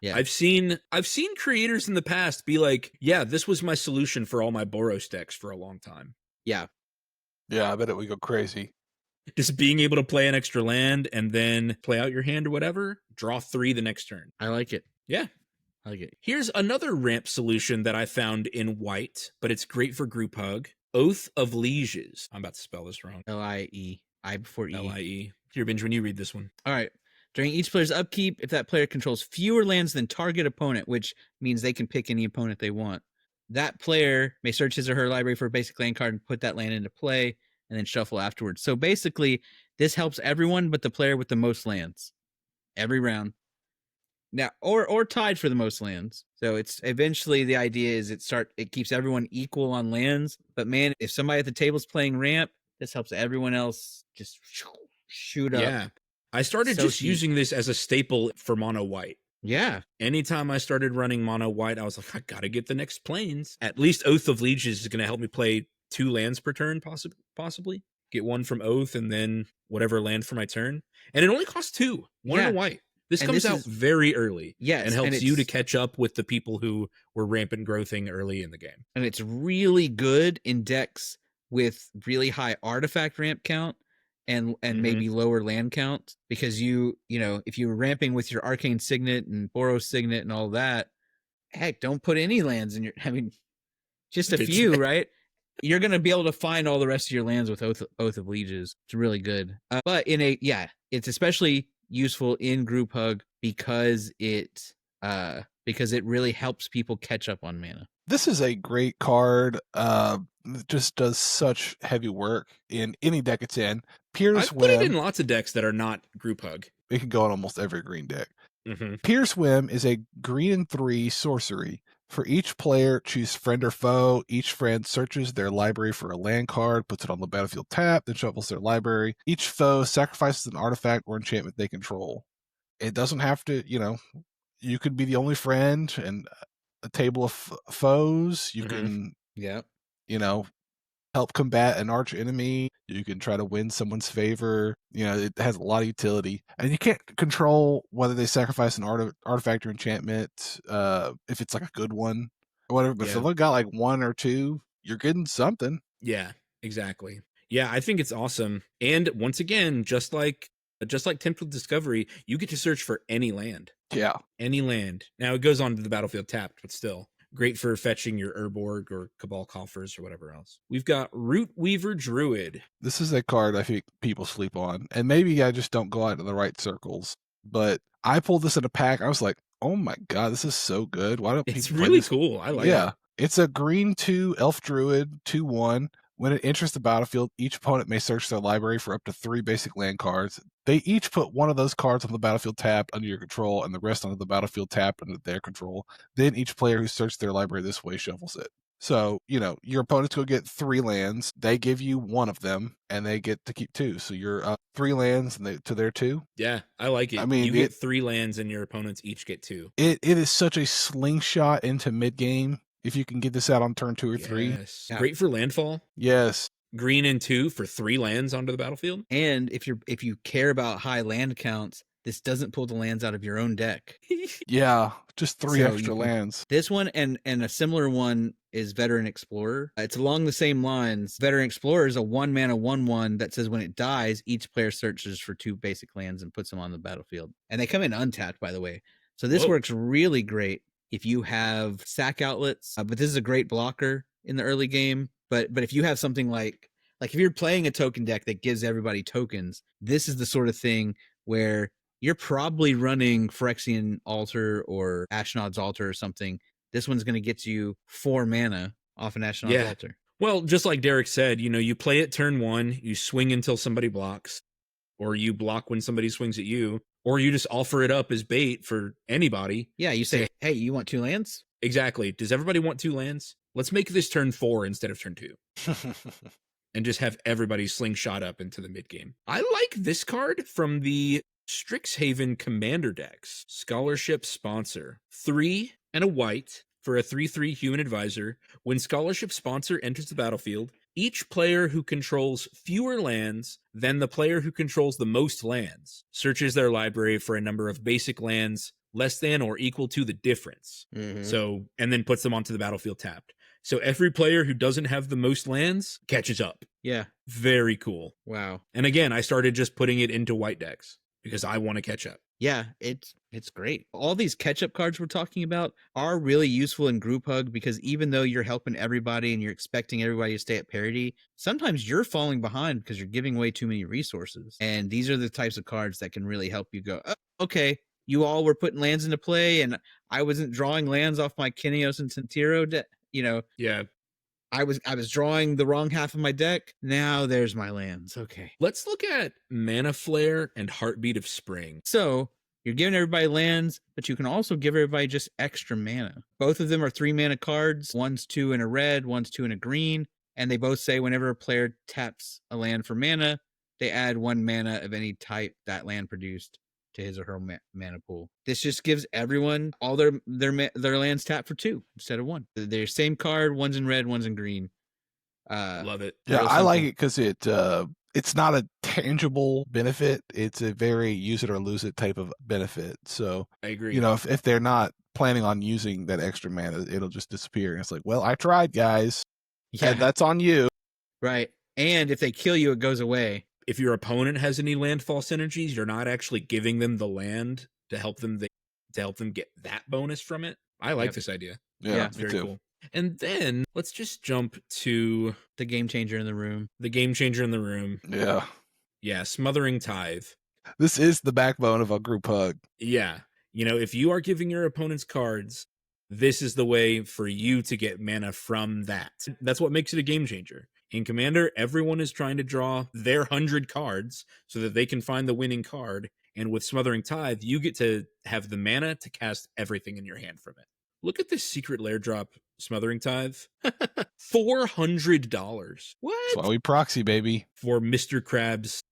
[SPEAKER 5] Yeah.
[SPEAKER 1] I've seen creators in the past be like, yeah, this was my solution for all my Boros decks for a long time.
[SPEAKER 5] Yeah.
[SPEAKER 4] Yeah, I bet it would go crazy.
[SPEAKER 1] Just being able to play an extra land and then play out your hand or whatever, draw 3 the next turn.
[SPEAKER 5] I like it.
[SPEAKER 1] Yeah.
[SPEAKER 5] I like it.
[SPEAKER 1] Here's another ramp solution that I found in white, but it's great for Group Hug. Oath of Lieges. I'm about to spell this wrong.
[SPEAKER 5] L-I-E. I before E.
[SPEAKER 1] L-I-E. Here, Benj, when you read this one.
[SPEAKER 5] All right. During each player's upkeep, if that player controls fewer lands than target opponent, which means they can pick any opponent they want, that player may search his or her library for a basic land card and put that land into play and then shuffle afterwards. So basically, this helps everyone but the player with the most lands every round. Now, or tied for the most lands. So it's eventually the idea is it keeps everyone equal on lands. But man, if somebody at the table's playing ramp, this helps everyone else just shoot up.
[SPEAKER 1] Yeah. I started
[SPEAKER 5] So
[SPEAKER 1] just
[SPEAKER 5] cheap.
[SPEAKER 1] using this as a staple for mono white.
[SPEAKER 5] Yeah.
[SPEAKER 1] Anytime I started running mono white, I was like, I gotta get the next planes. At least Oath of Lieges is gonna help me play 2 lands per turn, possibly. Get 1 from Oath and then whatever land for my turn. And it only costs 2. 1
[SPEAKER 5] Yeah.
[SPEAKER 1] and a white. This
[SPEAKER 5] And
[SPEAKER 1] comes
[SPEAKER 5] this
[SPEAKER 1] out
[SPEAKER 5] is-
[SPEAKER 1] very early.
[SPEAKER 5] Yes.
[SPEAKER 1] And helps
[SPEAKER 5] it's,
[SPEAKER 1] you to catch up with the people who were rampant growthing early in the game.
[SPEAKER 5] And it's really good in decks with really high artifact ramp count and maybe lower land count, because if you were ramping with your Arcane Signet and Boros Signet and all that, heck, don't put any lands in your, I mean, just a
[SPEAKER 1] That's
[SPEAKER 5] few,
[SPEAKER 1] right.
[SPEAKER 5] right? You're going to be able to find all the rest of your lands with Oath of Lieges. It's really good. But it's especially useful in Group Hug because it really helps people catch up on mana.
[SPEAKER 4] This is a great card. It just does such heavy work in any deck it's in. Pierce
[SPEAKER 1] I've put it in
[SPEAKER 4] Whim,
[SPEAKER 1] lots of decks that are not Group Hug.
[SPEAKER 4] it can go in almost every green deck.
[SPEAKER 1] Mm-hmm.
[SPEAKER 4] Pierce Whim is a green and 3 sorcery. For each player, choose friend or foe. Each friend searches their library for a land card, puts it on the battlefield tap, then shuffles their library. Each foe sacrifices an artifact or enchantment they control. It doesn't have to, you could be the only friend and a table of foes. You can,
[SPEAKER 5] Yeah.
[SPEAKER 4] help combat an arch enemy. You can try to win someone's favor. It has a lot of utility, and you can't control whether they sacrifice an artifact or enchantment if it's like a good one or whatever. But if
[SPEAKER 1] Yeah.
[SPEAKER 4] they've got like one or two, you're getting something.
[SPEAKER 1] Yeah, exactly. Yeah, I think it's awesome. And once again, just like Temple Discovery, you get to search for any land.
[SPEAKER 4] Yeah.
[SPEAKER 1] Any land. Now it goes on to the battlefield tapped, but still. Great for fetching your Urborg or Cabal Coffers or whatever else. We've got Root Weaver Druid.
[SPEAKER 4] This is a card I think people sleep on, and maybe I just don't go out in the right circles. But I pulled this in a pack. I was like, "Oh my god, this is so good! Why don't
[SPEAKER 1] It's
[SPEAKER 4] people play
[SPEAKER 1] really
[SPEAKER 4] this?"
[SPEAKER 1] cool. I like
[SPEAKER 4] Yeah,
[SPEAKER 1] it.
[SPEAKER 4] it's a green 2 elf druid 2/1. When it enters the battlefield, each opponent may search their library for up to 3 basic land cards. They each put one of those cards on the battlefield tapped under your control, and the rest onto the battlefield tapped under their control. Then each player who searched their library this way shuffles it. So, your opponents go get 3 lands. They give you one of them, and they get to keep 2. So you're up 3 lands and to their 2.
[SPEAKER 1] Yeah, I like it.
[SPEAKER 4] I mean,
[SPEAKER 1] you get 3 lands and your opponents each get 2.
[SPEAKER 4] It is such a slingshot into mid game if you can get this out on turn 2 or 3.
[SPEAKER 1] Yes.
[SPEAKER 5] Yeah.
[SPEAKER 1] Great for landfall.
[SPEAKER 4] Yes.
[SPEAKER 1] Green and 2 for 3 lands onto the battlefield.
[SPEAKER 5] And if you care about high land counts, this doesn't pull the lands out of your own deck.
[SPEAKER 4] Yeah, just 3
[SPEAKER 5] So
[SPEAKER 4] extra
[SPEAKER 5] you can-
[SPEAKER 4] lands.
[SPEAKER 5] This one and a similar one is Veteran Explorer. It's along the same lines. Veteran Explorer is a 1 mana 1/1 that says when it dies, each player searches for 2 basic lands and puts them on the battlefield. And they come in untapped, by the way. So this
[SPEAKER 1] Whoa.
[SPEAKER 5] works really great if you have sack outlets. But this is a great blocker in the early game. But if you have something like if you're playing a token deck that gives everybody tokens, this is the sort of thing where you're probably running Phyrexian Altar or Ashnod's Altar or something. This one's going to get you 4 mana off an Ashnod's
[SPEAKER 1] Yeah.
[SPEAKER 5] Altar.
[SPEAKER 1] Well, just like Derek said, you play it turn 1, you swing until somebody blocks, or you block when somebody swings at you, or you just offer it up as bait for anybody.
[SPEAKER 5] Yeah, you say, hey, you want 2 lands?
[SPEAKER 1] Exactly. Does everybody want 2 lands? Let's make this turn 4 instead of turn 2. And just have everybody slingshot up into the mid game. I like this card from the Strixhaven Commander decks. Scholarship Sponsor. 3 and a white for a 3/3 human advisor. When Scholarship Sponsor enters the battlefield, each player who controls fewer lands than the player who controls the most lands searches their library for a number of basic lands less than or equal to the difference. So, and then puts them onto the battlefield tapped. So every player who doesn't have the most lands catches up.
[SPEAKER 5] Yeah.
[SPEAKER 1] Very cool.
[SPEAKER 5] Wow.
[SPEAKER 1] And again, I started just putting it into white decks because I want to catch up.
[SPEAKER 5] Yeah, it's great. All these catch-up cards we're talking about are really useful in group hug because even though you're helping everybody and you're expecting everybody to stay at parity, sometimes you're falling behind because you're giving away too many resources. And these are the types of cards that can really help you go, oh, okay, you all were putting lands into play and I wasn't drawing lands off my Kineos and Sentiro deck.
[SPEAKER 1] Yeah.
[SPEAKER 5] I was drawing the wrong half of my deck. Now there's my lands. Okay.
[SPEAKER 1] Let's look at Mana Flare and Heartbeat of Spring.
[SPEAKER 5] So you're giving everybody lands, but you can also give everybody just extra mana. Both of them are 3 mana cards. One's 2 in a red, one's 2 in a green. And they both say whenever a player taps a land for mana, they add 1 mana of any type that land produced to his or her mana pool. This just gives everyone all their lands tapped for 2 instead of 1. They're same card, one's in red, one's in green.
[SPEAKER 1] Love it.
[SPEAKER 4] Yeah,
[SPEAKER 5] real
[SPEAKER 4] I like
[SPEAKER 5] simple.
[SPEAKER 4] it because it's not a tangible benefit. It's a very use it or lose it type of benefit. So,
[SPEAKER 1] I agree.
[SPEAKER 4] if they're not planning on using that extra mana, it'll just disappear. And it's like, well, I tried, guys.
[SPEAKER 5] Yeah,
[SPEAKER 4] And that's on you.
[SPEAKER 5] right. And if they kill you, it goes away.
[SPEAKER 1] If your opponent has any landfall synergies, you're not actually giving them the land to help them get that bonus from it. I like
[SPEAKER 5] Yep.
[SPEAKER 1] this idea.
[SPEAKER 5] Yeah,
[SPEAKER 1] It's
[SPEAKER 4] me
[SPEAKER 1] very
[SPEAKER 4] too.
[SPEAKER 1] cool. And then let's just jump to
[SPEAKER 5] The game changer in the room.
[SPEAKER 1] the game changer in the room.
[SPEAKER 4] Yeah.
[SPEAKER 1] Yeah, Smothering Tithe.
[SPEAKER 4] This is the backbone of a group hug.
[SPEAKER 1] Yeah. If you are giving your opponents cards, this is the way for you to get mana from that. That's what makes it a game changer. In Commander, everyone is trying to draw their 100 cards so that they can find the winning card. And with Smothering Tithe, you get to have the mana to cast everything in your hand from it. Look at this secret lair drop Smothering Tithe. $400.
[SPEAKER 5] What?
[SPEAKER 4] That's why we proxy, baby.
[SPEAKER 1] For Mr. Krabs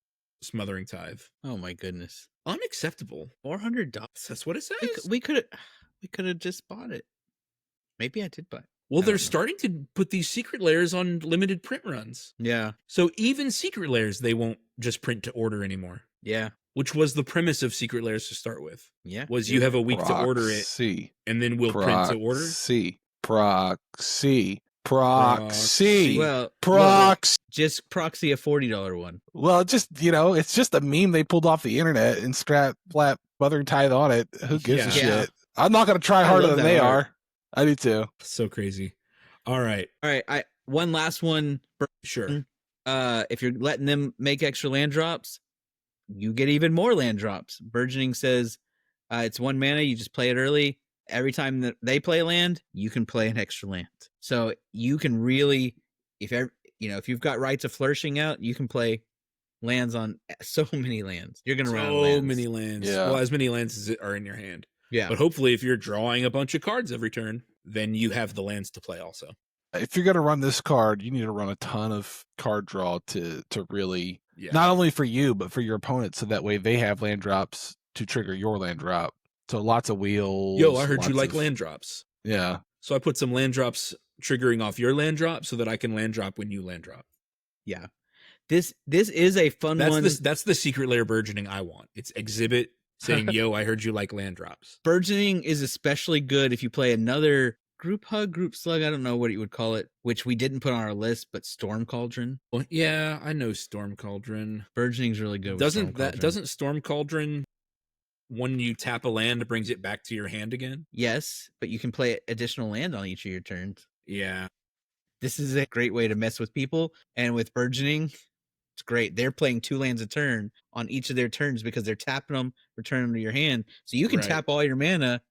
[SPEAKER 1] Smothering Tithe.
[SPEAKER 5] Oh my goodness.
[SPEAKER 1] Unacceptable.
[SPEAKER 5] $400.
[SPEAKER 1] That's what it says.
[SPEAKER 5] We could have just bought it. Maybe I did buy it.
[SPEAKER 1] Well,
[SPEAKER 5] I
[SPEAKER 1] they're
[SPEAKER 5] don't know.
[SPEAKER 1] starting to put these secret layers on limited print runs.
[SPEAKER 5] Yeah.
[SPEAKER 1] So even secret layers, they won't just print to order anymore,
[SPEAKER 5] Yeah.
[SPEAKER 1] which was the premise of secret layers to start with.
[SPEAKER 5] Yeah.
[SPEAKER 1] Was you have a week to order it,
[SPEAKER 4] Proxy.
[SPEAKER 1] and then we'll print to order.
[SPEAKER 4] Proxy.
[SPEAKER 5] Well,
[SPEAKER 4] Proxy.
[SPEAKER 5] just proxy a $40 one.
[SPEAKER 4] Well, just, it's just a meme they pulled off the internet and strap Mother Tithe on it. Who gives a
[SPEAKER 1] Yeah.
[SPEAKER 4] shit? I'm not going to try harder
[SPEAKER 5] love
[SPEAKER 4] than
[SPEAKER 5] that
[SPEAKER 4] they
[SPEAKER 5] art.
[SPEAKER 4] are. I do too.
[SPEAKER 1] So crazy. All right.
[SPEAKER 5] All right. One last one.
[SPEAKER 1] Sure.
[SPEAKER 5] If you're letting them make extra land drops, you get even more land drops. Burgeoning says it's 1 mana. You just play it early. Every time that they play land, you can play an extra land. So you can really, if you've got Rites of Flourishing out, you can play lands on so many lands. You're gonna run out of
[SPEAKER 1] So
[SPEAKER 5] lands.
[SPEAKER 1] many lands.
[SPEAKER 4] Yeah.
[SPEAKER 1] Well, as many lands as are in your hand.
[SPEAKER 5] Yeah.
[SPEAKER 1] But hopefully, if you're drawing a bunch of cards every turn, then you have the lands to play also.
[SPEAKER 4] If you're going to run this card, you need to run a ton of card draw to really,
[SPEAKER 1] Yeah.
[SPEAKER 4] not only for you, but for your opponent, so that way they have land drops to trigger your land drop. So lots of wheels.
[SPEAKER 1] Yo, I heard you
[SPEAKER 4] lots
[SPEAKER 1] like
[SPEAKER 4] of-
[SPEAKER 1] land drops.
[SPEAKER 4] Yeah.
[SPEAKER 1] So I put some land drops triggering off your land drop so that I can land drop when you land drop.
[SPEAKER 5] Yeah. This is a fun one.
[SPEAKER 1] That's the secret layer burgeoning I want. It's exhibit saying, yo, I heard you like land drops.
[SPEAKER 5] Burgeoning is especially good if you play another group hug, group slug. I don't know what you would call it, which we didn't put on our list, but Storm Cauldron.
[SPEAKER 1] Well, yeah, I know Storm Cauldron.
[SPEAKER 5] Burgeoning's really good. With Storm Cauldron.
[SPEAKER 1] Doesn't Storm Cauldron, when you tap a land, brings it back to your hand again?
[SPEAKER 5] Yes, but you can play additional land on each of your turns.
[SPEAKER 1] Yeah.
[SPEAKER 5] This is a great way to mess with people, and with Burgeoning, it's great. They're playing 2 lands a turn on each of their turns because they're tapping them, returning them to your hand. So you can
[SPEAKER 1] Right.
[SPEAKER 5] tap all your mana,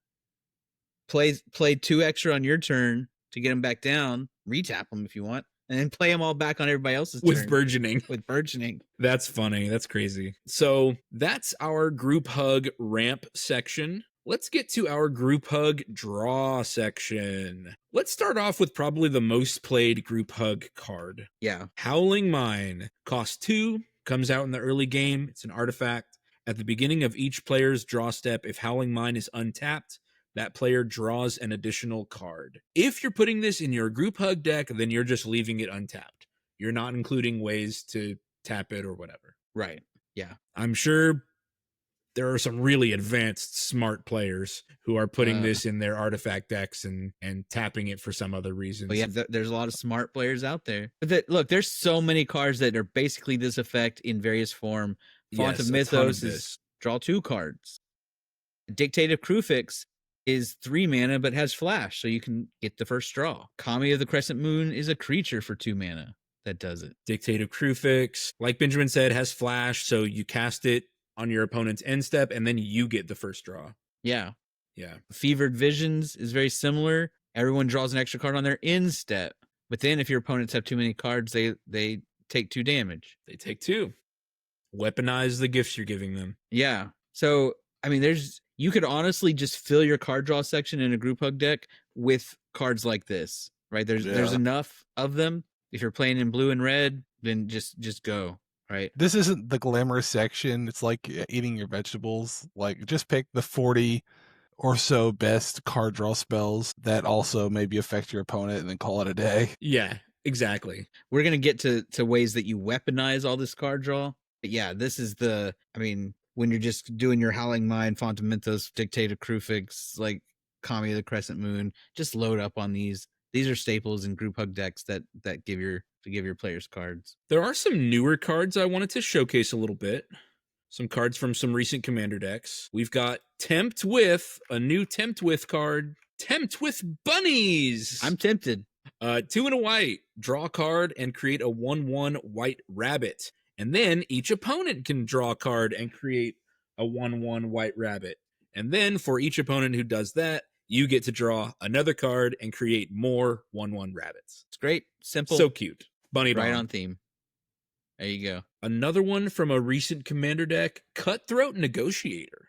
[SPEAKER 5] play 2 extra on your turn to get them back down, retap them if you want, and then play them all back on everybody else's
[SPEAKER 1] With
[SPEAKER 5] turn.
[SPEAKER 1] burgeoning.
[SPEAKER 5] With Burgeoning.
[SPEAKER 1] That's funny. That's crazy. So that's our group hug ramp section. Let's get to our group hug draw section. Let's start off with probably the most played group hug card.
[SPEAKER 5] Yeah.
[SPEAKER 1] Howling Mine. Costs 2, comes out in the early game. It's an artifact. At the beginning of each player's draw step, if Howling Mine is untapped, that player draws an additional card. If you're putting this in your group hug deck, then you're just leaving it untapped. You're not including ways to tap it or whatever.
[SPEAKER 5] Right. Yeah.
[SPEAKER 1] I'm sure there are some really advanced, smart players who are putting this in their artifact decks and tapping it for some other reasons.
[SPEAKER 5] But yeah, there's a lot of smart players out there. But look, there's so many cards that are basically this effect in various form. Font
[SPEAKER 1] Yes,
[SPEAKER 5] of
[SPEAKER 1] a ton of
[SPEAKER 5] Mythos
[SPEAKER 1] this.
[SPEAKER 5] is draw 2 cards. Dictative Crewfix is 3 mana but has flash, so you can get the first draw. Kami of the Crescent Moon is a creature for 2 mana that does it.
[SPEAKER 1] Dictative Crewfix, like Benjamin said, has flash, so you cast it on your opponent's end step, and then you get the first draw.
[SPEAKER 5] Yeah.
[SPEAKER 1] Yeah.
[SPEAKER 5] Fevered Visions is very similar. Everyone draws an extra card on their end step. But then if your opponents have too many cards, they take 2 damage.
[SPEAKER 1] They take 2. Weaponize the gifts you're giving them.
[SPEAKER 5] Yeah. So, I mean, you could honestly just fill your card draw section in a group hug deck with cards like this, right? There's enough of them. If you're playing in blue and red, then just go, right?
[SPEAKER 4] This isn't the glamorous section. It's like eating your vegetables. Like, just pick the 40 or so best card draw spells that also maybe affect your opponent and then call it a day.
[SPEAKER 1] Yeah, exactly.
[SPEAKER 5] We're going to get to ways that you weaponize all this card draw. But yeah, this is when you're just doing your Howling Mine, Font of Mythos, Dictative Crewfix, like Kami of the Crescent Moon, just load up on these. These are staples in group hug decks that give your players cards.
[SPEAKER 1] There are some newer cards I wanted to showcase a little bit. Some cards from some recent commander decks. We've got Tempt With, a new Tempt With card. Tempt With Bunnies!
[SPEAKER 5] I'm tempted.
[SPEAKER 1] 2 and a white. Draw a card and create a 1/1 white rabbit. And then each opponent can draw a card and create a 1/1 white rabbit. And then for each opponent who does that, you get to draw another card and create more 1/1 rabbits.
[SPEAKER 5] It's great. Simple.
[SPEAKER 1] So cute. Bunny
[SPEAKER 5] right
[SPEAKER 1] Bomb.
[SPEAKER 5] on theme. There you go.
[SPEAKER 1] Another one from a recent commander deck, Cutthroat Negotiator.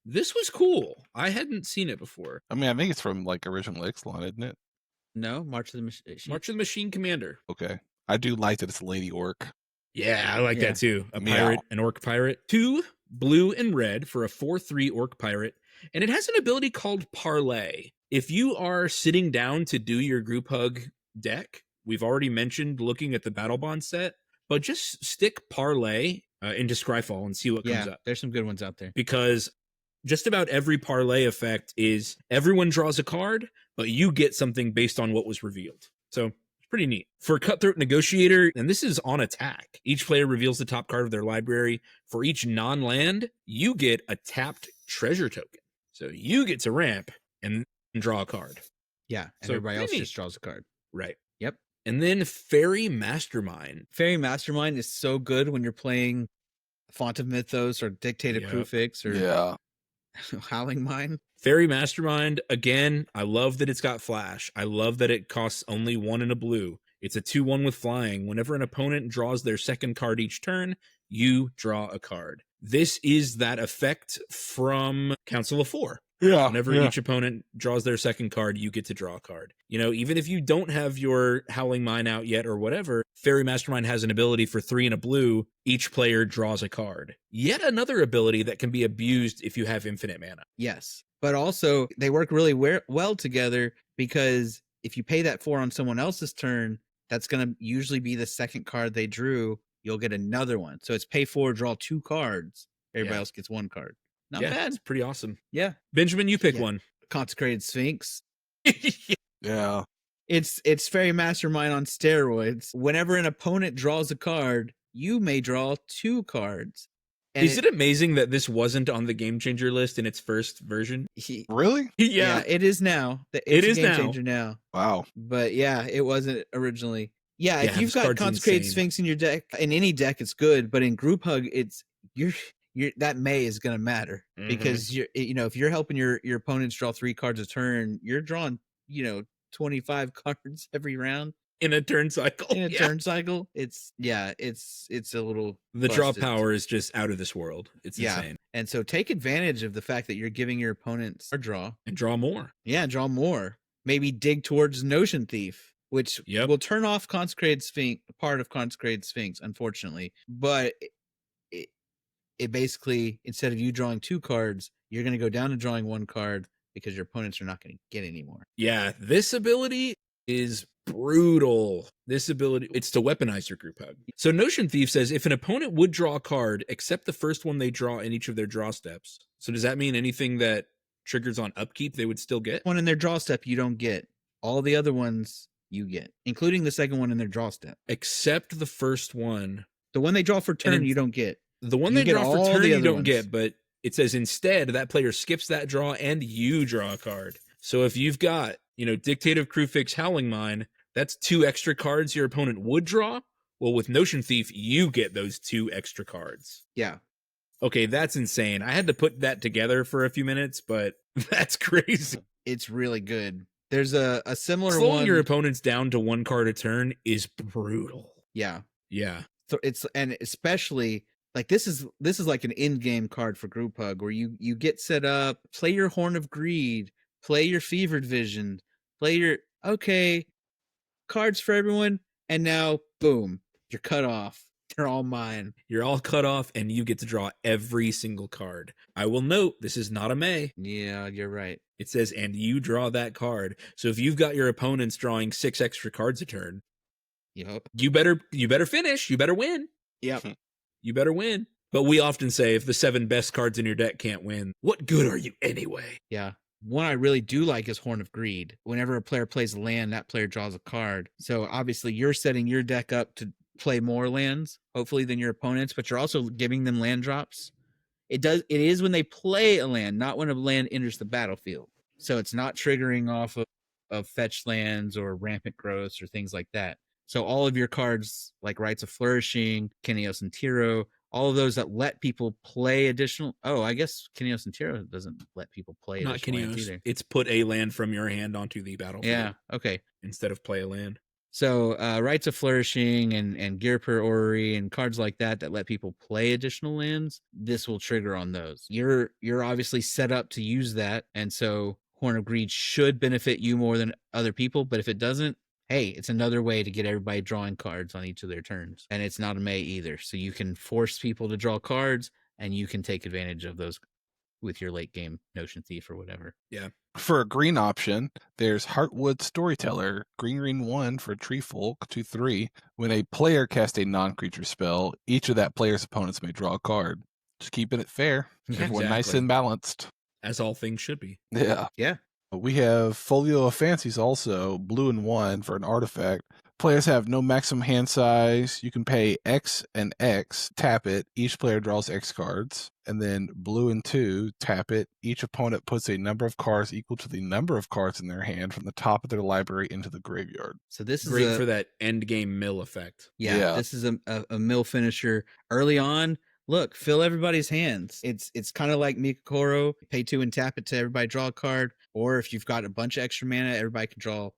[SPEAKER 1] This was cool. I hadn't seen it before.
[SPEAKER 4] I mean, I think it's from like original Ixalan, isn't it?
[SPEAKER 5] No, March of the Machine.
[SPEAKER 1] March of the Machine Commander.
[SPEAKER 4] Okay. I do like that it's Lady Orc.
[SPEAKER 1] Yeah, I like
[SPEAKER 5] Yeah.
[SPEAKER 1] that too. A
[SPEAKER 4] Meow.
[SPEAKER 1] pirate, an orc pirate. 2 blue and red for a 4/3 orc pirate. And it has an ability called Parlay. If you are sitting down to do your group hug deck, we've already mentioned looking at the Battle Bond set, but just stick Parlay into Scryfall and see what comes up.
[SPEAKER 5] There's some good ones out there.
[SPEAKER 1] Because just about every Parlay effect is everyone draws a card, but you get something based on what was revealed. So pretty neat. For Cutthroat Negotiator, and this is on attack, each player reveals the top card of their library. For each non-land, you get a tapped treasure token. So you get to ramp and draw a card.
[SPEAKER 5] Yeah, and
[SPEAKER 1] So
[SPEAKER 5] everybody else
[SPEAKER 1] pretty
[SPEAKER 5] just draws a card.
[SPEAKER 1] Right.
[SPEAKER 5] Yep.
[SPEAKER 1] And then Fairy Mastermind.
[SPEAKER 5] Fairy Mastermind is so good when you're playing Font of Mythos or Dictated
[SPEAKER 1] Yep.
[SPEAKER 5] Crufix or
[SPEAKER 4] Yeah.
[SPEAKER 5] Howling Mine.
[SPEAKER 1] Fairy Mastermind, again, I love that it's got flash. I love that it costs only 1 and a blue. It's a 2/1 with flying. Whenever an opponent draws their second card each turn, you draw a card. This is that effect from Council of 4.
[SPEAKER 4] Yeah.
[SPEAKER 1] Whenever each opponent draws their second card, you get to draw a card. You know, even if you don't have your Howling Mine out yet or whatever, Fairy Mastermind has an ability for 3 and a blue. Each player draws a card. Yet another ability that can be abused if you have infinite mana.
[SPEAKER 5] Yes. But also, they work really well together because if you pay that 4 on someone else's turn, that's going to usually be the second card they drew. You'll get another one. So it's pay 4, draw 2 cards. Everybody else gets 1 card. Not bad.
[SPEAKER 1] It's pretty awesome.
[SPEAKER 5] Yeah.
[SPEAKER 1] Benjamin, you pick
[SPEAKER 5] Yeah.
[SPEAKER 1] one.
[SPEAKER 5] Consecrated Sphinx.
[SPEAKER 4] Yeah.
[SPEAKER 5] It's Fairy Mastermind on steroids. Whenever an opponent draws a card, you may draw 2 cards. And
[SPEAKER 1] Is it amazing that this wasn't on the Game Changer list in its first version?
[SPEAKER 4] Really?
[SPEAKER 5] Yeah, it is now. It's
[SPEAKER 1] It
[SPEAKER 5] a
[SPEAKER 1] is
[SPEAKER 5] game
[SPEAKER 1] now.
[SPEAKER 5] changer now.
[SPEAKER 4] Wow.
[SPEAKER 5] But yeah, it wasn't originally. Yeah,
[SPEAKER 1] Yeah,
[SPEAKER 5] if you've
[SPEAKER 1] this
[SPEAKER 5] got
[SPEAKER 1] card's
[SPEAKER 5] Consecrated
[SPEAKER 1] insane.
[SPEAKER 5] Sphinx in your deck, in any deck, it's good. But in Group Hug, it's you're that May is going to matter because if you're helping your opponents draw 3 cards a turn, you're drawing 25 cards every round
[SPEAKER 1] In a turn cycle.
[SPEAKER 5] in a turn cycle. It's a little
[SPEAKER 1] The draw
[SPEAKER 5] busted.
[SPEAKER 1] power is just out of this world. It's insane.
[SPEAKER 5] And so take advantage of the fact that you're giving your opponents a draw.
[SPEAKER 1] And draw more.
[SPEAKER 5] Yeah, draw more. Maybe dig towards Notion Thief, which will turn off Consecrated Sphinx, part of Consecrated Sphinx, unfortunately. But it basically, instead of you drawing 2 cards, you're going to go down to drawing 1 card because your opponents are not going to get any more.
[SPEAKER 1] Yeah, this ability is brutal. This ability, it's to weaponize your group hug. So Notion Thief says if an opponent would draw a card, except the first one they draw in each of their draw steps. So does that mean anything that triggers on upkeep they would still get?
[SPEAKER 5] One in their draw step you don't get. All the other ones you get, including the second one in their draw step.
[SPEAKER 1] Except the first one.
[SPEAKER 5] The one they draw for turn you don't get.
[SPEAKER 1] The one
[SPEAKER 5] You
[SPEAKER 1] they
[SPEAKER 5] get
[SPEAKER 1] draw for
[SPEAKER 5] all
[SPEAKER 1] turn
[SPEAKER 5] the
[SPEAKER 1] you
[SPEAKER 5] other
[SPEAKER 1] don't
[SPEAKER 5] ones.
[SPEAKER 1] get, but it says instead that player skips that draw and you draw a card. So if you've got, Dictative Crufix Howling Mine, that's 2 extra cards your opponent would draw. Well, with Notion Thief, you get those 2 extra cards.
[SPEAKER 5] Yeah.
[SPEAKER 1] Okay, that's insane. I had to put that together for a few minutes, but that's crazy.
[SPEAKER 5] It's really good. There's a similar
[SPEAKER 1] Slowing
[SPEAKER 5] one.
[SPEAKER 1] your opponents down to 1 card a turn is brutal.
[SPEAKER 5] Yeah.
[SPEAKER 1] Yeah.
[SPEAKER 5] So and especially like this is like an in-game card for Group Hug where you get set up, play your Horn of Greed, play your Fevered Vision, play your cards for everyone, and now boom, you're cut off. They're all mine.
[SPEAKER 1] You're all cut off and you get to draw every single card. I will note this is not a May.
[SPEAKER 5] Yeah, you're right.
[SPEAKER 1] It says, and you draw that card. So if you've got your opponents drawing 6 extra cards a turn,
[SPEAKER 5] Yep.
[SPEAKER 1] you better finish. You better win.
[SPEAKER 5] Yep.
[SPEAKER 1] You better win. But we often say if the 7 best cards in your deck can't win, what good are you anyway?
[SPEAKER 5] Yeah. One I really do like is Horn of Greed. Whenever a player plays a land, that player draws a card. So obviously you're setting your deck up to play more lands, hopefully, than your opponents, but you're also giving them land drops. It is when they play a land, not when a land enters the battlefield. So it's not triggering off of fetch lands or rampant growths or things like that. So all of your cards like Rites of Flourishing, Kineos and Tiro, all of those that let people play additional. Oh, I guess Kineos and Tiro doesn't let people play
[SPEAKER 1] Not
[SPEAKER 5] additional lands
[SPEAKER 1] Kineos.
[SPEAKER 5] either.
[SPEAKER 1] It's put a land from your hand onto the battlefield.
[SPEAKER 5] Yeah. Okay.
[SPEAKER 1] Instead of play a land.
[SPEAKER 5] So Rites of Flourishing and Gear per Orrery and cards like that let people play additional lands, this will trigger on those. You're obviously set up to use that, and so Horn of Greed should benefit you more than other people, but if it doesn't, hey, it's another way to get everybody drawing cards on each of their turns. And it's not a May either, so you can force people to draw cards, and you can take advantage of those with your late game Notion Thief or whatever.
[SPEAKER 1] Yeah.
[SPEAKER 4] For a green option, there's Heartwood Storyteller, green 1 for Tree Folk, 2/3. When a player casts a non-creature spell, each of that player's opponents may draw a card. Just keeping it fair.
[SPEAKER 5] Yeah,
[SPEAKER 4] Everyone nice
[SPEAKER 1] exactly.
[SPEAKER 4] and balanced.
[SPEAKER 1] As all things should be.
[SPEAKER 4] Yeah.
[SPEAKER 5] Yeah.
[SPEAKER 4] We have Folio of Fancies also, blue and 1 for an artifact. Players have no maximum hand size. You can pay X and X, tap it. Each player draws X cards. And then blue and 2, tap it. Each opponent puts a number of cards equal to the number of cards in their hand from the top of their library into the graveyard.
[SPEAKER 5] So this is
[SPEAKER 1] Great for that end game mill effect.
[SPEAKER 5] Yeah, this is a mill finisher early on. Look, fill everybody's hands. It's kind of like Mikokoro. Pay 2 and tap it to everybody draw a card. Or if you've got a bunch of extra mana, everybody can draw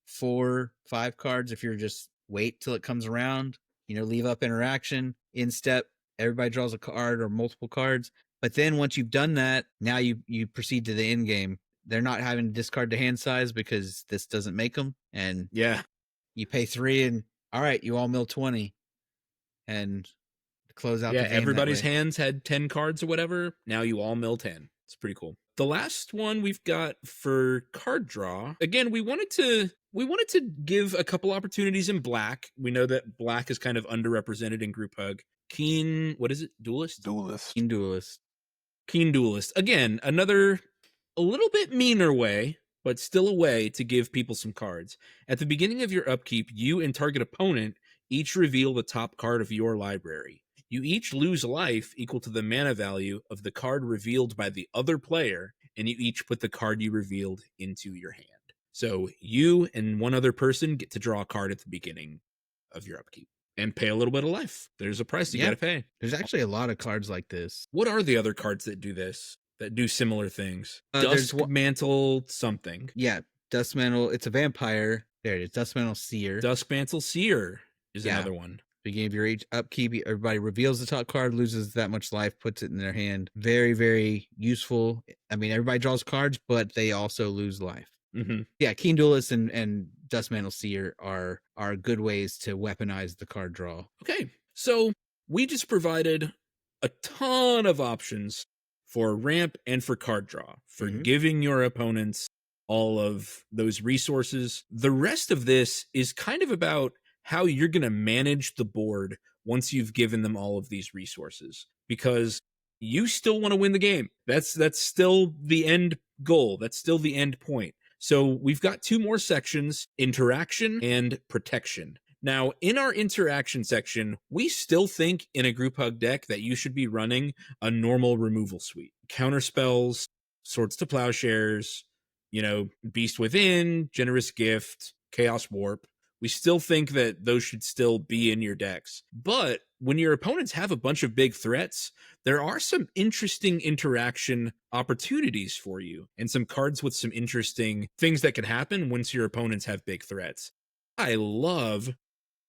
[SPEAKER 5] 4, 5 cards. If you're just wait till it comes around, leave up interaction, in step, everybody draws a card or multiple cards. But then once you've done that, now you proceed to the end game. They're not having to discard the hand size because this doesn't make them. And
[SPEAKER 1] yeah,
[SPEAKER 5] you pay 3 and all right, you all mill 20 and close out the game.
[SPEAKER 1] Everybody's hands had 10 cards or whatever. Now you all mill 10. It's pretty cool. The last one we've got for card draw. Again, we wanted to give a couple opportunities in black. We know that black is kind of underrepresented in group hug. Keen, what is it? Duelist? Keen Duelist. Again, another a little bit meaner way, but still a way to give people some cards. At the beginning of your upkeep, you and target opponent each reveal the top card of your library. You each lose life equal to the mana value of the card revealed by the other player, and you each put the card you revealed into your hand. So you and one other person get to draw a card at the beginning of your upkeep and pay a little bit of life. There's a price you gotta pay.
[SPEAKER 5] There's actually a lot of cards like this.
[SPEAKER 1] What are the other cards that do this, that do similar things?
[SPEAKER 5] There's
[SPEAKER 1] Duskmantle something.
[SPEAKER 5] Yeah, Duskmantle. It's a vampire. There it is. Duskmantle Seer.
[SPEAKER 1] Duskmantle Seer is another one.
[SPEAKER 5] Beginning of your upkeep, everybody reveals the top card, loses that much life, puts it in their hand. Very, very useful. I mean, everybody draws cards, but they also lose life.
[SPEAKER 1] Mm-hmm.
[SPEAKER 5] Yeah, Keen Duelist and Duskmantle Seer are good ways to weaponize the card draw.
[SPEAKER 1] Okay, so we just provided a ton of options for ramp and for card draw, for giving your opponents all of those resources. The rest of this is kind of about how you're going to manage the board once you've given them all of these resources, because you still want to win the game. That's still the end goal. That's still the end point. So we've got 2 more sections, interaction and protection. Now, in our interaction section, we still think in a group hug deck that you should be running a normal removal suite. Counter spells, Swords to Plowshares, Beast Within, Generous Gift, Chaos Warp. We still think that those should still be in your decks. But when your opponents have a bunch of big threats, there are some interesting interaction opportunities for you and some cards with some interesting things that can happen once your opponents have big threats. I love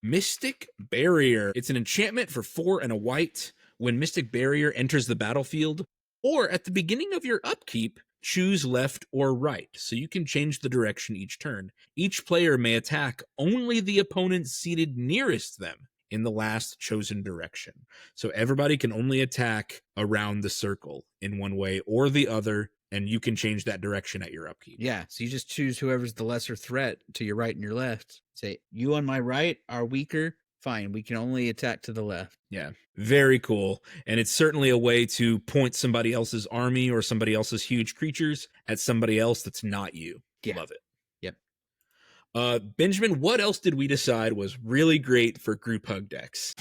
[SPEAKER 1] Mystic Barrier. It's an enchantment for 4 and a white. When Mystic Barrier enters the battlefield, or at the beginning of your upkeep, choose left or right, so you can change the direction each turn. Each player may attack only the opponent seated nearest them in the last chosen direction. So everybody can only attack around the circle in one way or the other, and you can change that direction at your upkeep.
[SPEAKER 5] Yeah, so you just choose whoever's the lesser threat to your right and your left. Say, you on my right are weaker. Fine, we can only attack to the left.
[SPEAKER 1] Yeah, very cool. And it's certainly a way to point somebody else's army or somebody else's huge creatures at somebody else that's not you.
[SPEAKER 5] Yeah.
[SPEAKER 1] Love it.
[SPEAKER 5] Yep.
[SPEAKER 1] Benjamin, what else did we decide was really great for group hug decks?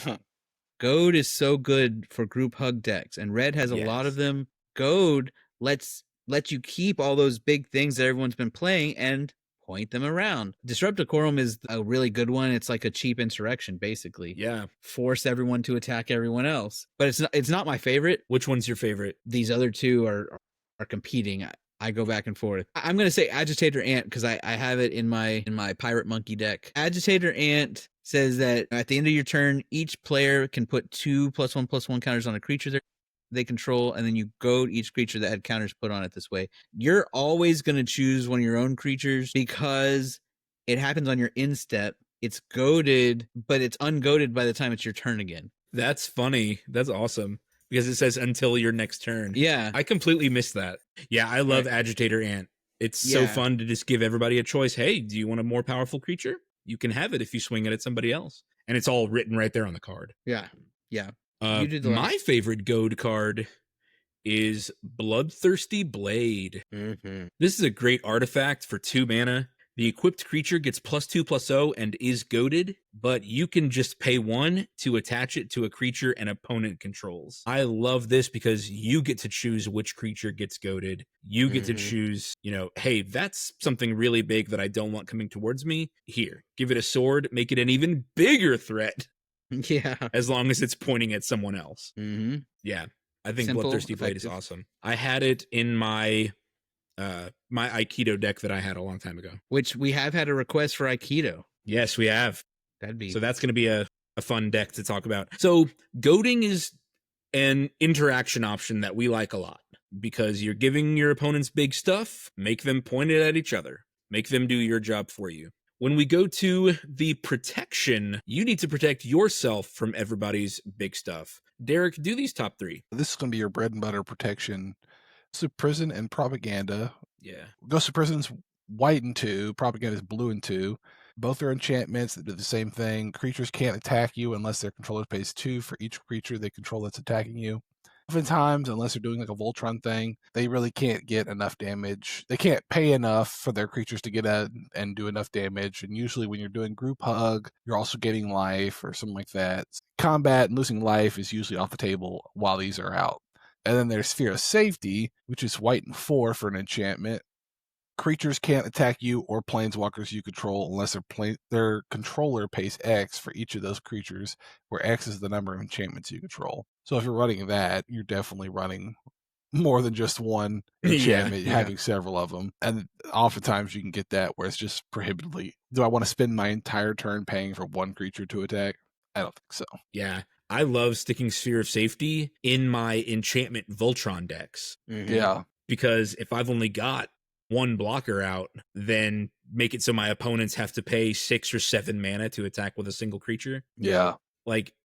[SPEAKER 5] Goad is so good for group hug decks, and Red has a lot of them. Goad lets you keep all those big things that everyone's been playing and point them around. Disrupt Decorum is a really good one. It's like a cheap insurrection, basically.
[SPEAKER 1] Yeah.
[SPEAKER 5] Force everyone to attack everyone else. But it's not my favorite.
[SPEAKER 1] Which one's your favorite?
[SPEAKER 5] These other 2 are competing. I go back and forth. I'm gonna say Agitator Ant because I have it in my Pirate Monkey deck. Agitator Ant says that at the end of your turn, each player can put 2+1/+1 counters on a creature they control, and then you goad each creature that had counters put on it this way. You're always gonna choose one of your own creatures because it happens on your end step. It's goaded, but it's ungoaded by the time it's your turn again.
[SPEAKER 1] That's funny. That's awesome. Because it says until your next turn.
[SPEAKER 5] Yeah.
[SPEAKER 1] I completely missed that. Yeah, I love Agitator Ant. It's so fun to just give everybody a choice. Hey, do you want a more powerful creature? You can have it if you swing it at somebody else. And it's all written right there on the card.
[SPEAKER 5] Yeah. Yeah.
[SPEAKER 1] You did my favorite goad card is Bloodthirsty Blade.
[SPEAKER 5] Mm-hmm.
[SPEAKER 1] This is a great artifact for 2 mana. The equipped creature gets +2/+0 and is goaded, but you can just pay 1 to attach it to a creature an opponent controls. I love this because you get to choose which creature gets goaded. You get to choose, hey, that's something really big that I don't want coming towards me. Here, give it a sword, make it an even bigger threat.
[SPEAKER 5] Yeah.
[SPEAKER 1] As long as it's pointing at someone else.
[SPEAKER 5] Mm-hmm.
[SPEAKER 1] Yeah. I think
[SPEAKER 5] Simple,
[SPEAKER 1] Bloodthirsty Blade is awesome. I had it in my my Aikido deck that I had a long time ago.
[SPEAKER 5] Which we have had a request for Aikido.
[SPEAKER 1] Yes, we have.
[SPEAKER 5] So
[SPEAKER 1] that's going to be a fun deck to talk about. So goading is an interaction option that we like a lot because you're giving your opponents big stuff, make them point it at each other, make them do your job for you. When we go to the protection, you need to protect yourself from everybody's big stuff. Derek, do these top 3.
[SPEAKER 4] This is going to be your bread and butter protection. So Prison and Propaganda.
[SPEAKER 1] Yeah.
[SPEAKER 4] Ghost of Prison's white and 2. Propaganda is blue and 2. Both are enchantments that do the same thing. Creatures can't attack you unless their controller pays 2 for each creature they control that's attacking you. Oftentimes, unless they're doing like a Voltron thing, they really can't get enough damage. They can't pay enough for their creatures to get out and do enough damage. And usually when you're doing group hug, you're also getting life or something like that. Combat and losing life is usually off the table while these are out. And then there's Sphere of Safety, which is white and 4 for an enchantment. Creatures can't attack you or planeswalkers you control unless their controller pays X for each of those creatures, where X is the number of enchantments you control. So if you're running that, you're definitely running more than just one enchantment, having several of them. And oftentimes you can get that where it's just prohibitively, do I want to spend my entire turn paying for one creature to attack? I don't think so.
[SPEAKER 1] Yeah. I love sticking Sphere of Safety in my enchantment Voltron decks.
[SPEAKER 5] Mm-hmm.
[SPEAKER 4] Yeah.
[SPEAKER 1] Because if I've only got one blocker out, then make it so my opponents have to pay 6 or 7 mana to attack with a single creature.
[SPEAKER 4] Yeah.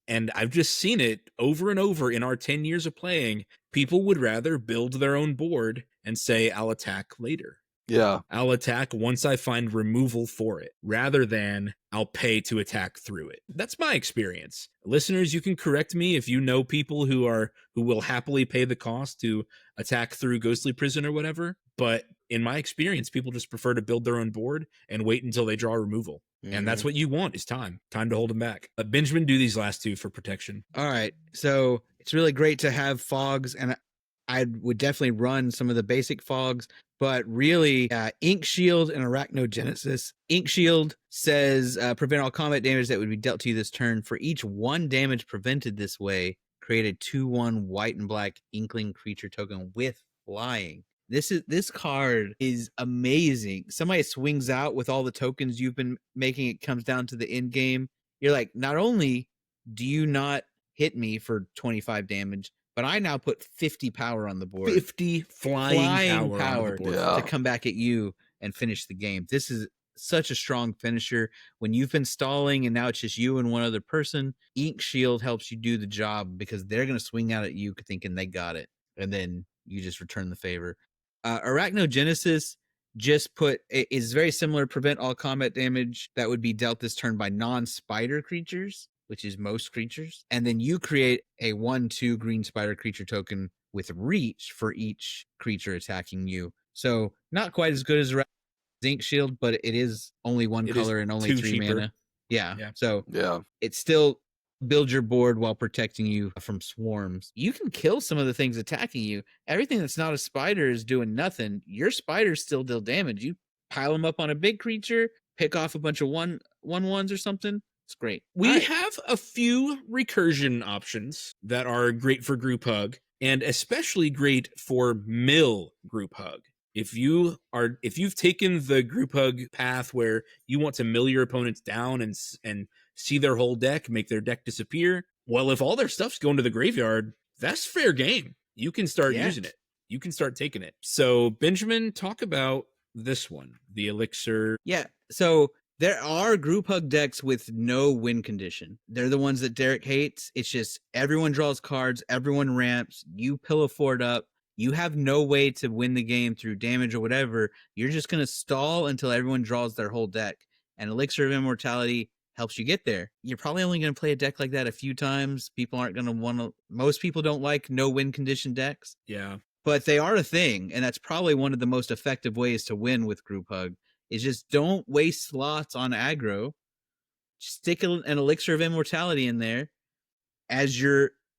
[SPEAKER 1] And I've just seen it over and over in our 10 years of playing. People would rather build their own board and say, I'll attack later.
[SPEAKER 4] Yeah.
[SPEAKER 1] I'll attack once I find removal for it, rather than I'll pay to attack through it. That's my experience. Listeners, you can correct me if you know people who will happily pay the cost to attack through Ghostly Prison or whatever. But in my experience, people just prefer to build their own board and wait until they draw removal. Mm-hmm. And that's what you want is time to hold them back. Benjamin, do these last 2 for protection.
[SPEAKER 5] All right. So it's really great to have fogs, and I would definitely run some of the basic fogs, but really Ink Shield and Arachnogenesis. Ink Shield says prevent all combat damage that would be dealt to you this turn. For each 1 damage prevented this way, create a 2/1 white and black Inkling creature token with flying. This card is amazing. Somebody swings out with all the tokens you've been making. It comes down to the end game. You're like, not only do you not hit me for 25 damage, but I now put 50 power on the board.
[SPEAKER 1] 50 flying power on the board.
[SPEAKER 5] To come back at you and finish the game. This is such a strong finisher. When you've been stalling and now it's just you and one other person, Ink Shield helps you do the job because they're going to swing out at you thinking they got it. And then you just return the favor. Arachnogenesis is very similar. Prevent all combat damage that would be dealt this turn by non-spider creatures, which is most creatures. And then you create a 1/2 green spider creature token with reach for each creature attacking you. So not quite as good as Ink Shield, but it is only 1 color and only 3 mana. Yeah. So it's still build your board while protecting you from swarms. You can kill some of the things attacking you. Everything that's not a spider is doing nothing. Your spiders still deal damage. You pile them up on a big creature, pick off a bunch of 1/1s or something. It's great.
[SPEAKER 1] We have a few recursion options that are great for group hug, and especially great for mill group hug. If you've taken the group hug path where you want to mill your opponents down and see their whole deck, make their deck disappear, well, if all their stuff's going to the graveyard, that's fair game. You can start using it. You can start taking it. So, Benjamin, talk about this one, the Elixir.
[SPEAKER 5] Yeah. So there are group hug decks with no win condition. They're the ones that Derek hates. It's just everyone draws cards, everyone ramps, you pillow fort up. You have no way to win the game through damage or whatever. You're just going to stall until everyone draws their whole deck. And Elixir of Immortality helps you get there. You're probably only going to play a deck like that a few times. People aren't going to want to. Most people don't like no win condition decks.
[SPEAKER 1] Yeah.
[SPEAKER 5] But they are a thing, and that's probably one of the most effective ways to win with group hug. Is just don't waste slots on aggro. Just stick an Elixir of Immortality in there as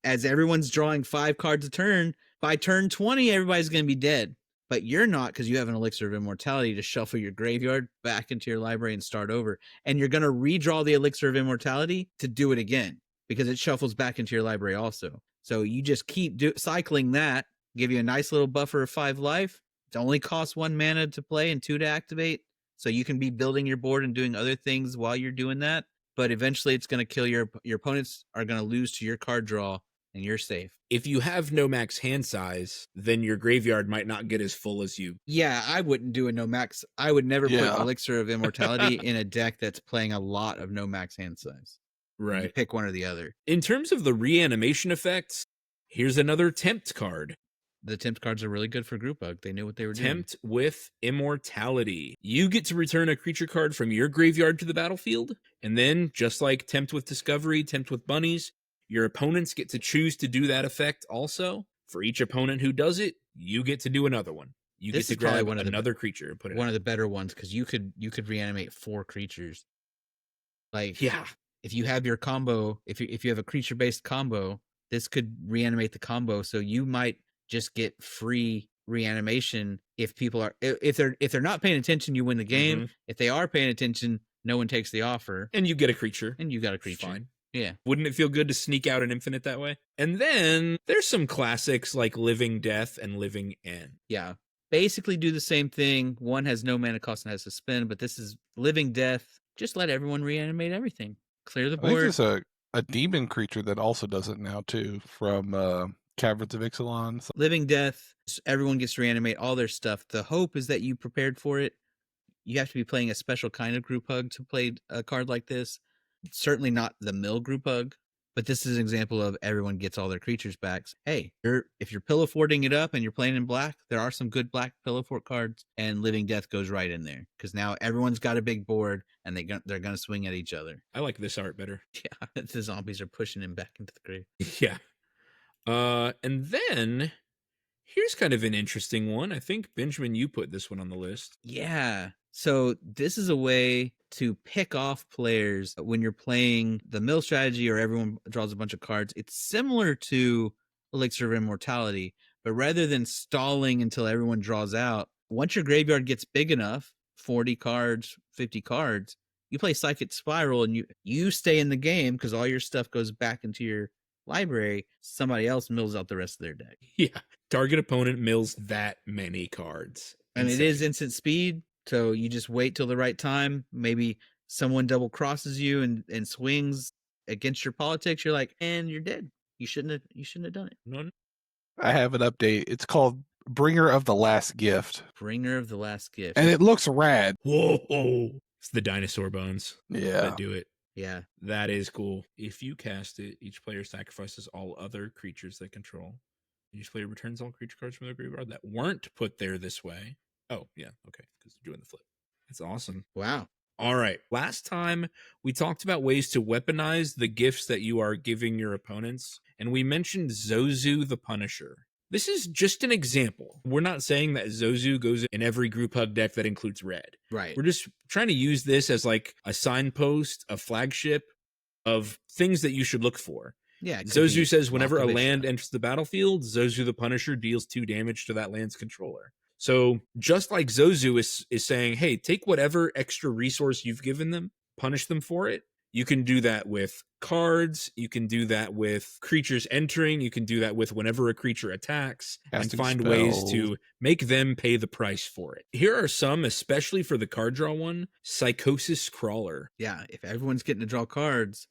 [SPEAKER 5] everyone's drawing 5 cards a turn. By turn 20, everybody's going to be dead. But you're not, because you have an Elixir of Immortality to shuffle your graveyard back into your library and start over. And you're going to redraw the Elixir of Immortality to do it again, because it shuffles back into your library also. So you just keep cycling that, give you a nice little buffer of 5 life. It only costs 1 mana to play and 2 to activate. So you can be building your board and doing other things while you're doing that. But eventually it's going to kill your opponents are going to lose to your card draw, and you're safe.
[SPEAKER 1] If you have no max hand size, then your graveyard might not get as full as you.
[SPEAKER 5] Yeah, I wouldn't do a no max. I would never put Elixir of Immortality in a deck that's playing a lot of no max hand size.
[SPEAKER 1] Right.
[SPEAKER 5] You pick one or the other.
[SPEAKER 1] In terms of the reanimation effects, here's another Tempt card.
[SPEAKER 5] The Tempt cards are really good for group hug. They knew what they were doing.
[SPEAKER 1] Tempt with Immortality. You get to return a creature card from your graveyard to the battlefield, and then, just like Tempt with Discovery, Tempt with Bunnies, your opponents get to choose to do that effect also. For each opponent who does it, you get to do another one. You get to grab another creature and put it
[SPEAKER 5] one of the better ones, because you could reanimate 4 creatures. Like,
[SPEAKER 1] yeah,
[SPEAKER 5] if you have your combo, if you have a creature based combo, this could reanimate the combo. So you might just get free reanimation if people are if they're not paying attention, you win the game. Mm-hmm. If they are paying attention, no one takes the offer,
[SPEAKER 1] and you get a creature.
[SPEAKER 5] And you got a creature.
[SPEAKER 1] Fine.
[SPEAKER 5] Yeah.
[SPEAKER 1] Wouldn't it feel good to sneak out an infinite that way? And then there's some classics like Living Death and Living End.
[SPEAKER 5] Yeah. Basically do the same thing. One has no mana cost and has to spend, but this is Living Death. Just let everyone reanimate everything. Clear the board.
[SPEAKER 4] I think there's a demon creature that also does it now too, from Caverns of Ixalan.
[SPEAKER 5] Living Death, everyone gets to reanimate all their stuff. The hope is that you prepared for it. You have to be playing a special kind of group hug to play a card like this. Certainly not the mill group hug, but this is an example of everyone gets all their creatures back. Hey, if you're pillow forting it up and you're playing in black, there are some good black pillow fort cards, and Living Death goes right in there, because now everyone's got a big board and they're going to swing at each other.
[SPEAKER 1] I like this art better.
[SPEAKER 5] Yeah, the zombies are pushing him back into the grave.
[SPEAKER 1] Yeah. And then here's kind of an interesting one. I think, Benjamin, you put this one on the list.
[SPEAKER 5] Yeah. So this is a way to pick off players when you're playing the mill strategy or everyone draws a bunch of cards. It's similar to Elixir of Immortality, but rather than stalling until everyone draws out, once your graveyard gets big enough, 40 cards, 50 cards, you play Psychic Spiral and you stay in the game because all your stuff goes back into your library. Somebody else mills out the rest of their deck.
[SPEAKER 1] Yeah. Target opponent mills that many cards.
[SPEAKER 5] And it is instant speed. So you just wait till the right time. Maybe someone double crosses you and swings against your politics. You're like, and you're dead. You shouldn't have done it.
[SPEAKER 1] No.
[SPEAKER 4] I have an update. It's called Bringer of the Last Gift.
[SPEAKER 5] Bringer of the Last Gift.
[SPEAKER 4] And it looks rad.
[SPEAKER 1] Whoa. It's the dinosaur bones.
[SPEAKER 4] Yeah.
[SPEAKER 1] That do it.
[SPEAKER 5] Yeah.
[SPEAKER 1] That is cool. If you cast it, each player sacrifices all other creatures they control. Each player returns all creature cards from their graveyard that weren't put there this way. Oh, yeah. Okay. Because they're doing the flip. That's awesome.
[SPEAKER 5] Wow.
[SPEAKER 1] All right. Last time we talked about ways to weaponize the gifts that you are giving your opponents, and we mentioned Zozu the Punisher. This is just an example. We're not saying that Zozu goes in every group hug deck that includes red.
[SPEAKER 5] Right.
[SPEAKER 1] We're just trying to use this as like a signpost, a flagship of things that you should look for.
[SPEAKER 5] Yeah.
[SPEAKER 1] Zozu says whenever a land enters the battlefield, Zozu the Punisher deals 2 damage to that land's controller. So just like Zozu is saying, hey, take whatever extra resource you've given them, punish them for it. You can do that with cards. You can do that with creatures entering. You can do that with whenever a creature attacks and
[SPEAKER 4] Casting
[SPEAKER 1] find ways
[SPEAKER 4] spells.
[SPEAKER 1] to make them pay the price for it. Here are some, especially for the card draw one, Psychosis Crawler.
[SPEAKER 5] Yeah, if everyone's getting to draw cards,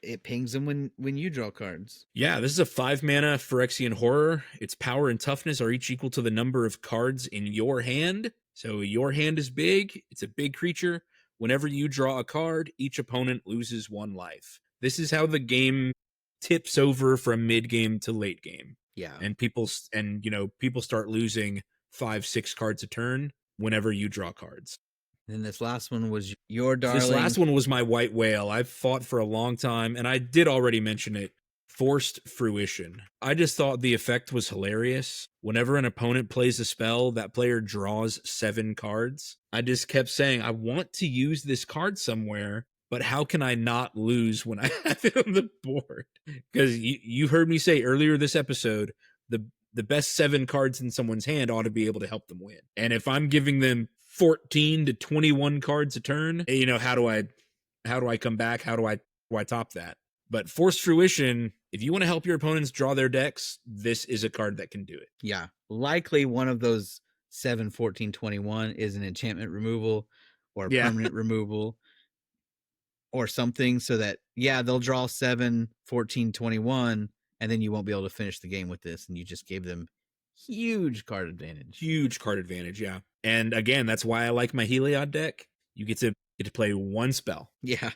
[SPEAKER 5] it pings them when you draw cards.
[SPEAKER 1] Yeah, this is a 5-mana Phyrexian Horror. Its power and toughness are each equal to the number of cards in your hand. So your hand is big. It's a big creature. Whenever you draw a card, each opponent loses 1 life. This is how the game tips over from mid-game to late game.
[SPEAKER 5] Yeah.
[SPEAKER 1] And people start losing 5-6 cards a turn whenever you draw cards.
[SPEAKER 5] And this last one was your darling.
[SPEAKER 1] This last one was my white whale. I've fought for a long time, and I did already mention it. Forced Fruition. I just thought the effect was hilarious. Whenever an opponent plays a spell, that player draws 7 cards. I just kept saying, I want to use this card somewhere, but how can I not lose when I have it on the board? Because you heard me say earlier this episode, the best 7 cards in someone's hand ought to be able to help them win. And if I'm giving them 14 to 21 cards a turn, how do I come back? How do I top that? But Forced Fruition, if you want to help your opponents draw their decks, this is a card that can do it.
[SPEAKER 5] Yeah. Likely one of those 7, 14, 21 is an enchantment removal or a permanent removal or something, so that, they'll draw 7, 14, 21, and then you won't be able to finish the game with this, and you just gave them huge card advantage.
[SPEAKER 1] Huge card advantage, yeah. And again, that's why I like my Heliod deck. You get to play 1 spell.
[SPEAKER 5] Yeah.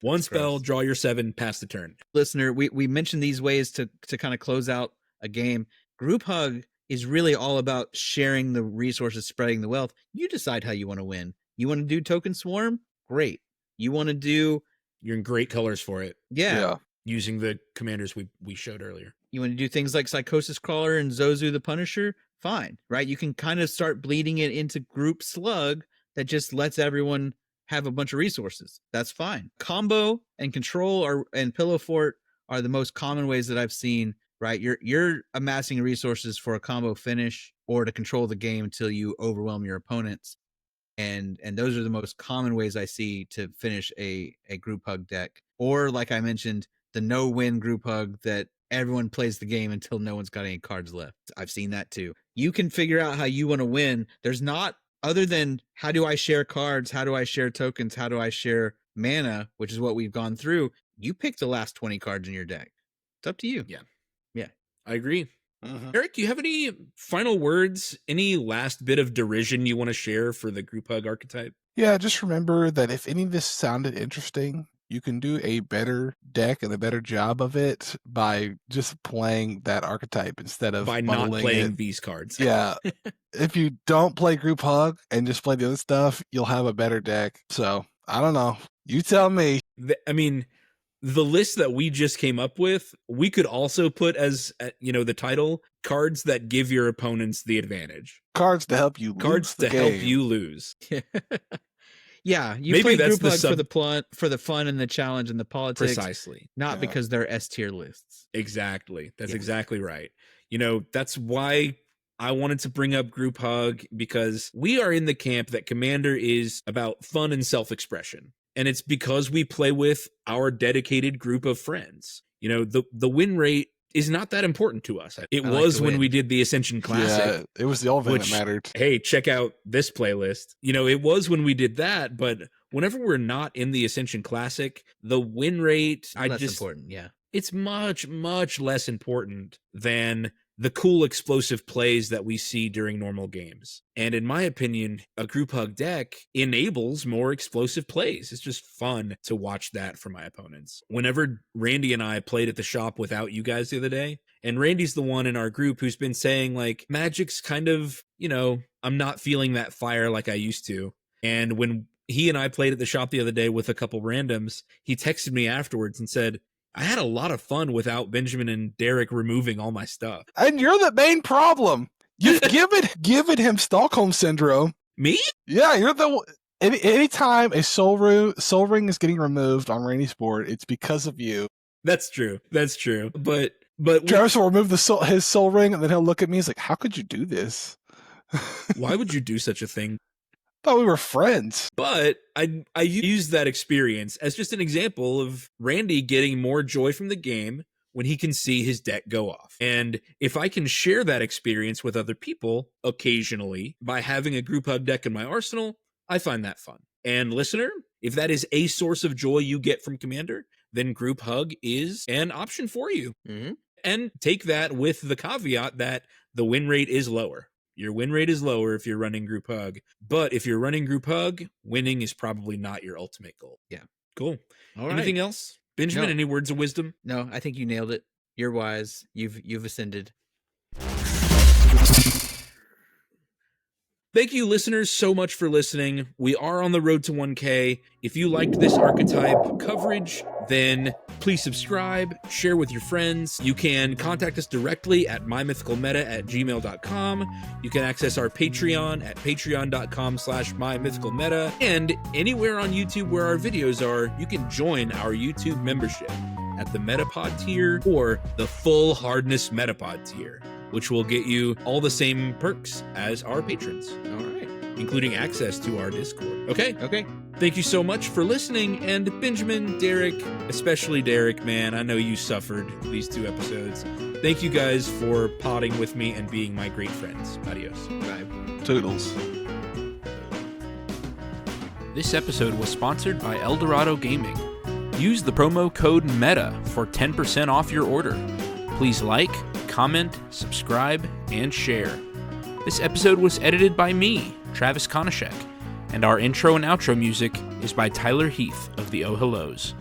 [SPEAKER 1] One spell, draw your 7, pass the turn.
[SPEAKER 5] Listener, we mentioned these ways to kind of close out a game. Group Hug is really all about sharing the resources, spreading the wealth. You decide how you want to win. You want to do Token Swarm? Great. You want to do...
[SPEAKER 1] You're in great colors for it.
[SPEAKER 5] Yeah.
[SPEAKER 1] Using the commanders we showed earlier.
[SPEAKER 5] You want to do things like Psychosis Crawler and Zozu the Punisher? Fine, right? You can kind of start bleeding it into Group Slug that just lets everyone have a bunch of resources. That's fine. Combo and Control and Pillow Fort are the most common ways that I've seen, right? You're amassing resources for a combo finish or to control the game until you overwhelm your opponents. And those are the most common ways I see to finish a Group Hug deck. Or, like I mentioned, the no-win Group Hug that everyone plays the game until no one's got any cards left. I've seen that too. You can figure out how you want to win. There's not, other than how do I share cards, how do I share tokens, how do I share mana, which is what we've gone through. You pick the last 20 cards in your deck. It's up to you.
[SPEAKER 1] Yeah.
[SPEAKER 5] Yeah.
[SPEAKER 1] I agree. Eric, do you have any final words? Any last bit of derision you want to share for the Group Hug archetype?
[SPEAKER 4] Yeah, just remember that if any of this sounded interesting, you can do a better deck and a better job of it by just playing that archetype instead of
[SPEAKER 1] by not playing
[SPEAKER 4] it.
[SPEAKER 1] these cards.
[SPEAKER 4] Yeah. If you don't play Group Hug and just play the other stuff, you'll have a better deck. So, I don't know. You tell me.
[SPEAKER 1] The list that we just came up with, we could also put as, the title, cards that give your opponents the advantage.
[SPEAKER 4] Cards to help you lose.
[SPEAKER 1] Cards to help you lose.
[SPEAKER 5] Yeah, you
[SPEAKER 1] Maybe
[SPEAKER 5] play
[SPEAKER 1] that's
[SPEAKER 5] Group
[SPEAKER 1] the
[SPEAKER 5] Hug for the fun and the challenge and the politics.
[SPEAKER 1] Precisely.
[SPEAKER 5] Not because they're S tier lists.
[SPEAKER 1] Exactly. That's exactly right. That's why I wanted to bring up Group Hug, because we are in the camp that Commander is about fun and self-expression. And it's because we play with our dedicated group of friends. The win rate is not that important to us. It was when we did the Ascension Classic.
[SPEAKER 4] Yeah, it was the only thing that mattered.
[SPEAKER 1] Hey, check out this playlist. It was when we did that, but whenever we're not in the Ascension Classic, the win rate,
[SPEAKER 5] important, yeah.
[SPEAKER 1] It's much, much less important than the cool explosive plays that we see during normal games. And in my opinion, a Group Hug deck enables more explosive plays. It's just fun to watch that for my opponents. Whenever Randy and I played at the shop without you guys the other day, and Randy's the one in our group who's been saying, like, Magic's kind of, I'm not feeling that fire like I used to. And when he and I played at the shop the other day with a couple randoms, he texted me afterwards and said, I had a lot of fun without Benjamin and Derek removing all my stuff.
[SPEAKER 4] And you're the main problem. You've given him Stockholm Syndrome.
[SPEAKER 1] Me?
[SPEAKER 4] Yeah, you're the anytime a soul ring is getting removed on Randy's board, it's because of you.
[SPEAKER 1] That's true. But
[SPEAKER 4] Travis will remove his soul ring, and then he'll look at me. He's like, "How could you do this?
[SPEAKER 1] Why would you do such a thing?"
[SPEAKER 4] Thought we were friends.
[SPEAKER 1] But I use that experience as just an example of Randy getting more joy from the game when he can see his deck go off. And if I can share that experience with other people occasionally by having a group hug deck in my arsenal, I find that fun. And listener, if that is a source of joy you get from Commander, then group hug is an option for you.
[SPEAKER 5] Mm-hmm.
[SPEAKER 1] And take that with the caveat that the win rate is lower. Your win rate is lower if you're running group hug. But if you're running group hug, winning is probably not your ultimate goal.
[SPEAKER 5] Yeah.
[SPEAKER 1] Cool.
[SPEAKER 5] All right.
[SPEAKER 1] Anything else? Benjamin,
[SPEAKER 5] No.
[SPEAKER 1] any words of wisdom?
[SPEAKER 5] No, I think you nailed it. You're wise. You've ascended.
[SPEAKER 1] Thank you, listeners, so much for listening. We are on the road to 1K. If you liked this archetype coverage, then please subscribe, share with your friends. You can contact us directly at mymythicalmeta@gmail.com. You can access our Patreon at patreon.com/mymythicalmeta. And anywhere on YouTube where our videos are, you can join our YouTube membership at the Metapod tier or the full hardness Metapod tier, which will get you all the same perks as our patrons.
[SPEAKER 5] All right.
[SPEAKER 1] Including access to our Discord. Okay?
[SPEAKER 5] Okay.
[SPEAKER 1] Thank you so much for listening. And Benjamin, Derek, especially Derek, man, I know you suffered these 2 episodes. Thank you guys for podding with me and being my great friends. Adios.
[SPEAKER 5] Bye.
[SPEAKER 4] Toodles.
[SPEAKER 1] This episode was sponsored by Eldorado Gaming. Use the promo code META for 10% off your order. Please like, comment, subscribe, and share. This episode was edited by me, Travis Konishek, and our intro and outro music is by Tyler Heath of the Oh Hellos.